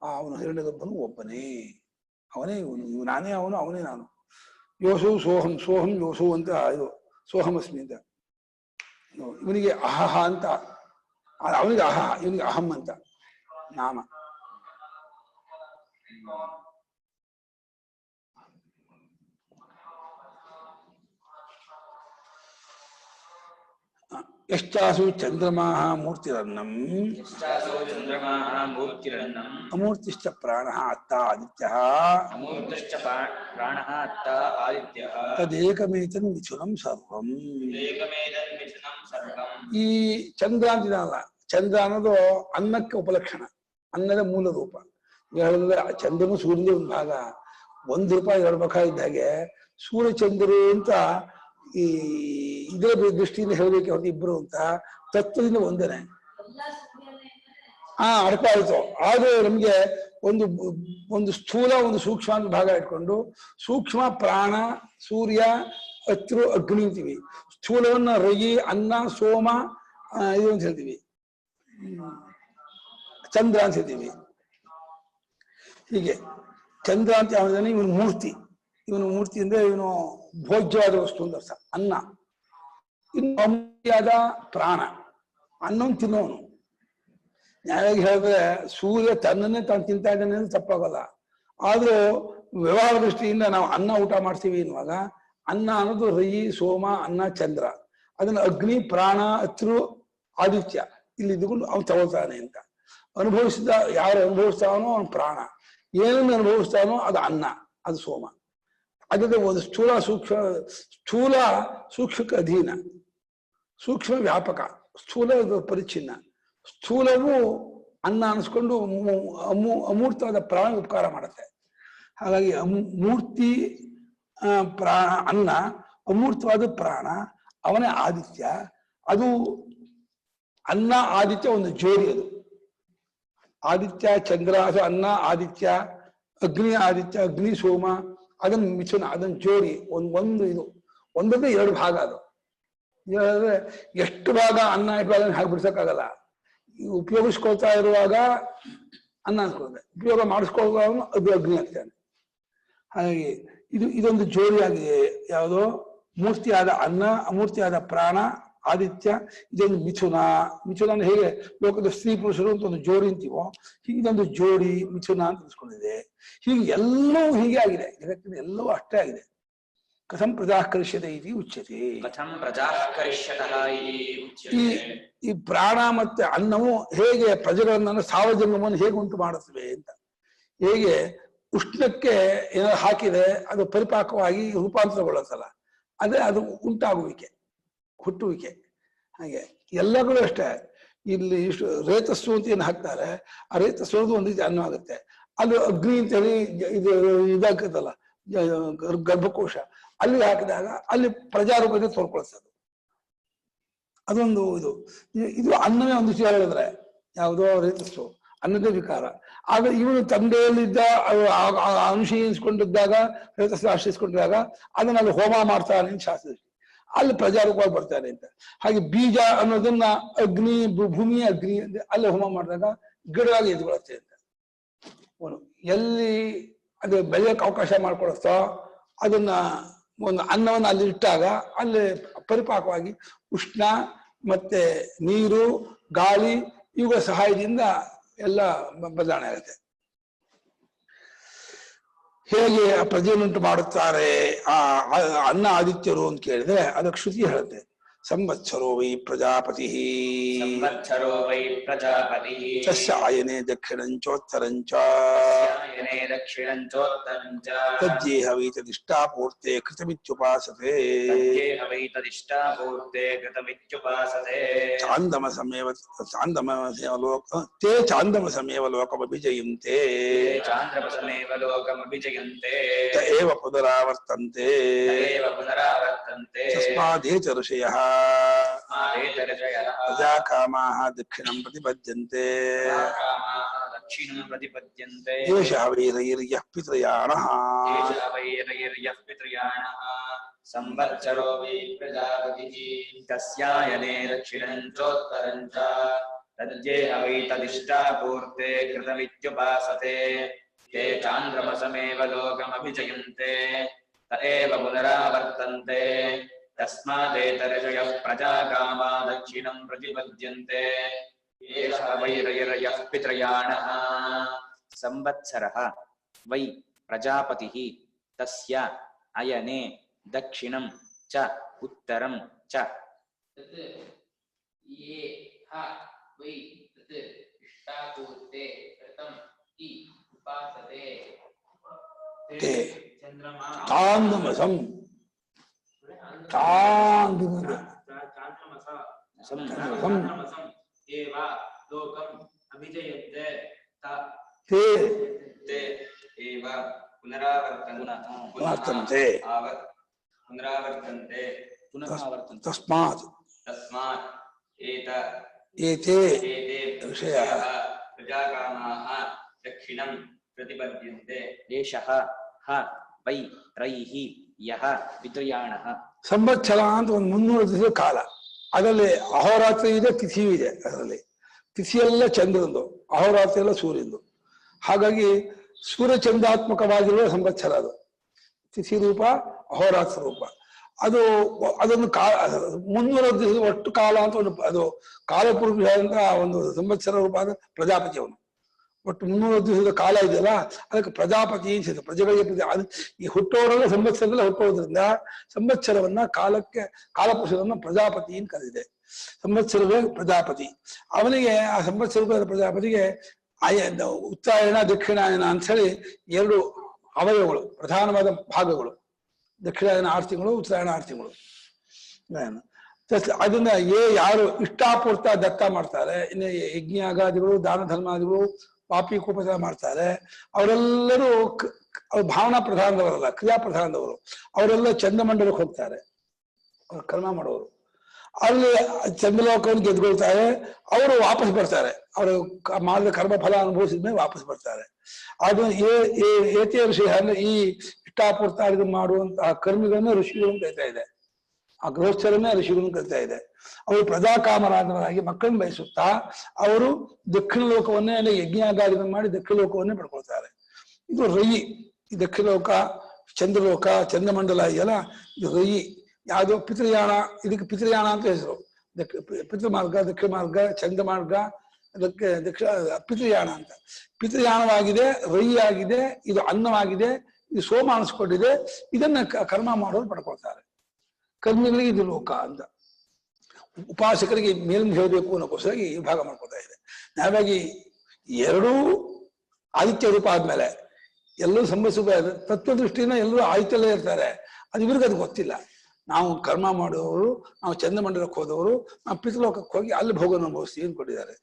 ಅವನು ಹಿರಣ್ಯಗರ್ಭನು ಒಬ್ಬನೇ, ಅವನೇ ಇವನು, ನಾನೇ ಅವನು, ಅವನೇ ನಾನು. ಯೋಸು ಸೋಹಂ, ಸೋಹಂ ಯೋಸು ಅಂತ ಇದು ಸೋಹಮಸ್ಮಿ ಅಂತ. ಇವನಿಗೆ ಅಹಹ ಅಂತ, ಅವನಿಗೆ ಅಹ, ಇವನಿಗೆ ಅಹಂ ಅಂತ ನಾಮ. ಯಶ್ಚಾಸು ಚಂದ್ರಮಾಃ ಮೂರ್ತಿರನ್ನಂ, ಅಮೂರ್ತಿಶ್ಚ ಪ್ರಾಣಃ ಅತ್ತ ಆದಿತ್ಯಃ, ತದೇಕಮೇತನ್ ಮಿಥುನಂ ಸರ್ವಂ. ಈ ಚಂದ್ರ ಅಂತಿದಲ್ಲ, ಚಂದ್ರ ಅನ್ನೋದು ಅನ್ನಕ್ಕೆ ಉಪಲಕ್ಷಣ, ಅನ್ನದ ಮೂಲ ರೂಪ. ಹೇಳಿದ್ರೆ ಚಂದ್ರನು ಸೂರ್ಯನ ಒಂದು ಭಾಗ. 1 ರೂಪಾಯಿ 2 ರೂಪಾಯಿ ಇದ್ದ ಹಾಗೆ ಸೂರ್ಯ ಚಂದ್ರರು ಅಂತ ಈ ಇದೇ ದೃಷ್ಟಿಯಿಂದ ಹೇಳಬೇಕು. ಅವ್ರು ಇಬ್ರು ಅಂತ ತತ್ವದಿಂದ ಒಂದೇನೆ. ಅರ್ಥ ಆಯ್ತು. ಆದ್ರೆ ನಮ್ಗೆ ಒಂದು ಸ್ಥೂಲ, ಒಂದು ಸೂಕ್ಷ್ಮ ಅಂತ ಭಾಗ ಇಟ್ಕೊಂಡು, ಸೂಕ್ಷ್ಮ ಪ್ರಾಣ, ಸೂರ್ಯ, ಅತ್ರು, ಅಗ್ನಿ ಅಂತೀವಿ. ಸ್ಥೂಲವನ್ನ ರಯಿ, ಅನ್ನ, ಸೋಮ ಇದು ಅಂತ ಹೇಳ್ತೀವಿ, ಚಂದ್ರ ಅಂತ ಹೇಳ್ತೀವಿ. ಹೀಗೆ ಚಂದ್ರ ಅಂತ ಯಾವ್ದಾನೆ ಇವನು ಮೂರ್ತಿ. ಇವನು ಮೂರ್ತಿ ಅಂದ್ರೆ ಇವನು ಭೋಜ್ಯವಾದ ವಸ್ತು ಅಂತ ಅರ್ಥ. ಅನ್ನ. ಇನ್ನು ಅಮೂಲ್ಯವಾದ ಪ್ರಾಣ, ಅನ್ನವನ್ನು ತಿನ್ನೋನು. ನ್ಯಾಯವಾಗಿ ಹೇಳಿದ್ರೆ ಸೂರ್ಯ ತನ್ನನ್ನೇ ತಾನು ತಿಂತಾ ಇದ್ದಾನೆ ಅಂದ್ರೆ ತಪ್ಪಾಗಲ್ಲ. ಆದ್ರೂ ವ್ಯವಹಾರ ದೃಷ್ಟಿಯಿಂದ ನಾವು ಅನ್ನ ಊಟ ಮಾಡ್ತೀವಿ ಎನ್ನುವಾಗ ಅನ್ನ ಅನ್ನೋದು ರಯಿ, ಸೋಮ, ಅನ್ನ, ಚಂದ್ರ. ಅದನ್ನ ಅಗ್ನಿ, ಪ್ರಾಣ, ಅತ್ರು, ಆದಿತ್ಯ ಇಲ್ಲಿ ಇದ್ದುಕೊಂಡು ಅವನು ತಗೊಳ್ತಾನೆ ಅಂತ. ಅನುಭವಿಸಿದ ಯಾರು ಅನುಭವಿಸ್ತಾನೋ ಅವನು ಪ್ರಾಣ, ಏನನ್ನು ಅನುಭವಿಸ್ತಾನೋ ಅದು ಅನ್ನ, ಅದು ಸೋಮ. ಅದೇ ಒಂದು ಸ್ಥೂಲ ಸೂಕ್ಷ್ಮ, ಸ್ಥೂಲ ಸೂಕ್ಷ್ಮಕ್ಕೆ ಅಧೀನ, ಸೂಕ್ಷ್ಮ ವ್ಯಾಪಕ, ಸ್ಥೂಲ ಪರಿಚ್ಛಿನ್ನ. ಸ್ಥೂಲವು ಅನ್ನ ಅನಿಸ್ಕೊಂಡು ಅಮೂರ್ತವಾದ ಪ್ರಾಣ ಉಪಕಾರ ಮಾಡುತ್ತೆ. ಹಾಗಾಗಿ ಮೂರ್ತಿ ಪ್ರಾಣ ಅನ್ನ, ಅಮೂರ್ತವಾದ ಪ್ರಾಣ, ಅವನೇ ಆದಿತ್ಯ. ಅದು ಅನ್ನ ಆದಿತ್ಯ ಒಂದು ಜೋಡಿ. ಅದು ಆದಿತ್ಯ ಚಂದ್ರ ಅದು ಅನ್ನ ಆದಿತ್ಯ, ಅಗ್ನಿ ಆದಿತ್ಯ, ಅಗ್ನಿ ಸೋಮ, ಅದನ್ನ ಮಿಥುನ, ಅದನ್ನ ಜೋಡಿ ಒಂದು ಇದು ಒಂದಕ್ಕೆ 2 ಭಾಗ. ಅದು ಹೇಳಿದ್ರೆ ಎಷ್ಟು ಭಾಗ ಅನ್ನ ಇಟ್ಟಾಗ ಹಾಗೆ ಬಿಡ್ಸಕ್ಕಾಗಲ್ಲ. ಉಪಯೋಗಿಸ್ಕೊಳ್ತಾ ಇರುವಾಗ ಅನ್ನ ಅನ್ಕೊಳ್ದೆ, ಉಪಯೋಗ ಮಾಡಿಸ್ಕೊಳ್ಳುವಾಗ ಅದು ಅಗ್ನಿ ಆಗ್ತಾನೆ. ಹಾಗಾಗಿ ಇದೊಂದು ಜೋಡಿಯಾಗಿದೆ. ಯಾವುದೋ ಮೂರ್ತಿಯಾದ ಅನ್ನ, ಅಮೂರ್ತಿಯಾದ ಪ್ರಾಣ ಆದಿತ್ಯ, ಇದೊಂದು ಮಿಥುನ. ಮಿಥುನ ಅಂದ್ರೆ ಹೇಗೆ ಲೋಕದ ಸ್ತ್ರೀ ಪುರುಷರು ಅಂತ ಒಂದು ಜೋಡಿ ಅಂತೀವೋ, ಇದೊಂದು ಜೋಡಿ ಮಿಥುನ ಅಂತ ಅನ್ಸ್ಕೊಂಡಿದೆ. ಹೀಗೆ ಎಲ್ಲವೂ ಹೀಗೆ ಆಗಿದೆ, ಜಗತ್ತಿನ ಎಲ್ಲವೂ ಅಷ್ಟೇ ಆಗಿದೆ. ಕಥಂ ಪ್ರಜಾ ಕರಿಷ್ಯತೆ ಇತಿ ಉಚ್ಯತೆ. ಈ ಪ್ರಾಣ ಮತ್ತೆ ಅನ್ನವು ಹೇಗೆ ಪ್ರಜೆಗಳನ್ನ ಸಾವಜಂಗಮವನ್ನು ಹೇಗೆ ಉಂಟು ಮಾಡುತ್ತವೆ ಅಂತ. ಹೇಗೆ ಉಷ್ಣಕ್ಕೆ ಏನಾದ್ರು ಹಾಕಿದೆ ಅದು ಪರಿಪಾಕವಾಗಿ ರೂಪಾಂತರಗೊಳ್ಳುತ್ತಲ್ಲ, ಅದೇ ಅದು ಉಂಟಾಗುವಿಕೆ, ಹುಟ್ಟುವಿಕೆ. ಹಾಗೆ ಎಲ್ಲಗಳು ಅಷ್ಟೇ. ಇಲ್ಲಿ ಇಷ್ಟು ರೇತಸ್ಸು ಅಂತ ಏನು ಹಾಕ್ತಾರೆ, ಆ ರೇತಸ್ಸು ಒಂದು ರೀತಿ ಅನ್ನ ಆಗುತ್ತೆ. ಅದು ಅಗ್ನಿ ಅಂತ ಹೇಳಿ ಇದು ಇದಾಗ್ತದಲ್ಲ ಗರ್ಭಕೋಶ, ಅಲ್ಲಿ ಹಾಕಿದಾಗ ಅಲ್ಲಿ ಪ್ರಜಾರೂಪದಿಂದ ತೋರ್ಕೊಳ್ತದೆ. ಅದೊಂದು ಇದು ಅನ್ನವೇ ಒಂದು ವಿಚಾರ ಹೇಳಿದ್ರೆ ಯಾವುದೋ ರೇತಸ್ಸು ಅನ್ನದೇ ವಿಕಾರ. ಆಗ ಇವನು ತಂದೆಯಲ್ಲಿದ್ದ ಅನುಶೀಲಿಸ್ಕೊಂಡಿದ್ದಾಗ, ರೇತಸ್ಸು ಆಶ್ರಯಿಸ್ಕೊಂಡಿದ್ದಾಗ ಅದನ್ನ ಅಲ್ಲಿ ಹೋಮ ಮಾಡ್ತಾನೆ ಅಂತ ಶಾಸ್ತ್ರ, ಅಲ್ಲಿ ಪ್ರಜಾರೂಪವಾಗಿ ಬರ್ತಾನೆ ಅಂತ. ಹಾಗೆ ಬೀಜ ಅನ್ನೋದನ್ನ ಅಗ್ನಿ, ಭೂಮಿ ಅಗ್ನಿ ಅಲ್ಲಿ ಹೋಮ ಮಾಡಿದಾಗ ಗಿಡವಾಗಿ ಎದ್ಕೊಳತ್ತೆ ಅಂತ. ಎಲ್ಲಿ ಅದು ಬೆಳೆಯಕ್ಕೆ ಅವಕಾಶ ಮಾಡ್ಕೊಡುತ್ತೋ ಅದನ್ನ ಒಂದು ಅನ್ನವನ್ನು ಅಲ್ಲಿ ಇಟ್ಟಾಗ ಅಲ್ಲಿ ಪರಿಪಾಕವಾಗಿ ಉಷ್ಣ ಮತ್ತೆ ನೀರು, ಗಾಳಿ ಇವುಗಳ ಸಹಾಯದಿಂದ ಎಲ್ಲ ಬದಲಾವಣೆ ಆಗುತ್ತೆ. ಹೇಗೆ ಆ ಪ್ರಜೆಯನ್ನುಂಟು ಮಾಡುತ್ತಾರೆ ಆ ಅನ್ನ ಆದಿತ್ಯರು ಅಂತ ಕೇಳಿದ್ರೆ ಅದಕ್ಕೆ ಶ್ರುತಿ ಹೇಳುತ್ತೆ. ಸಂವತ್ಸರೋ ವೈ ಪ್ರಜಾಪತಿ ತಸ್ಯ ಆಯನೆ ದಕ್ಷಿಣಂಚೋತ್ತರಂಚ ತಜ್ಜೇಹ ವೈ ತದಿಷ್ಟಾಪೂರ್ತೆ ಕೃತಮಿತ್ಯುಪಾಸತೆ ಚಾಂದಮಸಮೇವ ಲೋಕಮಭಿಜಯಂತೆ ತ ಏವ ಪುನರಾವರ್ತಂತೆ ತಸ್ಮಾದೇತ ಋಷಯಃ ಪ್ರಜಾಕಾಮಾಃ ದಕ್ಷಿಣಂ ಪ್ರತಿಪದ್ಯಂತೆ ಏಷಃ ವೈರೈರ್ಯಃ ಪಿತೃಯಾಣಃ. ಸಂವತ್ಸರೋ ವೈ ಪ್ರಜಾಪತಿಃ ತಸ್ಯಾಯನೆ ದಕ್ಷಿಣಂಚೋತ್ತರಂ ಚ ತಜ್ಜೇಹ ವೈ ತದಿಷ್ಟಾಪೂರ್ತೆ ಕೃತಮಿತ್ಯುಪಾಸತೆ ತೇ ಚಾಂದ್ರಮಸಮೇವ ಲೋಕಮಭಿಜಯಂತೆ ತ ಏವ ಪುನರಾವರ್ತಂತೆ ತಸ್ಮಾದೇತರ್ಷಯಃ ಪ್ರಜಾಕಾಮಾ ದಕ್ಷಿಣಂ ಪ್ರತಿಪದ್ಯಂತೆ ಏಷಃ ವೈರೈರ್ಯಃ ಪಿತೃಯಾಣಃ. ಸಂವತ್ಸರಃ ವೈ ಪ್ರಜಾಪತಿಃ ತಸ್ಯ ಅಯನೆ ದಕ್ಷಿಣಂ ಚ ಉತ್ತರಂ ಚ ಚಾಂದಮಸಂ ತಸ್ಮಾತ್ ಏತೆ ಋಷಯಃ ಪ್ರಜಾಕಾಮಾಃ ದಕ್ಷಿಣಂ ಪ್ರತಿಪದ್ಯಂತೆ ಏಷಃ ಹ ವೈ ರೈಃ ಯಃ ಪಿತೃಯಾಣಃ. ಸಂವತ್ಸರ ಅಂತ ಒಂದು 300 ದಿವಸದ ಕಾಲ. ಅದರಲ್ಲಿ ಅಹೋರಾತ್ರಿ ಇದೆ, ತಿಥಿಯೂ ಇದೆ. ಅದರಲ್ಲಿ ತಿಥಿಯೆಲ್ಲ ಚಂದ್ರಂದು, ಅಹೋರಾತ್ರಿ ಎಲ್ಲ ಸೂರ್ಯಂದು. ಹಾಗಾಗಿ ಸೂರ್ಯಚಂದ್ರಾತ್ಮಕವಾಗಿರುವ ಸಂವತ್ಸರ ಅದು. ತಿಥಿ ರೂಪ, ಅಹೋರಾತ್ರ ರೂಪ. ಅದೊಂದು 300 ದಿವಸದ ಒಟ್ಟು ಕಾಲ ಅಂತ ಒಂದು ಅದು ಕಾಲಪುರುಷ ಅಂತ ಒಂದು ಸಂವತ್ಸರ ರೂಪ ಅಂದ್ರೆ ಪ್ರಜಾಪತಿ ಅವನು. ಒಟ್ಟು 300 ದಿವಸದ ಕಾಲ ಇದೆಯಲ್ಲ, ಅದಕ್ಕೆ ಪ್ರಜಾಪತಿ ಅನ್ಸಿದೆ. ಪ್ರಜೆಗಳಿಗೆ ಈ ಹುಟ್ಟೋರೆಲ್ಲ ಸಂವತ್ಸರದಲ್ಲ ಹುಟ್ಟೋದ್ರಿಂದ ಸಂವತ್ಸರವನ್ನ ಕಾಲಪುರುಷರನ್ನ ಪ್ರಜಾಪತಿ ಅಂತ ಕರೆದಿದೆ. ಸಂವತ್ಸರವೇ ಪ್ರಜಾಪತಿ. ಅವನಿಗೆ ಆ ಸಂವತ್ಸರದ ಪ್ರಜಾಪತಿಗೆ ಉತ್ತರಾಯಣ ದಕ್ಷಿಣಾಯನ ಅಂತ ಹೇಳಿ 2 ಅವಯವಗಳು, ಪ್ರಧಾನವಾದ ಭಾಗಗಳು. ದಕ್ಷಿಣಾಯನ 6 ತಿಂಗಳು, ಉತ್ತರಾಯಣ 6 ತಿಂಗಳು. ಅದನ್ನ ಯಾರು ಇಷ್ಟಾಪೂರ್ತ ದತ್ತ ಮಾಡ್ತಾರೆ, ಇನ್ನು ಯಜ್ಞಾಗಾದಿಗಳು, ದಾನ ಧರ್ಮಾದಿಗಳು, ಪಾಪಿ ಕೂಪದ ಮಾಡ್ತಾರೆ, ಅವರೆಲ್ಲರೂ ಭಾವನಾ ಪ್ರಧಾನದವರಲ್ಲ, ಕ್ರಿಯಾ ಪ್ರಧಾನದವರು. ಅವರೆಲ್ಲ ಚಂದ್ರಮಂಡಲಕ್ಕೆ ಹೋಗ್ತಾರೆ, ಅವ್ರು ಕರ್ಮ ಮಾಡೋರು. ಅಲ್ಲಿ ಚಂದ್ರಲೋಕವನ್ನು ಗೆದ್ಕೊಳ್ತಾರೆ. ಅವರು ವಾಪಸ್ ಬರ್ತಾರೆ, ಅವರು ಮಾಡಿದ ಕರ್ಮ ಫಲ ಅನುಭವಿಸಿದ ಮೇಲೆ ವಾಪಸ್ ಬರ್ತಾರೆ. ಅದು ಏತೇ ಋಷಿ ಅಂದ್ರೆ ಈ ಇಷ್ಟಾಪೂರ್ತ ಮಾಡುವಂತಹ ಕರ್ಮಿಗಳನ್ನ ಋಷಿಗಳು ಕರಿತಾ ಇದೆ. ಆ ಗೃಹಸ್ಥರನ್ನೇ ಋಷಿಗಳನ್ನು ಕರಿತಾ ಇದೆ. ಅವರು ಪ್ರಜಾಕಾಮರಾದವರಾಗಿ ಮಕ್ಕಳನ್ನು ಬಯಸುತ್ತಾ ಅವರು ದಕ್ಷಿಣ ಲೋಕವನ್ನೇ ಯಜ್ಞಾಗಾದಿಗಳನ್ನು ಮಾಡಿ ದಕ್ಷಿಣ ಲೋಕವನ್ನೇ ಪಡ್ಕೊಳ್ತಾರೆ. ಇದು ರಯಿ. ಈ ದಕ್ಷಿಣ ಲೋಕ, ಚಂದ್ರಲೋಕ, ಚಂದ್ರಮಂಡಲ ಇದೆಯಲ್ಲ, ಇದು ರಯಿ. ಯಾವುದು ಪಿತೃಯಾಣ, ಇದಕ್ಕೆ ಪಿತೃಯಾಣ ಅಂತ ಹೆಸರು. ಪಿತೃಮಾರ್ಗ, ದಕ್ಷಿಣ ಮಾರ್ಗ, ಚಂದ್ರಮಾರ್ಗ, ಅದಕ್ಕೆ ಪಿತೃಯಾಣ ಅಂತ. ಪಿತೃಯಾಣವಾಗಿದೆ, ರಯಿ ಆಗಿದೆ, ಇದು ಅನ್ನವಾಗಿದೆ, ಇದು ಸೋಮ ಅನಿಸ್ಕೊಂಡಿದೆ. ಇದನ್ನ ಕರ್ಮ ಮಾಡೋರು ಪಡ್ಕೊಳ್ತಾರೆ. ಕರ್ಮಿಗಳಿಗೆ ಇದು ಲೋಕ ಅಂತ. ಉಪಾಸಕರಿಗೆ ಮೇಲ್ಮು ಹೇಳಬೇಕು ಅನ್ನೋಕ್ಕೋಸ್ಕರ ಈ ಭಾಗ ಮಾಡ್ಕೊತಾ ಇದೆ. ಹಾಗಾಗಿ ಎರಡೂ ಆದಿತ್ಯ ರೂಪ ಆದ್ಮೇಲೆ ಎಲ್ಲರೂ ಸಂಬಂಧಿಸ ತತ್ವದೃಷ್ಟಿಯಿಂದ ಎಲ್ಲರೂ ಆದಿತ್ಯಲ್ಲೇ ಇರ್ತಾರೆ. ಅದು ಇವ್ರಿಗೆ ಅದು ಗೊತ್ತಿಲ್ಲ. ನಾವು ಕರ್ಮ ಮಾಡುವವರು, ನಾವು ಚಂದ್ರಮಂಡಲಕ್ಕೆ ಹೋದವರು, ನಾವು ಪಿತೃಲೋಕಕ್ಕೆ ಹೋಗಿ ಅಲ್ಲಿ ಭೋಗ ಅನುಭವಿಸ್ತೀವಿ ಅಂದ್ಕೊಂಡಿದ್ದಾರೆ.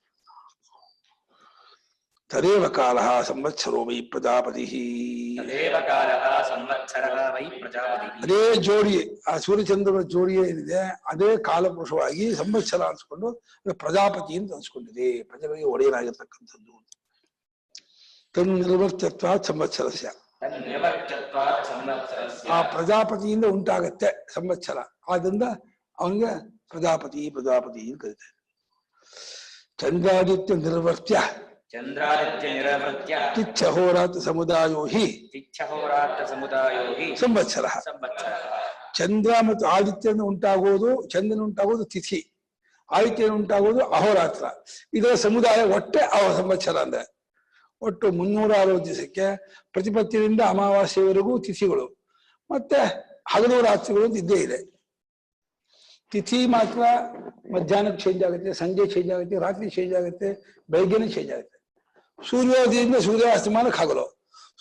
ತದೇವ ಕಾಲ ಸಂವತ್ಸರೋ ವೈ ಪ್ರಜಾಪತಿ. ಅದೇ ಜೋಡಿ, ಆ ಸೂರ್ಯಚಂದ್ರನ ಜೋಡಿ ಏನಿದೆ ಅದೇ ಕಾಲಪುರುಷವಾಗಿ ಸಂವತ್ಸರ ಅನ್ಸ್ಕೊಂಡು ಪ್ರಜಾಪತಿ ಅಂತ ಅನ್ಸ್ಕೊಂಡಿದೆ. ಪ್ರಜೆಗಳಿಗೆ ಒಡೆಯನಾಗಿರ್ತಕ್ಕಂಥದ್ದು. ತನ್ನ ನಿರ್ವರ್ತತ್ವ ಸಂವತ್ಸರಸ್ಯ, ಆ ಪ್ರಜಾಪತಿಯಿಂದ ಉಂಟಾಗತ್ತೆ ಸಂವತ್ಸರ. ಆದ್ರಿಂದ ಅವನಿಗೆ ಪ್ರಜಾಪತಿ ಪ್ರಜಾಪತಿ ಅಂತ ಕರೀತಾರೆ. ಚಂದ್ರಾದಿತ್ಯ ನಿರ್ವರ್ತ್ಯ ತಿಚ್ಛಹೋರಾತ್ರ ಸಮುದಾಯೋ ಹಿ ಸಂವತ್ಸರ. ಚಂದ್ರ ಮತ್ತು ಆದಿತ್ಯನ ಉಂಟಾಗುವುದು, ಚಂದ್ರನ ಉಂಟಾಗುವುದು ತಿಥಿ, ಆದಿತ್ಯನ ಉಂಟಾಗುವುದು ಅಹೋರಾತ್ರ. ಇದರ ಸಮುದಾಯ ಒಟ್ಟೆ ಸಂವತ್ಸರ. ಅಂದ್ರೆ ಒಟ್ಟು 360 ದಿವಸಕ್ಕೆ ಪ್ರತಿಪತ್ತಿನಿಂದ ಅಮಾವಾಸ್ಯವರೆಗೂ ತಿಥಿಗಳು, ಮತ್ತೆ ಹಗಲು ರಾತ್ರಿಗಳು ಅಂತ ಇದ್ದೇ ಇದೆ. ತಿಥಿ ಮಾತ್ರ ಮಧ್ಯಾಹ್ನಕ್ಕೆ ಚೇಂಜ್ ಆಗುತ್ತೆ, ಸಂಜೆ ಚೇಂಜ್ ಆಗುತ್ತೆ, ರಾತ್ರಿ ಚೇಂಜ್ ಆಗುತ್ತೆ, ಬೆಳಗ್ಗೆನೇ ಚೇಂಜ್ ಆಗುತ್ತೆ. ಸೂರ್ಯೋದಯದಿಂದ ಸೂರ್ಯಾಸ್ತಮಾನಕ್ಕೆ ಹಗಲು,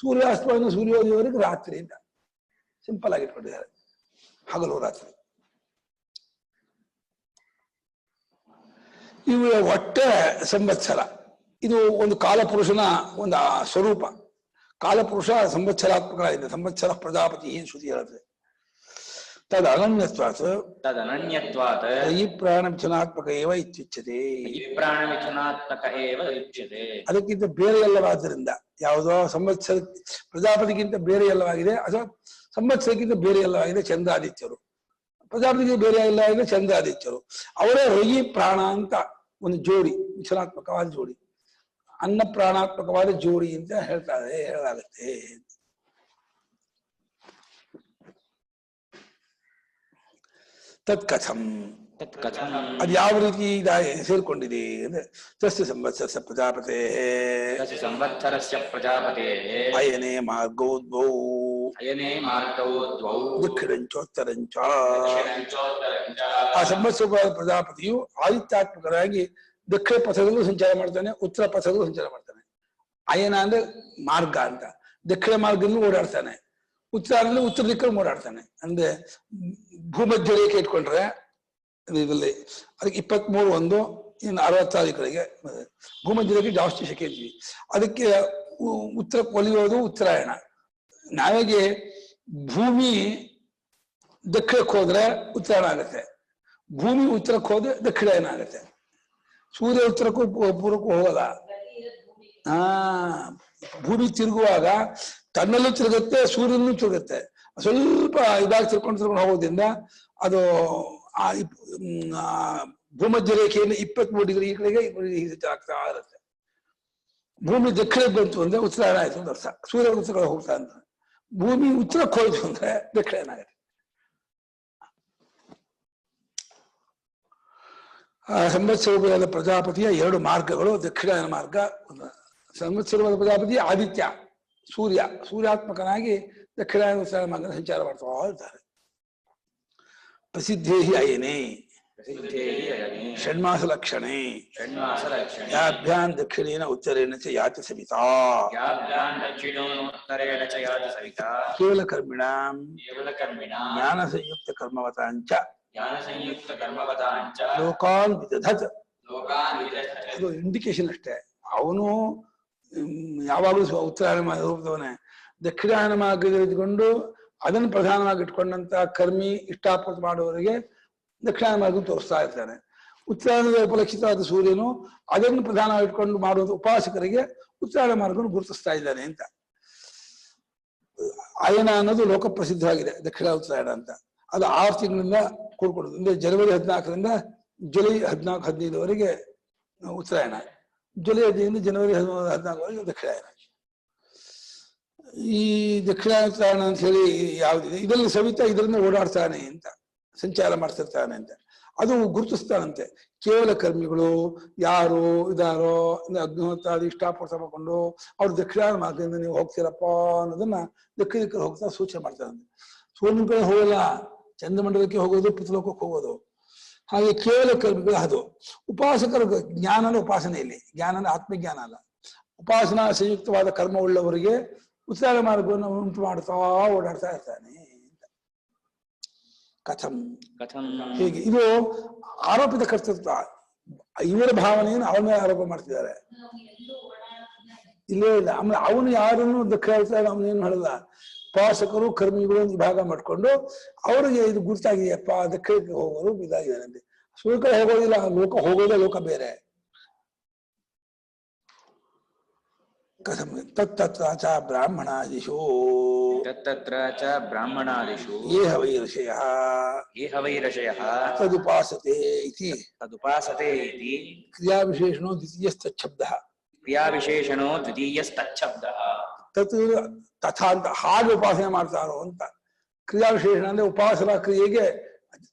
ಸೂರ್ಯಾಸ್ತಮಾನ ಸೂರ್ಯೋದಯವರೆಗೆ ರಾತ್ರಿ ಅಂತ ಸಿಂಪಲ್ ಆಗಿ ಇಟ್ಕೊಂಡಿದ್ದಾರೆ. ಹಗಲು ರಾತ್ರಿ ಇವು ಒಟ್ಟೆ ಸಂವತ್ಸರ. ಇದು ಒಂದು ಕಾಲಪುರುಷನ ಒಂದು ಸ್ವರೂಪ. ಕಾಲಪುರುಷ ಸಂವತ್ಸರಾತ್ಮಕವಾಗಿದೆ. ಸಂವತ್ಸರ ಪ್ರಜಾಪತಿ ಏನು ಶ್ರುತಿ ಹೇಳುತ್ತೆ. ತದನನ್ಯತ್ವಾತ್ ಈ ಪ್ರಾಣ ಮಿಥುನಾತ್ಮಕ ಏವ ಇತ್ಯುಚ್ಯತೆ. ಅದಕ್ಕಿಂತ ಬೇರೆ ಎಲ್ಲವಾದ್ದರಿಂದ ಯಾವುದೋ ಸಂವತ್ಸರ ಪ್ರಜಾಪತಿಗಿಂತ ಬೇರೆ ಎಲ್ಲವಾಗಿದೆ, ಅಥವಾ ಸಂವತ್ಸರಕ್ಕಿಂತ ಬೇರೆ ಎಲ್ಲವಾಗಿದೆ ಚಂದ್ರಾದಿತ್ಯರು. ಪ್ರಜಾಪತಿಗೆ ಬೇರೆ ಎಲ್ಲವಾಗಿದೆ ಚಂದ್ರಾದಿತ್ಯರು. ಅವರೇ ರಯಿ ಪ್ರಾಣ ಅಂತ ಒಂದು ಜೋಡಿ, ಮಿಥುನಾತ್ಮಕವಾದ ಜೋಡಿ, ಅನ್ನ ಪ್ರಾಣಾತ್ಮಕವಾದ ಜೋಡಿ ಅಂತ ಹೇಳಲಾಗುತ್ತೆ. ತತ್ಕಥಂ, ಅದು ಯಾವ ರೀತಿ ಸೇರ್ಕೊಂಡಿದೆ ಅಂದ್ರೆ ತಸ್ಯ ಸಂವತ್ಸರಸ್ಯ ಪ್ರಜಾಪತೆ ಅಯನೇ ಮಾರ್ಗೋದ್ಭೌ ದಕ್ಷಿಣಂಚೋತ್ತರಂಚ. ಆ ಸಂವತ್ಸರ ಪ್ರಜಾಪತಿಯು ಆದಿತ್ಯಾತ್ಮಕರಾಗಿ ದಕ್ಷಿಣ ಪಥದಲ್ಲೂ ಸಂಚಾರ ಮಾಡ್ತಾನೆ, ಉತ್ತರ ಪಥದಲ್ಲೂ ಸಂಚಾರ ಮಾಡ್ತಾನೆ. ಅಯನ ಅಂದ್ರೆ ಮಾರ್ಗ ಅಂತ. ದಕ್ಷಿಣ ಮಾರ್ಗದಲ್ಲೂ ಓಡಾಡ್ತಾನೆ, ಉತ್ತರ ದಿಕ್ಕಲ್ಲಿ ಓಡಾಡ್ತಾನೆ. ಅಂದ್ರೆ ಭೂಮಧ್ಯ ರೇಖೆ ಇಟ್ಕೊಂಡ್ರೆ ಇದರಲ್ಲಿ ಅದಕ್ಕೆ 23 ಇನ್ನು 66 ಕಡೆಗೆ ಭೂಮಧ್ಯ ರೇಖೆ ಜಾಸ್ತಿ ಶೆಕೆ ಇರ್ತೀವಿ. ಅದಕ್ಕೆ ಉತ್ತರ ಒಲಿಯೋದು ಉತ್ತರಾಯಣ. ನಾವೆಗೆ ಭೂಮಿ ದಕ್ಷಿಣಕ್ಕೆ ಹೋದ್ರೆ ಉತ್ತರಾಯಣ ಆಗುತ್ತೆ, ಭೂಮಿ ಉತ್ತರಕ್ಕೆ ಹೋದ್ರೆ ದಕ್ಷಿಣಾಯನ ಆಗುತ್ತೆ. ಸೂರ್ಯ ಉತ್ತರಕ್ಕೂ ಪೂರ್ವಕ್ಕೂ ಹೋಗಲ್ಲ. ಭೂಮಿ ತಿರುಗುವಾಗ ತನ್ನಲ್ಲೂ ತಿರುಗುತ್ತೆ, ಸೂರ್ಯನೂ ತಿರುಗುತ್ತೆ. ಸ್ವಲ್ಪ ಇದಾಗಿ ತಿರ್ಕೊಂಡು ಹೋಗೋದ್ರಿಂದ ಅದು ಭೂಮಧ್ಯ ರೇಖೆಯಿಂದ 23 ಡಿಗ್ರಿ ಈ ಕಡೆಗೆ ಆಗ್ತಾ ಇರುತ್ತೆ. ಭೂಮಿ ದಕ್ಷಿಣಕ್ಕೆ ಬಂತು ಅಂದ್ರೆ ಉತ್ತರಾಯಣ ಆಯ್ತು ಅಂತ ಅರ್ಥ. ಸೂರ್ಯ ಉತ್ತರ ಹೋಗ್ತಾ ಅಂತ. ಭೂಮಿ ಉತ್ತರಕ್ಕೆ ಹೋಯ್ತು ಅಂದ್ರೆ ದಕ್ಷಿಣ ಆಗುತ್ತೆ. ಸಂವತ್ಸರವಾದ ಪ್ರಜಾಪತಿಯ 2 ಮಾರ್ಗಗಳು, ದಕ್ಷಿಣಾಯನ ಮಾರ್ಗ. ಸಂವತ್ಸರವಾದ ಪ್ರಜಾಪತಿ ಆದಿತ್ಯ ಸೂರ್ಯಾತ್ಮಕನಾಗಿ ದಕ್ಷಿಣಾಯನ ಮಾರ್ಗ ಸಂಚಾರ ಮಾಡ್ತಾ ಇರ್ತಾರೆ. ಪ್ರಸಿದ್ಧೇಹಿ ಅಯನೇ ಷಣ್ಮಾಸ ಲಕ್ಷಣೆ ಯಾಭ್ಯಾಂ ದಕ್ಷಿಣೇನ ಉತ್ತರೇಣ ಚ ಯಾತಿ ಸವಿತಾ ಕೇವಲ ಕರ್ಮಿಣಾಂ ಜ್ಞಾನ ಸಂಯುಕ್ತ ಕರ್ಮವತಾಂಚ ಲೋಕಾನ್ ವಿದಧತ್. ಅದು ಇಂಡಿಕೇಶನ್ ಅಷ್ಟೇ. ಅವನು ಯಾವಾಗಲೂ ಉತ್ತರಾಯಣ ರೂಪದವನೇ. ದಕ್ಷಿಣಾಯನ ಮಾರ್ಗದಲ್ಲಿ ಇದ್ಕೊಂಡು ಅದನ್ನು ಪ್ರಧಾನವಾಗಿ ಇಟ್ಕೊಂಡಂತ ಕರ್ಮಿ ಇಷ್ಟಾಪೂರ್ತಿ ಮಾಡುವವರಿಗೆ ದಕ್ಷಿಣ ಮಾರ್ಗ ತೋರಿಸ್ತಾ ಇರ್ತಾನೆ. ಉತ್ತರಾಯಣದ ಉಪಲಕ್ಷಿತವಾದ ಸೂರ್ಯನು ಅದನ್ನು ಪ್ರಧಾನ ಇಟ್ಕೊಂಡು ಮಾಡುವ ಉಪಾಸಕರಿಗೆ ಉತ್ತರಾಯಣ ಮಾರ್ಗವನ್ನು ಗುರುತಿಸ್ತಾ ಇದ್ದಾನೆ ಅಂತ. ಅಯನ ಅನ್ನೋದು ಲೋಕ ಪ್ರಸಿದ್ಧವಾಗಿದೆ ದಕ್ಷಿಣ ಉತ್ತರಾಯಣ ಅಂತ. ಅದು 6 ತಿಂಗಳಿಂದ ಕೂಡ್ಕೊಡೋದು. ಅಂದ್ರೆ ಜನವರಿ 14ರಿಂದ ಜುಲೈ 14-15ವರೆಗೆ ಉತ್ತರಾಯಣ, ಜುಲೈ 15ರಿಂದ ಜನವರಿ 14ವರೆಗೆ ದಕ್ಷಿಣಾಯನ. ಈ ದಕ್ಷಿಣಾಯನ ಅಂತ ಹೇಳಿ ಯಾವ್ದಿದೆ, ಇದರಲ್ಲಿ ಸವಿತಾ ಇದರಿಂದ ಓಡಾಡ್ತಾನೆ ಅಂತ, ಸಂಚಾರ ಮಾಡ್ತಿರ್ತಾನೆ ಅಂತ ಅದು ಗುರುತಿಸ್ತಾನಂತೆ. ಕೇವಲ ಕರ್ಮಿಗಳು ಯಾರು ಇದಾರೋ ಅಗ್ನಿಹೋತ್ರಾದಿ ಇಷ್ಟಾಪೂರ್ತ ಮಾಡ್ಕೊಂಡು ಅವ್ರು ದಕ್ಷಿಣ ಮಾರ್ಗದಿಂದ ನೀವು ಹೋಗ್ತೀರಪ್ಪ ಅನ್ನೋದನ್ನ ದಕ್ಷಿಣ ಕಡೆ ಹೋಗ್ತಾ ಸೂಚನೆ ಮಾಡ್ತಾರಂತೆ. ಸೂರ್ಯನ ಕಡೆ ಹೋಗಲ್ಲ, ಚಂದ್ರಮಂಡಲಕ್ಕೆ ಹೋಗೋದು, ಪೃಥ್ವಿಲೋಕಕ್ಕೆ ಹೋಗೋದು. ಹಾಗೆ ಕೇವಲ ಕರ್ಮಿಗಳು ಅದು. ಉಪಾಸಕರ ಜ್ಞಾನದ ಉಪಾಸನೆಯಲ್ಲಿ, ಜ್ಞಾನ ಆತ್ಮಜ್ಞಾನ ಅಲ್ಲ, ಉಪಾಸನಾ ಸಂಯುಕ್ತವಾದ ಕರ್ಮ ಉಳ್ಳವರಿಗೆ ಉತ್ಸಾಹ ಮಾರ್ಗವನ್ನು ಉಂಟು ಮಾಡ್ತಾ ಓಡಾಡ್ತಾ ಇರ್ತಾನೆ. ಕಥಂ ಕಥಂ ಹೇಗೆ? ಇದು ಆರೋಪಿತ ಕರ್ತೃತ್ವ. ಇವರ ಭಾವನೆಯನ್ನು ಅವನ ಮೇಲೆ ಆರೋಪ ಮಾಡ್ತಿದ್ದಾರೆ. ಇಲ್ಲೇ ಇಲ್ಲ. ಆಮೇಲೆ ಅವನು ಯಾರನ್ನು ದಕ್ಷಿಣ ಅವನೇನು ಹೇಳಲ್ಲ. ಉಪಾಸಕರು ಕರ್ಮಿಗಳು ವಿಭಾಗ ಮಾಡ್ಕೊಂಡು ಅವರಿಗೆ ಇದು ಗುರ್ತಾಗಿದೆಯಪ್ಪ, ದಕ್ಷಿಣಕ್ಕೆ ಹೋಗೋರು ಇದಾಗಿದ್ದಾನೆ. ಸುಲಕ ಹೋಗೋದಿಲ್ಲ, ಲೋಕ ಹೋಗೋದೇ ಲೋಕ ಬೇರೆ. ಕಥಂ ತತ್ತತ್ರ ಚ ಬ್ರಾಹ್ಮಣಾದಿಷು ತತ್ತತ್ರ ಚ ಬ್ರಾಹ್ಮಣಾದಿಷು ಯೇಹ ವೈ ಋಷಯಃ ಯೇಹ ವೈ ಋಷಯಃ ತದುಪಾಸತೆ ಇತಿ ತದುಪಾಸತೆ ಇತಿ ಕ್ರಿಯಾವಿಶೇಷಣೋ ದ್ವಿತೀಯಸ್ತಚ್ಛಬ್ದಃ ಕ್ರಿಯಾವಿಶೇಷಣೋ ದ್ವಿತೀಯಸ್ತಚ್ಛಬ್ದಃ ತತ್ ತಥಾ ಅಂತ ಹಾಗೆ ಉಪಾಸನೆ ಮಾಡ್ತಾರೋ ಅಂತ. ಕ್ರಿಯಾವಿಶೇಷಣ ಅಂದ್ರೆ ಉಪಾಸನಾ ಕ್ರಿಯೆಗೆ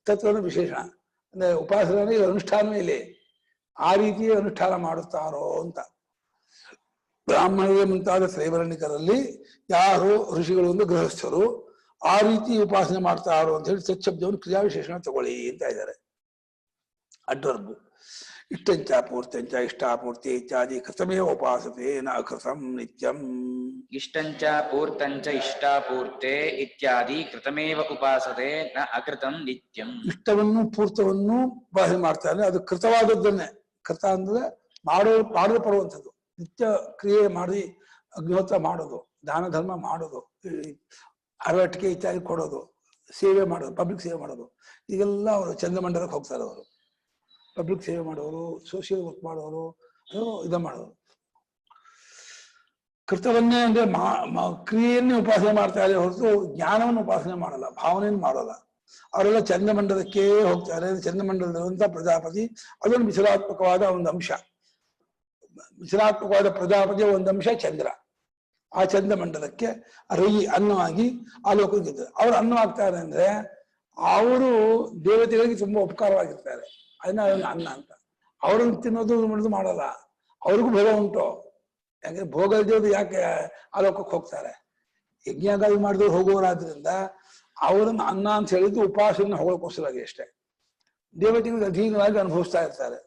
ತತ್ವನ ವಿಶೇಷಣ ಅಂದ್ರೆ ಉಪಾಸನೆ ಅನುಷ್ಠಾನವೇ ಇಲ್ಲಿ ಆ ರೀತಿಯ ಅನುಷ್ಠಾನ ಮಾಡುತ್ತಾರೋ ಅಂತ. ಬ್ರಾಹ್ಮಣರೇ ಮುಂತಾದ ತ್ರೈವರ್ಣಿಕರಲ್ಲಿ ಯಾರು ಋಷಿಗಳು ಒಂದು ಗೃಹಸ್ಥರು ಆ ರೀತಿ ಉಪಾಸನೆ ಮಾಡ್ತಾರೋ ಅಂತ ಹೇಳಿ ತತ್ಶಬ್ದವನ್ನು ಕ್ರಿಯಾವಿಶೇಷಣ ತಗೊಳ್ಳಿ ಅಂತ ಇದ್ದಾರೆ. ಅಡ್ವರ್ಬ್. ಇಷ್ಟಂಚ ಪೂರ್ತಂಚ ಇಷ್ಟಾಪೂರ್ತಿ ಇತ್ಯಾದಿ ಕೃತಮೇವ ಉಪಾಸತೆ ನ ಅಕೃತಂ ನಿತ್ಯಂ. ಇಷ್ಟಂಚ ಪೂರ್ತಂಚ ಇಷ್ಟಾಪೂರ್ತೆ ಇತ್ಯಾದಿ ಕೃತಮೇವ ಉಪಾಸತೆ ನ ಅಕೃತಂ ನಿತ್ಯಂ. ಇಷ್ಟವನ್ನು ಪೂರ್ತವನ್ನು ಉಪಾಸನೆ ಮಾಡ್ತಾರೆ, ಅದು ಕೃತವಾದದ್ದನ್ನೇ. ಕೃತ ಅಂದ್ರೆ ಮಾಡಲು ಪಡುವಂಥದ್ದು. ನಿತ್ಯ ಕ್ರಿಯೆ ಮಾಡಿ ಅಗ್ನಿಹೋತ್ರ ಮಾಡೋದು, ದಾನ ಧರ್ಮ ಮಾಡೋದು, ಅರವಟ್ಟಿಕೆ ಇತ್ಯಾದಿ ಕೊಡೋದು, ಸೇವೆ ಮಾಡೋದು, ಪಬ್ಲಿಕ್ ಸೇವೆ ಮಾಡೋದು, ಈಗೆಲ್ಲ ಅವರು ಚಂದ್ರಮಂಡಲಕ್ಕೆ ಹೋಗ್ತಾರೆ. ಅವರು ಪಬ್ಲಿಕ್ ಸೇವೆ ಮಾಡೋರು, ಸೋಷಿಯಲ್ ವರ್ಕ್ ಮಾಡೋರು, ಇದ ಮಾಡೋರು. ಕೃತವನ್ನೇ ಅಂದ್ರೆ ಕ್ರಿಯೆಯನ್ನೇ ಉಪಾಸನೆ ಮಾಡ್ತಾರೆ ಹೊರತು ಜ್ಞಾನವನ್ನು ಉಪಾಸನೆ ಮಾಡಲ್ಲ, ಭಾವನೆಯನ್ನು ಮಾಡಲ್ಲ. ಅವರೆಲ್ಲ ಚಂದ್ರಮಂಡಲಕ್ಕೆ ಹೋಗ್ತಾರೆ. ಚಂದ್ರಮಂಡಲದಂತ ಪ್ರಜಾಪತಿ ಅದೊಂದು ವಿಚಲಾತ್ಮಕವಾದ ಒಂದು ಅಂಶ. ವಿಚಲಾತ್ಮಕವಾದ ಪ್ರಜಾಪತಿಯ ಒಂದು ಅಂಶ ಚಂದ್ರ. ಆ ಚಂದ್ರಮಂಡಲಕ್ಕೆ ರೈ ಅನ್ನವಾಗಿ ಆ ಲೋಕಕ್ಕೆ ಅವ್ರು ಅನ್ನವಾಗ್ತಾರೆ ಅಂದ್ರೆ ಅವರು ದೇವತೆಗಳಿಗೆ ತುಂಬಾ ಉಪಕಾರವಾಗಿರ್ತಾರೆ. ಅದನ್ನ ಅನ್ನ ಅಂತ. ಅವ್ರನ್ನ ತಿನ್ನೋದು ಮಾಡೋದು ಮಾಡಲ್ಲ, ಅವ್ರಿಗೂ ಭೋಗ ಉಂಟು. ಯಾಕೆ ಭೋಗ ಇದ್ದವ್ರು ಯಾಕೆ ಆ ಲೋಕಕ್ಕೆ ಹೋಗ್ತಾರೆ? ಯಜ್ಞಾಗಾದಿ ಮಾಡಿದವ್ರು ಹೋಗುವರಾದ್ರಿಂದ ಅವರನ್ನು ಅನ್ನ ಅಂತ ಹೇಳಿದ್ದು ಉಪವಾಸವನ್ನು ಹೊಗಳಕ್ಕೋಸ್ಕರವಾಗಿ ಅಷ್ಟೇ. ದೇವತೆಗಳು ಅಧೀನವಾಗಿ ಅನುಭವಿಸ್ತಾ ಇರ್ತಾರೆ.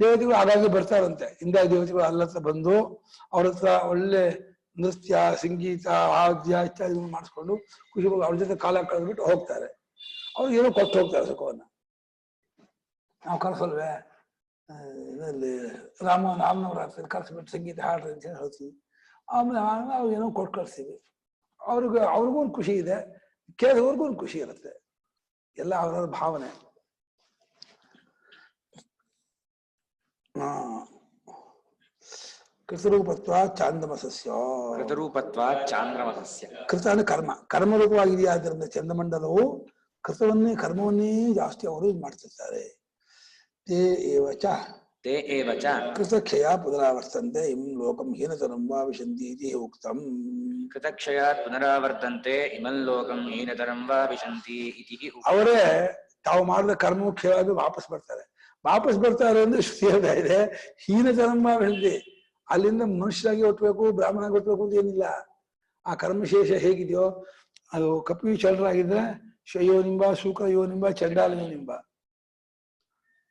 ದೇವತೆಗಳು ಆಗಾಗ್ಗೆ ಬರ್ತಾರಂತೆ. ಇಂದ ದೇವತೆಗಳು ಅಲ್ಲತ್ರ ಬಂದು ಅವ್ರ ಹತ್ರ ಒಳ್ಳೆ ನೃತ್ಯ, ಸಂಗೀತ, ವಾದ್ಯ ಇತ್ಯಾದಿ ಮಾಡಿಸ್ಕೊಂಡು ಖುಷಿಗಳು ಅವ್ರ ಜೊತೆ ಕಾಲ ಕಳೆದ್ಬಿಟ್ಟು ಹೋಗ್ತಾರೆ. ಅವ್ರಿಗೆ ಏನೋ ಕೊಟ್ಟು ಹೋಗ್ತಾರೆ ಸುಖವನ್ನ. ನಾವು ಕರ್ಸಲ್ವೇ ಇದರಲ್ಲಿ ರಾಮನವರಾತ್ರಿ ಕರ್ಸ್ಬಿಟ್ಟು ಸಂಗೀತ ಹಾಡ್ರಿ ಅಂತ ಹೇಳಿ ಹೇಳ್ತೀವಿ. ಆಮೇಲೆ ನಾವು ಏನೋ ಕೊಟ್ಟು ಕಳಿಸ್ತೀವಿ. ಅವ್ರಿಗೂ ಒಂದು ಖುಷಿ ಇದೆ, ಕೇಳಿದವ್ರಿಗೂ ಒಂದು ಖುಷಿ ಇರುತ್ತೆ. ಎಲ್ಲ ಅವರ ಭಾವನೆ. ಕೃತರೂಪತ್ವ ಚಾಂದ್ರಮಸಸ್ಯ. ಕೃತರೂಪತ್ವ ಚಾಂದ್ರಮಸಸ್ಯ. ಕೃತ ಅಂದ್ರೆ ಕರ್ಮ, ಕರ್ಮರೂಪವಾಗಿದೆಯಾ. ಆದ್ದರಿಂದ ಚಂದ್ರಮಂಡಲವು ಕೃತವನ್ನೇ ಕರ್ಮವನ್ನೇ ಜಾಸ್ತಿ ಅವರು ಇದು ಮಾಡ್ತಿರ್ತಾರೆ. ತೇ ಏವಚ ಕೃತಕ್ಷಯ ಪುನರಾವರ್ತಂತೆ ಇಂ ಲೋಕಂ ಹೀನತರಂ ವಾ ವಿಶಂತಿ ಇತಿ ಉಕ್ತಂ. ಕೃತಕ್ಷಯಾತ್ ಪುನರಾವರ್ತಂತೆ ಇಮಂ ಲೋಕಂ ಹೀನತರಂ ವಾ ವಿಶಂತಿ ಇತಿ ಉಕ್ತಂ. ಅವರೇ ತಾವು ಮಾಡಿದ ಕರ್ಮವು ಕ್ಷಯವಾಗಿ ವಾಪಸ್ ಬರ್ತಾರೆ ಅಂದ್ರೆ ಶ್ರುತಿ ಹೇಳ್ತಾ ಇದೆ ಹೀನತರಂ ವಾ ವಿಶಂತಿ. ಅಲ್ಲಿಂದ ಮನುಷ್ಯರಾಗಿ ಹುಟ್ಟಬೇಕು, ಬ್ರಾಹ್ಮಣಾಗಿ ಹುಟ್ಟಬೇಕು ಅಂತ ಏನಿಲ್ಲ. ಆ ಕರ್ಮಶೇಷ ಹೇಗಿದೆಯೋ ಅದು ಕಪಿ ಚಂದ್ರಾಗಿದ್ರೆ ಶಯೋನಿಂಬ, ಶುಕ್ರ ಯೋನಿಂಬ, ಚಂಡಾಲ ಯೋನಿಂಬ.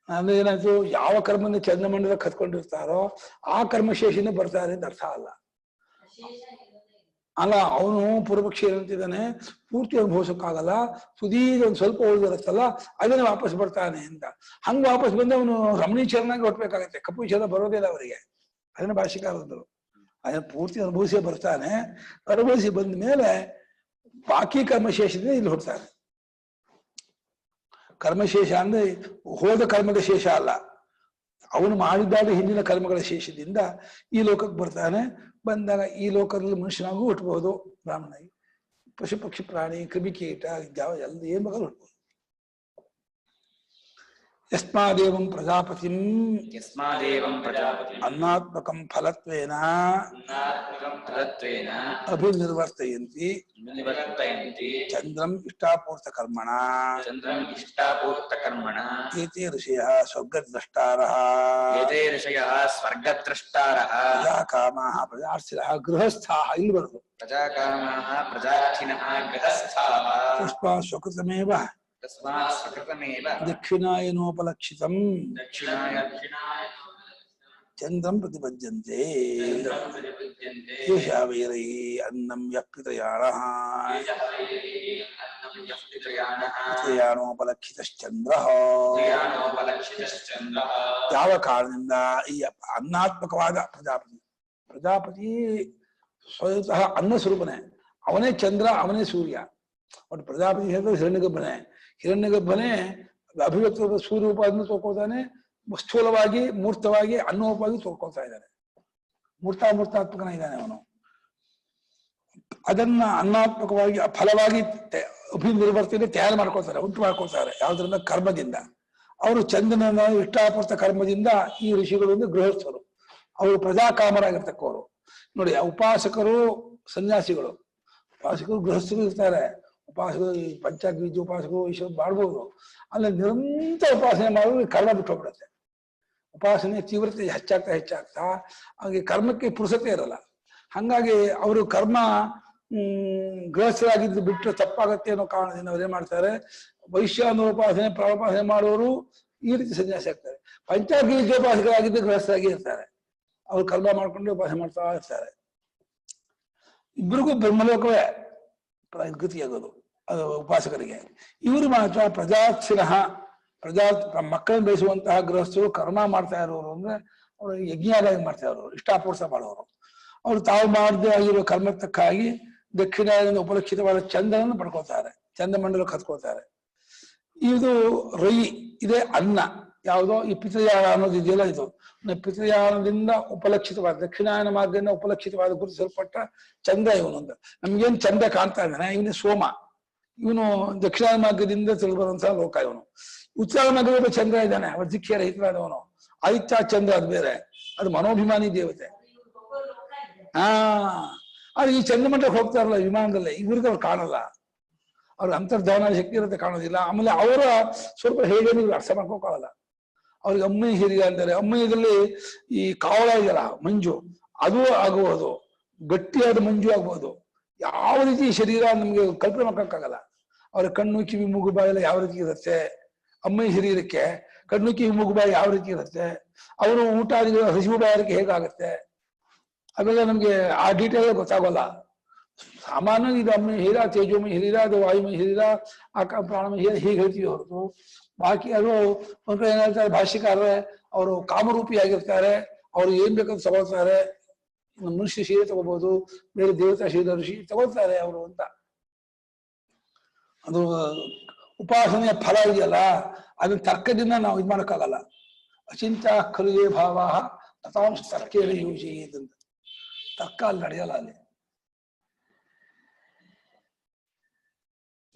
ಅಂದ್ರೆ ಏನಾಯ್ತು, ಯಾವ ಕರ್ಮನ ಚಂದ್ರಮಂಡಲ ಕತ್ಕೊಂಡಿರ್ತಾರೋ ಆ ಕರ್ಮಶೇಷನೇ ಬರ್ತಾರೆ ಅಂತ ಅರ್ಥ ಅಲ್ಲ. ಅವನು ಪೂರ್ವಪಕ್ಷಿ ಏನಂತಿದ್ದಾನೆ, ಪೂರ್ತಿ ಅನುಭವಿಸೋಕ್ಕಾಗಲ್ಲ, ಸುದೀರ್ ಒಂದ್ ಸ್ವಲ್ಪ ಉಳಿದಿರುತ್ತಲ್ಲ ಅದನ್ನ ವಾಪಸ್ ಬರ್ತಾನೆ ಅಂತ. ಹಂಗ ವಾಪಸ್ ಬಂದು ಅವನು ರಮಣೀಚರನಾಗಿ ಹೊಟ್ಬೇಕಾಗತ್ತೆ. ಕಪೀಚರ ಬರೋದಿಲ್ಲ ಅವರಿಗೆ. ಅದನ್ನ ಭಾಷಿಕಾರರು ಅದನ್ನ ಪೂರ್ತಿ ಅನುಭವಿಸಿ ಬರ್ತಾನೆ. ಅನುಭವಿಸಿ ಬಂದ ಮೇಲೆ ಬಾಕಿ ಕರ್ಮಶೇಷದಿಂದ ಇಲ್ಲಿ ಹೊಡ್ತಾನೆ. ಕರ್ಮಶೇಷ ಅಂದ್ರೆ ಹೋದ ಕರ್ಮದ ಶೇಷ ಅಲ್ಲ, ಅವನು ಮಾಡಿದ್ದಾದ ಹಿಂದಿನ ಕರ್ಮಗಳ ಶೇಷದಿಂದ ಈ ಲೋಕಕ್ಕೆ ಬರ್ತಾನೆ. ಬಂದಾಗ ಈ ಲೋಕದಲ್ಲಿ ಮನುಷ್ಯನಾಗೂ ಹುಟ್ಟಬಹುದು, ಬ್ರಾಹ್ಮಣಾಗಿ, ಪಶು ಪಕ್ಷಿ ಪ್ರಾಣಿ ಕ್ರಿಮಿಕೀಟ ಯಾವ ಎಲ್ಲ ಏನ್ ಬೇಕಾದ್ರೂ ಹುಟ್ಟಬಹುದು. ಯಸ್ಮಾದೇವಂ ಪ್ರಜಾಪತಿಂ ಅನ್ನಾತ್ಮಕಂ ಫಲತ್ವೇನ ಅಭಿನಿರ್ವರ್ತಯಂತಿ ಚಂದ್ರಂ ಇಷ್ಟಾಪೂರ್ತ ಕರ್ಮಣ ಏತೇ ಋಷಯಃ ಸ್ವರ್ಗದ್ರಷ್ಟಾರಃ ಪ್ರಜಾಕಾಮಾಃ ಪ್ರಜಾರ್ಥಿನಃ ಗೃಹಸ್ಥಾಃ. ಇಲ್ಲಿ ಬರುದು ಪ್ರಜಾಕಾಮಾಃ ಪ್ರಜಾರ್ಥಿನಃ ಗೃಹಸ್ಥಾಃ ತಸ್ಮಾತ್ ಸ್ವಕೃತಮೇವ ದಕ್ಷಿಣಾಯನೋಪಲಕ್ಷಿತಂ ಚಂದ್ರಂ ಪ್ರತಿಪದ್ಯಂತೆ ಏಷಾ ವೈರೈ ಅನ್ನಂ ಯಃ ಪಿತೃಯಾಣಃ ಪಿತೃಯಾಣೋಪಲಕ್ಷಿತಶ್ಚಂದ್ರಃ. ಯಾವ ಕಾರಣದಿಂದ ಈ ಅನ್ನಾತ್ಮಕವಾದ ಪ್ರಜಾಪತಿ ಸ್ವತಃ ಅನ್ನ ಸ್ವರೂಪನೇ, ಅವನೇ ಚಂದ್ರ, ಅವನೇ ಸೂರ್ಯ. ಒಟ್ಟು ಪ್ರಜಾಪತಿ ಹೇಳಿದ್ರೆ ಹಿರಣ್ಯಗರ್ಭನೇ ಅಭಿವ್ಯಕ್ತ ಸೂರ್ಯರೂಪವನ್ನು ತೋರ್ಕೊಳ್ತಾನೆ, ಸ್ಥೂಲವಾಗಿ ಮೂರ್ತವಾಗಿ ಅನ್ನೋಪವಾಗಿ ತೋರ್ಕೊಳ್ತಾ ಇದ್ದಾನೆ. ಮೂರ್ತಾತ್ಮಕನ ಅವನು. ಅದನ್ನ ಅನ್ನಾತ್ಮಕವಾಗಿ ಫಲವಾಗಿ ಅಭಿನಿರ್ವರ್ತನೆ ತಯಾರು ಮಾಡ್ಕೊಳ್ತಾರೆ, ಉಂಟು ಮಾಡ್ಕೊಳ್ತಾರೆ. ಯಾವ್ದ್ರಿಂದ? ಕರ್ಮದಿಂದ. ಅವರು ಚಂದ್ರನ ಇಷ್ಟಾಪೂರ್ತ ಕರ್ಮದಿಂದ ಈ ಋಷಿಗಳು ಗೃಹಸ್ಥರು, ಅವರು ಪ್ರಜಾಕಾಮರಾಗಿರ್ತಕ್ಕವರು. ನೋಡಿ, ಉಪಾಸಕರು ಸನ್ಯಾಸಿಗಳು, ಉಪಾಸಕರು ಗೃಹಸ್ಥರು ಇರ್ತಾರೆ. ಉಪಾಸಕರು ಪಂಚಾಗ್ಬೀಜ ಉಪಾಸಕರು ಈಶ್ವರ ಮಾಡ್ಬೋದು, ಅಲ್ಲಿ ನಿರಂತರ ಉಪಾಸನೆ ಮಾಡೋದು ಕರ್ಮ ಬಿಟ್ಟು ಹೋಗ್ಬಿಡುತ್ತೆ. ಉಪಾಸನೆ ತೀವ್ರತೆ ಹೆಚ್ಚಾಗ್ತಾ ಹಾಗೆ ಕರ್ಮಕ್ಕೆ ಪುರುಸತೆ ಇರಲ್ಲ. ಹಂಗಾಗಿ ಅವರು ಕರ್ಮ ಗೃಹಸ್ಥರಾಗಿದ್ದು ಬಿಟ್ಟರೆ ತಪ್ಪಾಗತ್ತೆ ಅನ್ನೋ ಕಾರಣದಿಂದ ಅವ್ರು ಏನ್ ಮಾಡ್ತಾರೆ, ವೈಶ್ಯಾನೋಪಾಸನೆ ಪ್ರಾಣೋಪಾಸನೆ ಮಾಡೋರು ಈ ರೀತಿ ಸನ್ಯಾಸಿ ಆಗ್ತಾರೆ. ಪಂಚಾಗ್ಬೀಜೋಪಾಸಕರಾಗಿದ್ದು ಗೃಹಸ್ಥರಾಗಿ ಇರ್ತಾರೆ, ಅವ್ರು ಕರ್ಮ ಮಾಡ್ಕೊಂಡು ಉಪಾಸನೆ ಮಾಡ್ತಾ ಇರ್ತಾರೆ. ಇಬ್ಬರಿಗೂ ಬ್ರಹ್ಮಲೋಕವೇ ಗತಿಯಾಗೋದು ಅದು ಉಪಾಸಕರಿಗೆ. ಇವರು ಮಾತ್ರ ಪ್ರಜಾರ್ಥಿನಃ ಮಕ್ಕಳನ್ನು ಬೆಳೆಸುವಂತಹ ಗೃಹಸ್ಥರು ಕರ್ಮ ಮಾಡ್ತಾ ಇರೋರು ಅಂದ್ರೆ ಅವರು ಯಜ್ಞಾದಾಗಿ ಮಾಡ್ತಾ ಇರೋರು, ಇಷ್ಟಾಪೂರ್ತ ಮಾಡೋರು. ಅವರು ತಾವು ಮಾಡದೇ ಆಗಿರೋ ಕರ್ಮತ್ತಕ್ಕಾಗಿ ದಕ್ಷಿಣದಿಂದ ಉಪಲಕ್ಷಿತವಾದ ಚಂದ್ರನನ್ನು ಪಡ್ಕೊಳ್ತಾರೆ, ಚಂದ್ರಮಂಡಲಕ್ಕೆ ಹತ್ಕೊಳ್ತಾರೆ. ಇದು ರೈ, ಇದೇ ಅನ್ನ. ಯಾವುದೋ ಈ ಪಿತೃಯಾನ ಅನ್ನೋದು ಇದೆಯಲ್ಲ, ಇದು ಪಿತೃಯಾನದಿಂದ ಉಪಲಕ್ಷಿತವಾದ ದಕ್ಷಿಣಾಯನ ಮಾರ್ಗದಿಂದ ಉಪಲಕ್ಷಿತವಾದ ಗುರುತಿಸಲ್ಪಟ್ಟ ಚಂದ್ರ ಇವನು ಅಂತ. ನಮ್ಗೇನು ಚಂದ್ರ ಕಾಣ್ತಾ ಇದ್ದಾನೆ, ಇವನೇ ಸೋಮ. ಇವನು ದಕ್ಷಿಣಾಯನ ಮಾರ್ಗದಿಂದ ತಿಳಿಬರುವಂತಹ ಲೋಕ. ಇವನು ಉತ್ತರ ಮಾರ್ಗದ ಚಂದ್ರ ಇದ್ದಾನೆ, ವರ್ಧಿಕ್ಯ ರಹಿತವಾದವನು. ಆದಿತ್ಯ ಚಂದ್ರ ಅದು ಬೇರೆ, ಅದು ಮನೋಭಿಮಾನಿ ದೇವತೆ. ಆದ್ರೆ ಈ ಚಂದ್ರಮಂಡಲಕ್ಕೆ ಹೋಗ್ತಾರಲ್ಲ ವಿಮಾನದಲ್ಲೇ, ಇವ್ರಿಗೆ ಅವ್ರು ಕಾಣಲ್ಲ, ಅವ್ರಿಗೆ ಅಂತರ್ಧಾನ ಶಕ್ತಿ ಇರುತ್ತೆ, ಕಾಣೋದಿಲ್ಲ. ಆಮೇಲೆ ಅವರ ಸ್ವಲ್ಪ ಹೇಗೆ ನೀವು ಅರ್ಥ ಮಾಡ್ಕೋಕ್ಕಾಗಲ್ಲ. ಅವ್ರಿಗೆ ಅಮ್ಮೈ ಹಿರಿಯ ಅಂತಾರೆ. ಅಮ್ಮಯ್ಯದಲ್ಲಿ ಈ ಕಾವಳ ಇದೆಯಲ್ಲ ಮಂಜು, ಅದು ಆಗಬಹುದು, ಗಟ್ಟಿಯಾದ ಮಂಜು ಆಗ್ಬಹುದು. ಯಾವ ರೀತಿ ಶರೀರ ನಮ್ಗೆ ಕಲ್ಪನೆ ಮಾಡೋಕ್ಕಾಗಲ್ಲ. ಅವ್ರ ಕಣ್ಣು ಕಿವಿ ಮೂಗು ಬಾಯಿ ಎಲ್ಲ ಯಾವ ರೀತಿ ಇರುತ್ತೆ, ಅಮ್ಮೈ ಶರೀರಕ್ಕೆ ಕಣ್ಣು ಕಿವಿ ಮೂಗು ಬಾಯಿ ಯಾವ ರೀತಿ ಇರುತ್ತೆ, ಅವರು ಊಟ ಹಸಿವು ಬಾಯಾರಿಕೆ ಹೇಗಾಗುತ್ತೆ, ಅವೆಲ್ಲ ನಮ್ಗೆ ಆ ಡೀಟೇಲ್ ಗೊತ್ತಾಗೋಲ್ಲ. ಸಾಮಾನ್ಯ ಇದು ಅಮ್ಮೈ ಶರೀರ, ತೇಜೋಮಯ ಶರೀರ, ಅದು ವಾಯುಮಯ ಶರೀರ, ಪ್ರಾಣಮಯ ಶರೀರ ಹೀಗೆ ಹೇಳ್ತೀವಿ ಹೊರತು ಬಾಕಿ ಅದು ಒಂದ್ ಕಡೆ ಏನ್ ಹೇಳ್ತಾರೆ ಭಾಷ್ಯಕಾರರೇ, ಅವರು ಕಾಮರೂಪಿಯಾಗಿರ್ತಾರೆ, ಅವ್ರು ಏನ್ ಬೇಕಾದ್ರೂ ತಗೊಳ್ತಾರೆ. ಮನುಷ್ಯ ಶರೀರ ತಗೋಬಹುದು, ಬೇರೆ ದೇವತಾ ಶರೀರ ಋಷಿ ತಗೊಳ್ತಾರೆ ಅವರು ಅಂತ. ಅದು ಉಪಾಸನೆಯ ಫಲ ಇದೆಯಲ್ಲ, ಅದನ್ನ ತರ್ಕದಿಂದ ನಾವು ಇದು ಮಾಡೋಕ್ಕಾಗಲ್ಲ. ಅಚಿಂತ ಖಲುಯೇ ಭಾವ ತಥಾಂಶ ತರ್ಕೇಣ ಯೋಜಿತ ಅಂತ. ತರ್ಕ ಅಲ್ಲಿ ನಡೆಯಲ್ಲ. ಅಲ್ಲಿ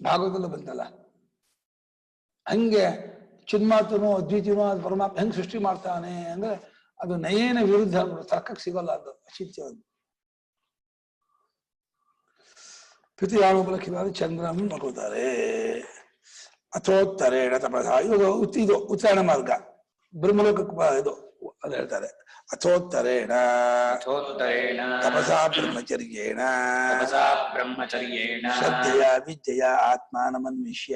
ಭಾಗವತದಲ್ಲೂ ಬಂತಲ್ಲ, ಹಂಗೆ ಚಿನ್ಮಾತನು ಅದ್ವಿತೀಯನು ಅದು ಪರಮಾತ್ಮ ಹೆಂಗ್ ಸೃಷ್ಟಿ ಮಾಡ್ತಾನೆ ಅಂದ್ರೆ ಅದು ನಯೇನ ವಿರುದ್ಧ, ತರ್ಕಕ್ಕೆ ಸಿಗೋಲ್ಲ. ಅದು ಅಚಿತ್ಯ. ಪಿತೃಯಾನೋಪಲಕ್ಷಿತವಾದ ಚಂದ್ರನ ನೋಡ್ಕೊಳ್ತಾರೆ. ಅಥೋತ್ತರೇಣ ತಪಸ, ಇದು ಉಚ್ಚಾರಣ ಮಾರ್ಗ, ಬ್ರಹ್ಮಲೋಕಕ್ಕೆ ಇದು ಅದು ಹೇಳ್ತಾರೆ. ಅಥೋತ್ತರೇಣ ತಪಸಾ ಬ್ರಹ್ಮಚರ್ಯೇಣ ಶ್ರದ್ಧೆಯ ವಿದ್ಯೆಯ ಆತ್ಮಾನಮನ್ವಿಷ್ಯ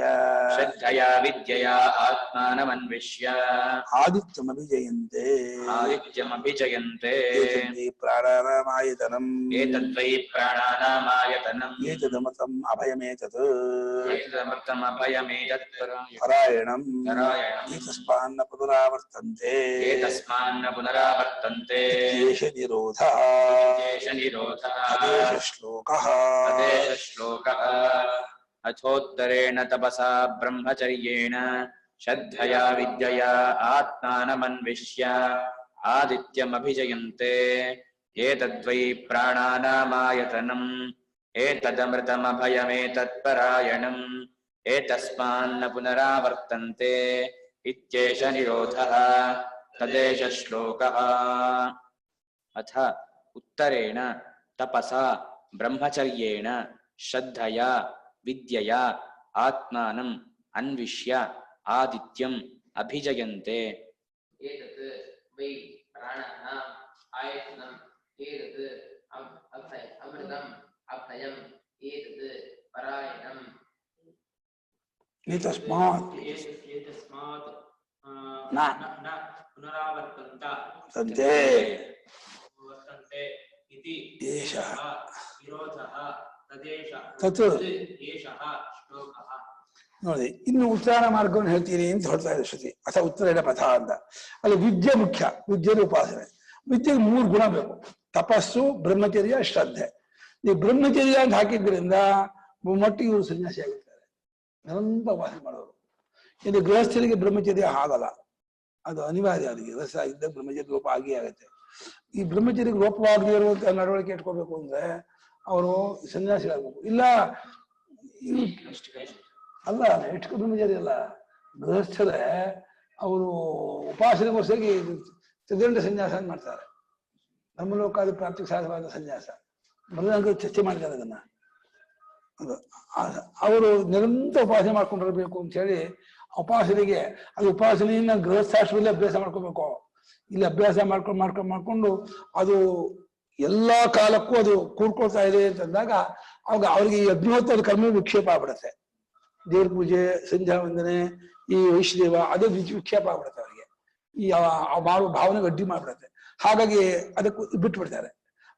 ಆದಿತ್ಯಮಭಿಜಯಂತೆ ಪ್ರಾಣಾನಾಮಾಯತನಂ ಏತದಮೃತಂ ಅಭಯಮೇತತ್ ಪರಾಯಣಂ ಏತಸ್ಮಾನ್ನ ಪುನರಾವರ್ತಂತೆ ದೇಶ ನಿರೋಧ ಶ್ಲೋಕಃ. ಅಥೋತ್ತರೇಣ ತಪಸಾ ಬ್ರಹ್ಮಚರ್ಯೇಣ ಶ್ರದ್ಧಯಾ ವಿದ್ಯಯಾ ಆತ್ಮಾನಮನ್ವಿಷ್ಯ ಆದಿತ್ಯಮಭಿಜಯಂತೆ ಏತದ್ವೈ ಪ್ರಾಣಾನಾಮಾಯತನಂ ಏತದಮೃತಮಭಯಮೇತತ್ಪರಾಯಣಂ ಏತಸ್ಮಾನ್ನ ಪುನರಾವರ್ತಂತೆ ಇತ್ಯೇಷ ನಿರೋಧಃ ತದೇಶ ಶ್ಲೋಕಃ. ಅಥ ಉತ್ತರೇಣ ತಪಸಾ ಬ್ರಹ್ಮಚರ್ಯೇಣ ಶ್ರದ್ಧಯಾ ವಿದ್ಯಯಾ ಆತ್ಮಾನಂ ಅನ್ವಿಷ್ಯ ಆದಿತ್ಯಂ ಅಭಿಜಯಂತೆ ಏತತ್ ವೈ ಪ್ರಾಣಾನಾಂ ಆಯತನಂ ಏತತ್ ಅಮೃತಂ ಅಭಯಂ ಏತತ್ ಪರಾಯಣಂ ಏತಸ್ಮಾತ್ ಏತಸ್ಮಾತ್ ನ ನ ಪುನರಾವರ್ತಂತ ಸಂತೆ ವರ್ತಂತೆ ಇತಿ ಏಷಃ ವಿರೋಧಃ ತದೇಶ ತತ್ ಏಷಃ ಶ್ಲೋಕಃ. ನೋಡಿ, ಇನ್ನು ಉಚ್ಚಾರ ಮಾರ್ಗವನ್ನು ಹೇಳ್ತೀನಿ ಅಂತ ಹೊರಡ್ತಾ ಇದೆ ಶ್ರುತಿ. ಅಥವಾ ಉತ್ತರೇಣ ಪಥ ಅಂತ. ಅಲ್ಲಿ ವಿದ್ಯೆ ಮುಖ್ಯ, ವಿದ್ಯೆಯ ಉಪಾಸನೆ. ವಿದ್ಯೆಗೆ 3 ಗುಣ ಬೇಕು: ತಪಸ್ಸು, ಬ್ರಹ್ಮಚರ್ಯ, ಶ್ರದ್ಧೆ. ಈ ಬ್ರಹ್ಮಚರ್ಯ ಅಂತ ಹಾಕಿದ್ರಿಂದ ಮಟ್ಟಿಗೆ ಇವರು ಸನ್ಯಾಸಿ ಆಗಿರ್ತಾರೆ, ನಿರಂತರ ಉಪಾಸನೆ ಮಾಡೋರು. ಇದು ಗೃಹಸ್ಥರಿಗೆ ಬ್ರಹ್ಮಚರ್ಯ ಆಗಲ್ಲ, ಅದು ಅನಿವಾರ್ಯ. ಅವರಿಗೆ ಗೃಹಸ್ಥ ಆಗಿದ್ದ ಬ್ರಹ್ಮಚರ್ಯ ಲೋಪ ಆಗಿಯೇ ಆಗುತ್ತೆ. ಈ ಬ್ರಹ್ಮಚರ್ಯಕ್ಕೆ ಲೋಪವಾಗದೇ ಇರುವಂತ ನಡವಳಿಕೆ ಇಟ್ಕೋಬೇಕು ಅಂದ್ರೆ ಅವರು ಸನ್ಯಾಸಿಗಳಾಗಬೇಕು. ಇಲ್ಲ ಅಲ್ಲ, ಎಷ್ಟು ಬ್ರಹ್ಮಚಾರಿ ಅಲ್ಲ, ಗೃಹಸ್ಥರೇ ಅವರು ಉಪಾಸನೆಗೋಸ್ಕರ ತ್ರಿದಂಡ ಸನ್ಯಾಸ ಅಂತ ಮಾಡ್ತಾರೆ. ನಮ್ಮ ಲೋಕಾದ ಪ್ರಾಪ್ತಿಗೆ ಸಾಧವಾದ ಸನ್ಯಾಸ ಬರೆದಂಗೆ ಚರ್ಚೆ ಮಾಡಿದ್ದಾರೆ ಅದನ್ನ. ಅವರು ನಿರಂತರ ಉಪಾಸನೆ ಮಾಡ್ಕೊಂಡಿರ್ಬೇಕು ಅಂತ ಹೇಳಿ ಉಪಾಸನೆಗೆ, ಅದು ಉಪಾಸನೆಯನ್ನ ಗೃಹಸ್ಥಾಶ್ರಮದಲ್ಲಿ ಅಭ್ಯಾಸ ಮಾಡ್ಕೋಬೇಕು. ಇಲ್ಲಿ ಅಭ್ಯಾಸ ಮಾಡ್ಕೊಂಡು ಅದು ಎಲ್ಲಾ ಕಾಲಕ್ಕೂ ಅದು ಕೂಡ್ಕೊಳ್ತಾ ಇದೆ ಅಂತಂದಾಗ ಅವಾಗ ಅವ್ರಿಗೆ ಈ ಅಗ್ನಿಹೋತ್ರದ ಕರ್ಮ ವಿಕ್ಷೇಪ ಆಗ್ಬಿಡುತ್ತೆ. ದೇವ್ರ ಪೂಜೆ, ಸಂಧ್ಯಾ ವಂದನೆ, ಈ ವೈಷ್ಣವ ಅದೇ ವಿಕ್ಷೇಪ ಆಗ್ಬಿಡುತ್ತೆ ಅವರಿಗೆ. ಈ ಮಾಡುವ ಭಾವನೆಗೆ ಅಡ್ಡಿ ಮಾಡ್ಬಿಡುತ್ತೆ. ಹಾಗಾಗಿ ಅದಕ್ಕೂ ಬಿಟ್ಬಿಡ್ತಾರೆ.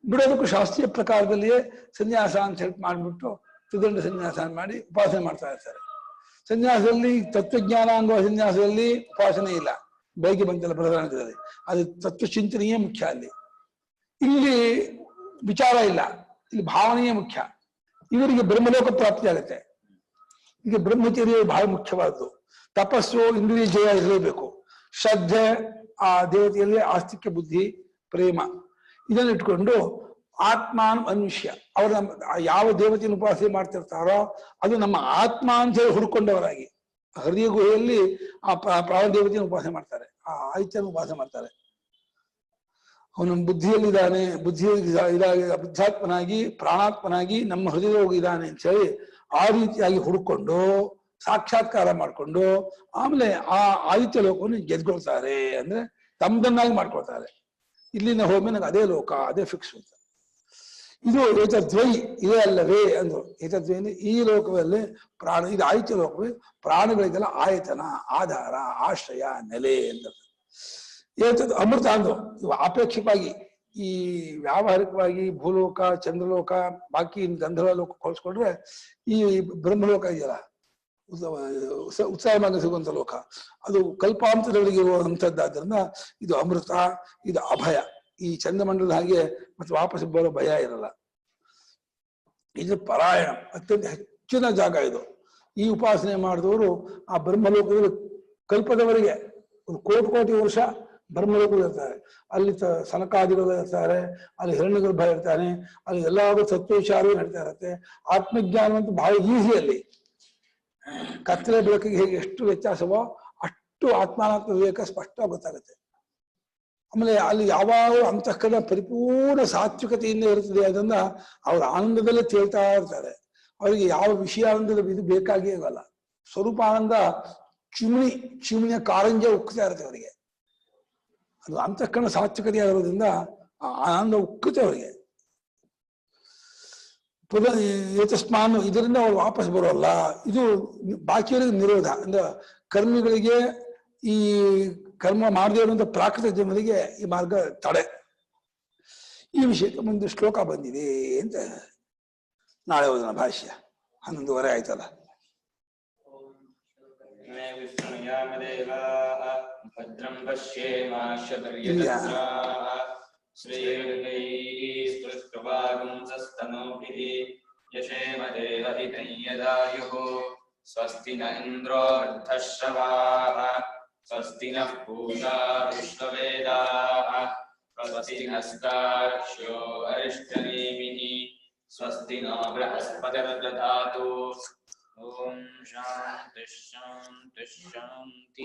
ಬಿಡೋದಕ್ಕೂ ಶಾಸ್ತ್ರೀಯ ಪ್ರಕಾರದಲ್ಲಿಯೇ ಸನ್ಯಾಸ ಅಂತ ಹೇಳಿ ಮಾಡ್ಬಿಟ್ಟು ತ್ರಿದಂಡ ಸನ್ಯಾಸ ಮಾಡಿ ಉಪಾಸನೆ ಮಾಡ್ತಾ ಇರ್ತಾರೆ. ಸನ್ಯಾಸದಲ್ಲಿ ತತ್ವಜ್ಞಾನ ಅನ್ನುವ ಸನ್ಯಾಸದಲ್ಲಿ ಉಪಾಸನೆ ಇಲ್ಲ, ಬೆಳಗ್ಗೆ ಬಂತಲ್ಲ ಪ್ರಧಾನದಲ್ಲಿ, ಅದು ತತ್ವ ಚಿಂತನೆಯೇ ಮುಖ್ಯ. ಅಲ್ಲಿ ಇಲ್ಲಿ ವಿಚಾರ ಇಲ್ಲ, ಇಲ್ಲಿ ಭಾವನೆಯೇ ಮುಖ್ಯ. ಇವರಿಗೆ ಬ್ರಹ್ಮಲೋಕ ಪ್ರಾಪ್ತಿ ಆಗುತ್ತೆ. ಈಗ ಬ್ರಹ್ಮಚರ್ಯ ಬಹಳ ಮುಖ್ಯವಾದ್ದು. ತಪಸ್ಸು ಇಂದ್ರಿಯ ಜಯ ಇರಲೇಬೇಕು. ಶ್ರದ್ಧೆ, ಆ ದೇವತೆಯಲ್ಲಿ ಆಸ್ತಿಕ್ಯ ಬುದ್ಧಿ ಪ್ರೇಮ ಇದನ್ನು ಇಟ್ಕೊಂಡು ಆತ್ಮಾನ ಅನ್ವಿಷ್ಯ, ಅವರು ನಮ್ಮ ಯಾವ ದೇವತೆಯನ್ನು ಉಪಾಸನೆ ಮಾಡ್ತಿರ್ತಾರೋ ಅದು ನಮ್ಮ ಆತ್ಮ ಅಂತ ಹೇಳಿ ಹುಡ್ಕೊಂಡವರಾಗಿ ಹೃದಯ ಗುಹೆಯಲ್ಲಿ ಆ ಪ್ರಾಣ ದೇವತೆಯನ್ನು ಉಪಾಸನೆ ಮಾಡ್ತಾರೆ, ಆ ಆದಿತ್ಯನ ಉಪಾಸನೆ ಮಾಡ್ತಾರೆ. ಅವನ ಬುದ್ಧಿಯಲ್ಲಿದ್ದಾನೆ, ಬುದ್ಧಾತ್ಮನಾಗಿ ಪ್ರಾಣಾತ್ಮನಾಗಿ ನಮ್ಮ ಹೃದಯದೊಳಗೆ ಇದ್ದಾನೆ ಅಂತ ಹೇಳಿ ಆ ರೀತಿಯಾಗಿ ಹುಡ್ಕೊಂಡು ಸಾಕ್ಷಾತ್ಕಾರ ಮಾಡಿಕೊಂಡು ಆಮೇಲೆ ಆ ಆದಿತ್ಯ ಲೋಕವನ್ನು ಗೆದ್ಕೊಳ್ತಾರೆ. ಅಂದ್ರೆ ತಮ್ಮದನ್ನಾಗಿ ಮಾಡ್ಕೊಳ್ತಾರೆ. ಇಲ್ಲಿಂದ ಹೋದ್ಮೇಲೆ ನನಗೆ ಅದೇ ಲೋಕ, ಅದೇ ಫಿಕ್ಸ್ ಅಂತ. ಇದು ಏತದ್ವೈ ಇದೇ ಅಲ್ಲವೇ ಅಂದ್ರು. ಏತದ್ವೈ ಅಂದ್ರೆ ಈ ಲೋಕದಲ್ಲಿ ಪ್ರಾಣ, ಇದು ಆದಿತ್ಯ ಲೋಕವೇ ಪ್ರಾಣಿಗಳಿಗೆಲ್ಲ ಆಯತನ, ಆಧಾರ, ಆಶ್ರಯ, ನೆಲೆ ಅಂತ. ಏತದ್ ಅಮೃತ ಅಂದ್ರು. ಇವು ಆಪೇಕ್ಷಿಕವಾಗಿ ಈ ವ್ಯಾವಹಾರಿಕವಾಗಿ ಭೂಲೋಕ, ಚಂದ್ರಲೋಕ, ಬಾಕಿ ಗಂಧರ್ವ ಲೋಕ ಹೋಲಿಸ್ಕೊಂಡ್ರೆ ಈ ಬ್ರಹ್ಮಲೋಕ ಇದೆಯಲ್ಲ, ಉತ್ಸಾಹವಾಗಿ ಸಿಗುವಂತ ಲೋಕ, ಅದು ಕಲ್ಪಾಂತರಗಳಿಗೆ ಇರುವಂತದ್ದಾದ್ರಿಂದ ಇದು ಅಮೃತ, ಇದು ಅಭಯ. ಈ ಚಂದ್ರಮಂಡಲದ ಹಾಗೆ ಮತ್ತೆ ವಾಪಸ್ ಬರೋ ಭಯ ಇರಲ್ಲ. ಇದು ಪರಾಯಣ, ಅತ್ಯಂತ ಹೆಚ್ಚಿನ ಜಾಗ ಇದು. ಈ ಉಪಾಸನೆ ಮಾಡಿದವರು ಆ ಬ್ರಹ್ಮಲೋಕದಲ್ಲಿ ಕಲ್ಪದವರೆಗೆ 1 ಕೋಟಿ ವರ್ಷ ಬ್ರಹ್ಮಲೋಕದಲ್ಲಿ ಇರ್ತಾರೆ. ಅಲ್ಲಿ ಸನಕಾದಿಗಳು ಇರ್ತಾರೆ, ಅಲ್ಲಿ ಹಿರಣ್ಯಗರ್ಭ ಇರ್ತಾನೆ, ಅಲ್ಲಿ ಎಲ್ಲಾದ್ರೂ ತತ್ವವಿಚಾರವೂ ನಡೀತಾ ಇರುತ್ತೆ. ಆತ್ಮಜ್ಞಾನ ಅಂತೂ ಬಹಳ ಈಸಿ. ಅಲ್ಲಿ ಕತ್ತಲೆ ಬೆಳಕಿಗೆ ಹೇಗೆ ಎಷ್ಟು ವ್ಯತ್ಯಾಸವೋ ಅಷ್ಟು ಆತ್ಮಾನಾತ್ಮ ವಿವೇಕ ಸ್ಪಷ್ಟ ಗೊತ್ತಾಗುತ್ತೆ. ಆಮೇಲೆ ಅಲ್ಲಿ ಯಾವಾಗ ಅಂತಃಕರಣ ಪರಿಪೂರ್ಣ ಸಾತ್ವಿಕತೆಯಿಂದ ಇರುತ್ತದೆ. ಅದನ್ನ ಅವ್ರ ಆನಂದದಲ್ಲೇ ತೇಳ್ತಾ ಇರ್ತಾರೆ. ಅವರಿಗೆ ಯಾವ ವಿಷಯ ಆನಂದದ ಇದು ಬೇಕಾಗಿಯೇ ಇರಲ್ಲ. ಸ್ವರೂಪ ಆನಂದ ಚಿಮಣಿಯ ಕಾರಂಜ ಉಕ್ಕುತ್ತಾ ಇರುತ್ತೆ ಅವರಿಗೆ. ಅದು ಅಂತಃಕರಣ ಸಾತ್ವಿಕತೆಯಾಗಿರೋದ್ರಿಂದ ಆ ಆನಂದ ಉಕ್ಕುತ್ತೆ ಅವರಿಗೆ. ಏತಸ್ಮಾನ್ ಇದರಿಂದ ಅವ್ರು ವಾಪಸ್ ಬರೋಲ್ಲ. ಇದು ಬಾಕಿಯವರಿಗೆ ನಿರೋಧ. ಅಂದ್ರೆ ಕರ್ಮಿಗಳಿಗೆ, ಈ ಕರ್ಮ ಮಾಡದೇ ಇರುವಂತ ಪ್ರಾಕೃತ ಜನರಿಗೆ ಈ ಮಾರ್ಗ ತಡೆ. ಈ ವಿಷಯಕ್ಕೆ ಮುಂದೆ ಶ್ಲೋಕ ಬಂದಿದೆ ಅಂತ. ನಾಳೆ ಓದೋಣ ಭಾಷ್ಯ. 11:30 ಆಯ್ತಲ್ಲ. ಭದ್ರಂ ಪಶ್ಯೇಮಾಶರ್ಯಜಾಃ ಶ್ರೀರ್ಗೈಸ್ತುಷ್ಟವಾಗುಂಸಸ್ತನೂಭಿಃ ಯಶೇಮ ದೇವಹಿತಂ ಯದಾಯುಃ स्वस्ति न इन्द्रो वृद्धश्रवाः स्वस्ति नः पूषा विश्ववेदाः स्वस्ति नस्तार्क्ष्यो अरिष्टनेमिः स्वस्ति नो बृहस्पतिर्दधातु। ओम शांति शांति शांति।